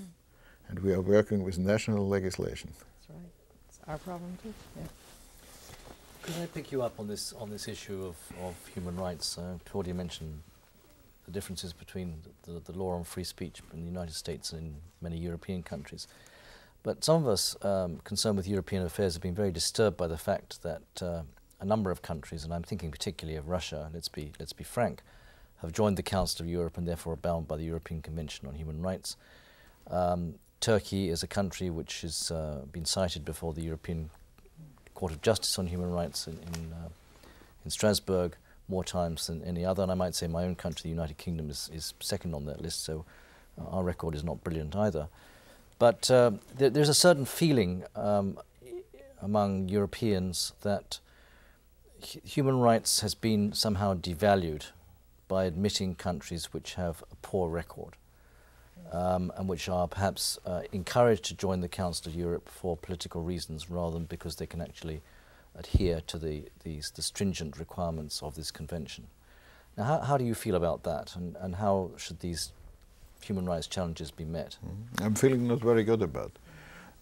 and we are working with national legislation. That's right. It's our problem too. Yeah. Could I pick you up on this issue of human rights? Claudia mentioned the differences between the law on free speech in the United States and in many European countries. But some of us concerned with European affairs have been very disturbed by the fact that a number of countries, and I'm thinking particularly of Russia, let's be frank, have joined the Council of Europe and therefore are bound by the European Convention on Human Rights. Turkey is a country which has been cited before the European Court of Justice on Human Rights in Strasbourg more times than any other, and I might say my own country, the United Kingdom, is second on that list, so our record is not brilliant either. But there's a certain feeling among Europeans that human rights has been somehow devalued by admitting countries which have a poor record and which are perhaps encouraged to join the Council of Europe for political reasons rather than because they can actually adhere to the stringent requirements of this convention. Now, how do you feel about that, and how should these human rights challenges be met? I'm feeling not very good about.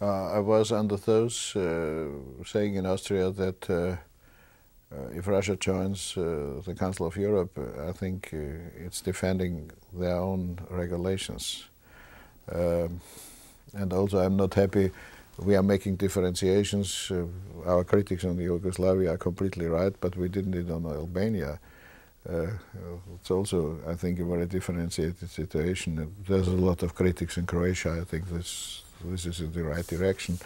I was under those saying in Austria that if Russia joins the Council of Europe, I think it's defending their own regulations. And also I'm not happy we are making differentiations. Our critics on Yugoslavia are completely right, but we didn't do it on Albania. It's also, I think, a very differentiated situation. There's a lot of critics in Croatia. I think this is in the right direction.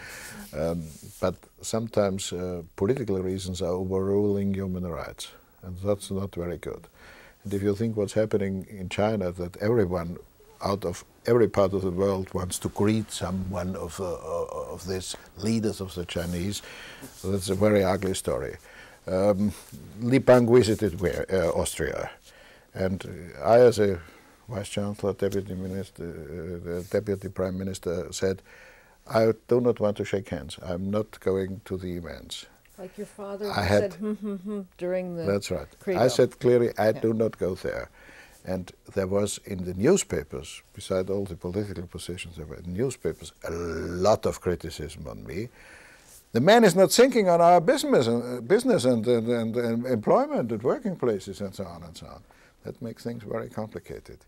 But sometimes political reasons are overruling human rights, and that's not very good. And if you think what's happening in China, that everyone out of every part of the world wants to greet someone of these leaders of the Chinese, so that's a very ugly story. Li Peng visited Austria, and I, as a Vice Chancellor, Deputy Minister, the Deputy Prime Minister, said, I do not want to shake hands. I'm not going to the events. Like your father said during the That's right. credo. I said clearly, I do not go there. And there was in the newspapers, beside all the political positions, there were in newspapers a lot of criticism on me. The man is not thinking on our business and employment and working places and so on and so on. That makes things very complicated.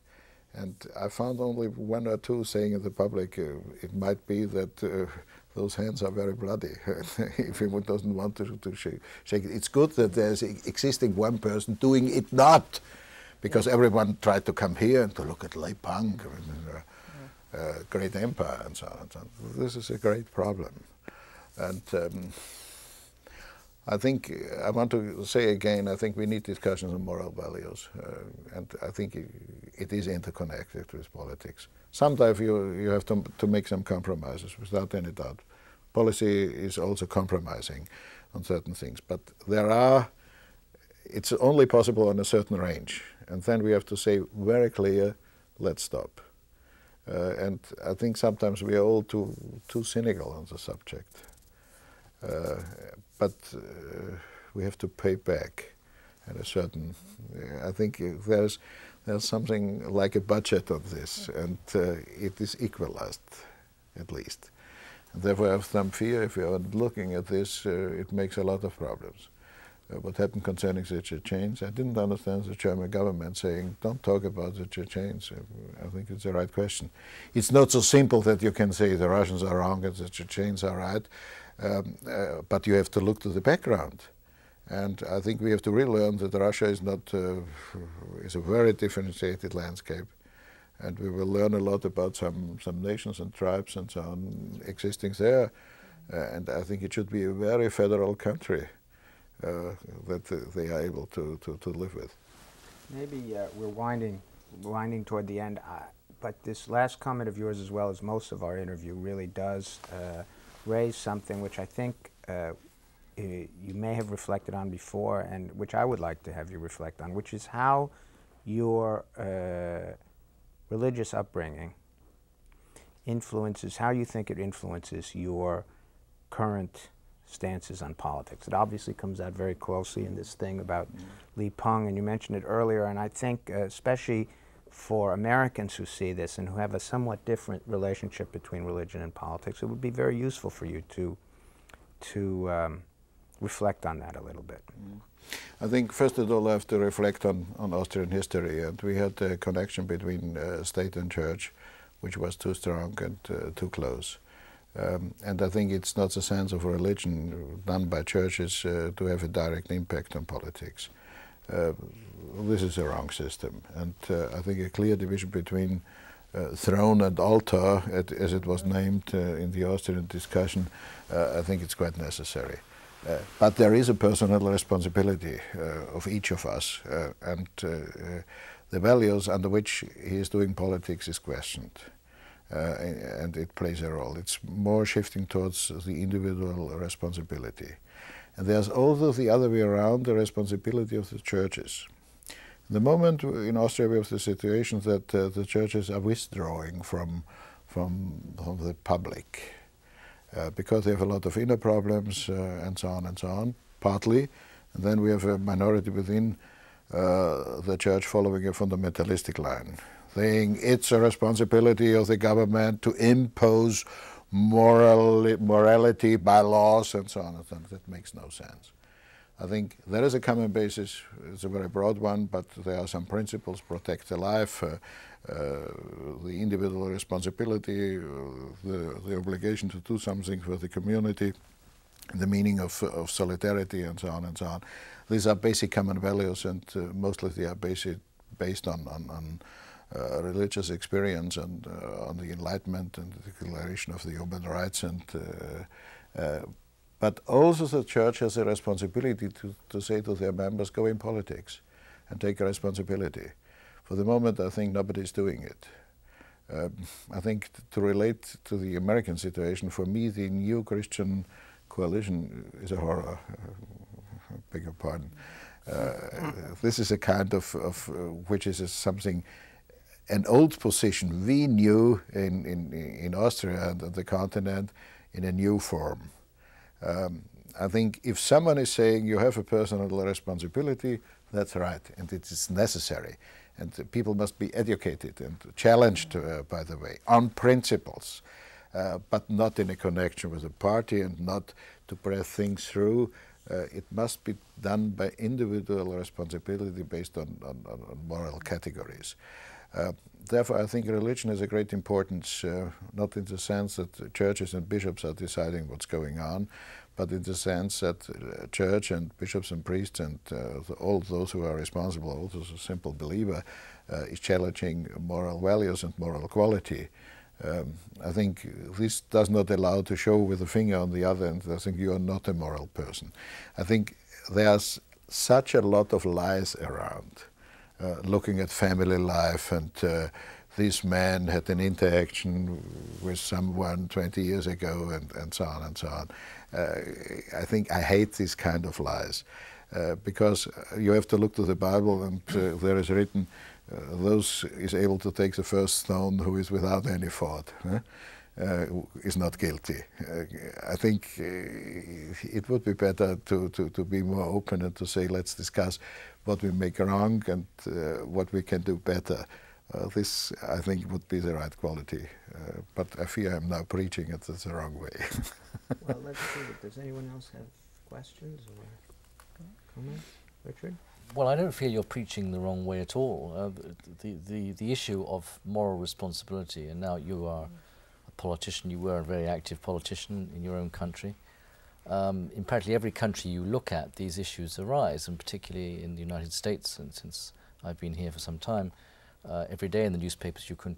And I found only 1 or 2 saying in the public, it might be that those hands are very bloody if he doesn't want to shake it. It's good that there's existing one person doing it not, because everyone tried to come here and to look at Li Peng, great empire and so on and so on. This is a great problem. And I think, I want to say again, I think we need discussions on moral values. And I think it is interconnected with politics. Sometimes you have to make some compromises, without any doubt. Policy is also compromising on certain things. But it's only possible on a certain range. And then we have to say very clear, let's stop. And I think sometimes we are all too cynical on the subject. But we have to pay back at a certain. I think there's something like a budget on this, and it is equalized, at least. And therefore, I have some fear. If you are looking at this, it makes a lot of problems. What happened concerning the Chechens, I didn't understand the German government saying, don't talk about the Chechens. I think it's the right question. It's not so simple that you can say the Russians are wrong and the Chechens are right, but you have to look to the background. And I think we have to relearn that Russia is not is a very differentiated landscape, and we will learn a lot about some nations and tribes and so on existing there. And I think it should be a very federal country that they are able to live with. Maybe we're winding toward the end, but this last comment of yours, as well as most of our interview, really does raise something which I think you may have reflected on before, and which I would like to have you reflect on, which is how your religious upbringing influences, how you think it influences your current stances on politics. It obviously comes out very closely in this thing about Li Peng, and you mentioned it earlier, and I think especially for Americans who see this and who have a somewhat different relationship between religion and politics, it would be very useful for you to reflect on that a little bit. I think first of all I have to reflect on Austrian history, and we had a connection between state and church which was too strong and too close. And I think it's not the sense of religion done by churches to have a direct impact on politics. This is a wrong system, and I think a clear division between throne and altar, as it was named in the Austrian discussion, I think it's quite necessary. But there is a personal responsibility of each of us, and the values under which he is doing politics is questioned, and it plays a role. It's more shifting towards the individual responsibility. And there's also the other way around, the responsibility of the churches. The moment in Austria we have the situation that the churches are withdrawing from the public because they have a lot of inner problems and so on, partly. And then we have a minority within the church following a fundamentalistic line, saying it's a responsibility of the government to impose morality by laws and so on and so on. That makes no sense. I think there is a common basis. It's a very broad one, but there are some principles: protect the life, the individual responsibility, the obligation to do something for the community, the meaning of solidarity, and so on and so on. These are basic common values, and mostly they are based on religious experience and on the Enlightenment and the declaration of the human rights. And but also the church has a responsibility to say to their members, go in politics and take a responsibility. For the moment, I think nobody is doing it. I think to relate to the American situation, for me, the new Christian coalition is a horror. Beg your pardon. This is a kind of which is something, an old position we knew in Austria and the continent in a new form. I think if someone is saying you have a personal responsibility, that's right, and it is necessary. And people must be educated and challenged, by the way, on principles, but not in a connection with a party and not to press things through. It must be done by individual responsibility based on moral categories. Therefore, I think religion has a great importance, not in the sense that churches and bishops are deciding what's going on, but in the sense that church and bishops and priests and all those who are responsible, also a simple believer, is challenging moral values and moral quality. I think this does not allow to show with a finger on the other and I think you are not a moral person. I think there's such a lot of lies around. Looking at family life, and this man had an interaction with someone 20 years ago, and so on and so on. I think I hate these kind of lies, because you have to look to the Bible, and there is written, those is able to take the first stone who is without any fault, is not guilty. I think it would be better to be more open and to say, let's discuss what we make wrong and what we can do better. This, I think, would be the right quality. But I fear I'm now preaching it the wrong way. Well, let's see. Does anyone else have questions or comments? Richard? Well, I don't feel you're preaching the wrong way at all. The issue of moral responsibility, and now you are a politician, you were a very active politician in your own country. in practically every country you look at, these issues arise, and particularly in the United States. And since I've been here for some time, every day in the newspapers you can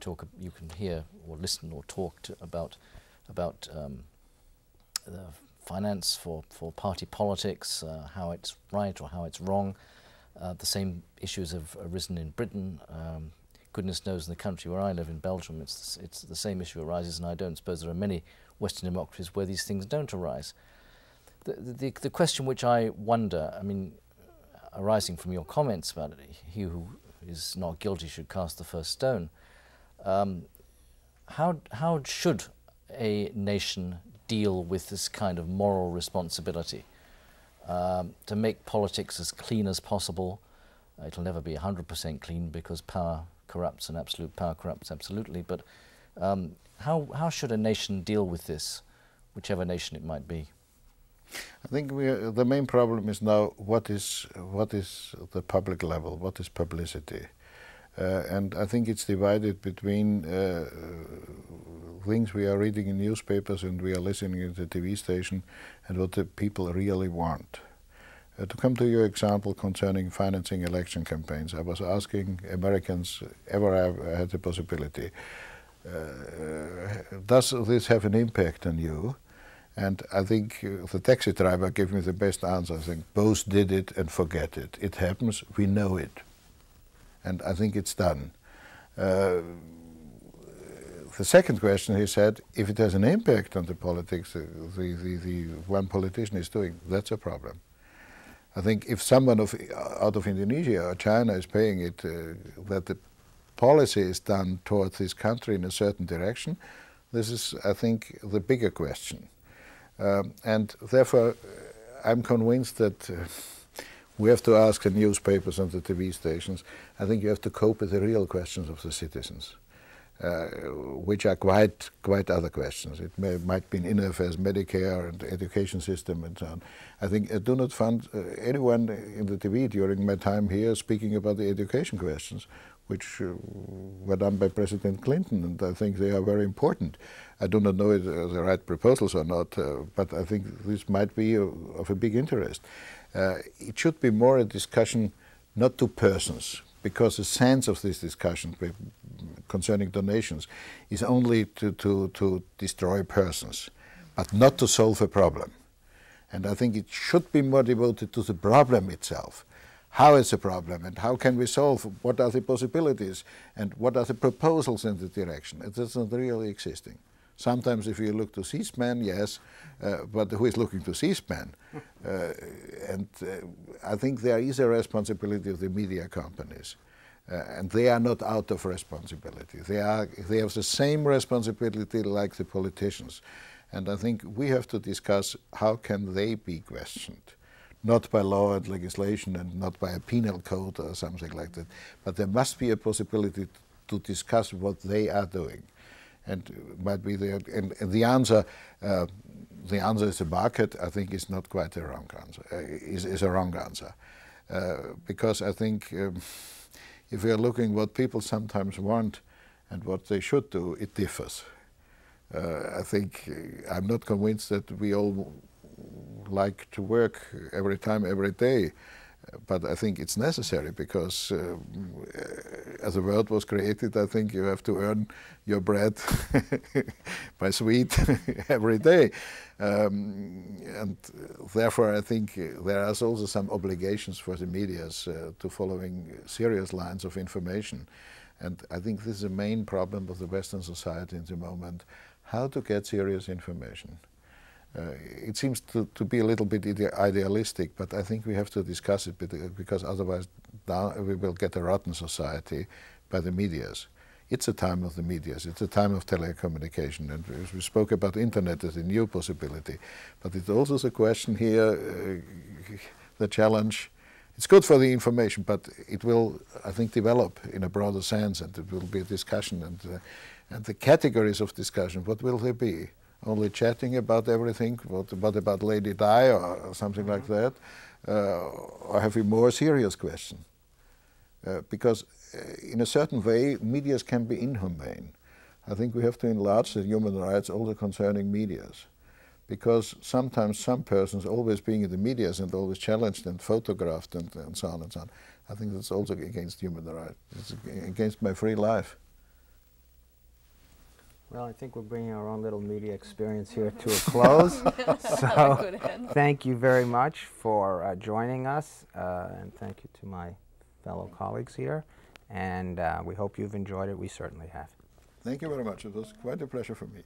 hear or listen or talk about the finance for party politics, how it's right or how it's wrong. The same issues have arisen in Britain. Goodness knows in the country where I live, in Belgium, it's the same issue arises, and I don't suppose there are many Western democracies where these things don't arise. The question which I wonder, I mean, arising from your comments about it, he who is not guilty should cast the first stone, how should a nation deal with this kind of moral responsibility? To make politics as clean as possible. It'll never be 100% clean because power corrupts and absolute power corrupts absolutely, but how should a nation deal with this, whichever nation it might be? I think the main problem is now what is the public level, what is publicity? And I think it's divided between things we are reading in newspapers and we are listening to the TV station and what the people really want. To come to your example concerning financing election campaigns, I was asking Americans, ever have had the possibility, does this have an impact on you? And I think the taxi driver gave me the best answer. I think both did it and forget it. It happens, we know it. And I think it's done. The second question, he said, if it has an impact on the politics the one politician is doing, that's a problem. I think if someone out of Indonesia or China is paying it, that the policy is done towards this country in a certain direction, this is, I think, the bigger question. And therefore, I'm convinced that we have to ask the newspapers and the TV stations. I think you have to cope with the real questions of the citizens, which are quite other questions. It might be in inner affairs, Medicare, and education system, and so on. I think I do not find anyone in the TV during my time here speaking about the education questions, which were done by President Clinton, and I think they are very important. I do not know if they are the right proposals or not, but I think this might be of a big interest. It should be more a discussion not to persons, because the sense of this discussion concerning donations is only to destroy persons, but not to solve a problem. And I think it should be more devoted to the problem itself. How is the problem and how can we solve? What are the possibilities and what are the proposals in the direction? It is not really existing. Sometimes if you look to C-SPAN, yes, but who is looking to C-SPAN? I think there is a responsibility of the media companies. And they are not out of responsibility. They have the same responsibility like the politicians. And I think we have to discuss how can they be questioned. Not by law and legislation and not by a penal code or something like that. But there must be a possibility to discuss what they are doing. And might be there. And the answer is the market, I think is not quite a wrong answer, is a wrong answer. Because I think if we are looking what people sometimes want and what they should do, it differs. I think I'm not convinced that we all like to work every time, every day, but I think it's necessary because as the world was created, I think you have to earn your bread by sweat every day. And therefore I think there are also some obligations for the medias to following serious lines of information. And I think this is the main problem of the Western society in the moment, how to get serious information. It seems to be a little bit idealistic, but I think we have to discuss it because otherwise we will get a rotten society by the medias. It's a time of the medias, it's a time of telecommunication, and we spoke about internet as a new possibility, but it's also the question here, the challenge. It's good for the information, but it will, I think, develop in a broader sense, and it will be a discussion, and the categories of discussion, what will they be? Only chatting about everything, what about Lady Di or something like that, or have a more serious question? Because in a certain way, medias can be inhumane. I think we have to enlarge the human rights also concerning medias, because sometimes some persons always being in the media and always challenged and photographed and so on and so on. I think that's also against human rights. It's against my free life. Well, I think we're bringing our own little media experience here to a close. So thank you very much for joining us, and thank you to my fellow colleagues here. And we hope you've enjoyed it. We certainly have. Thank you very much. It was quite a pleasure for me.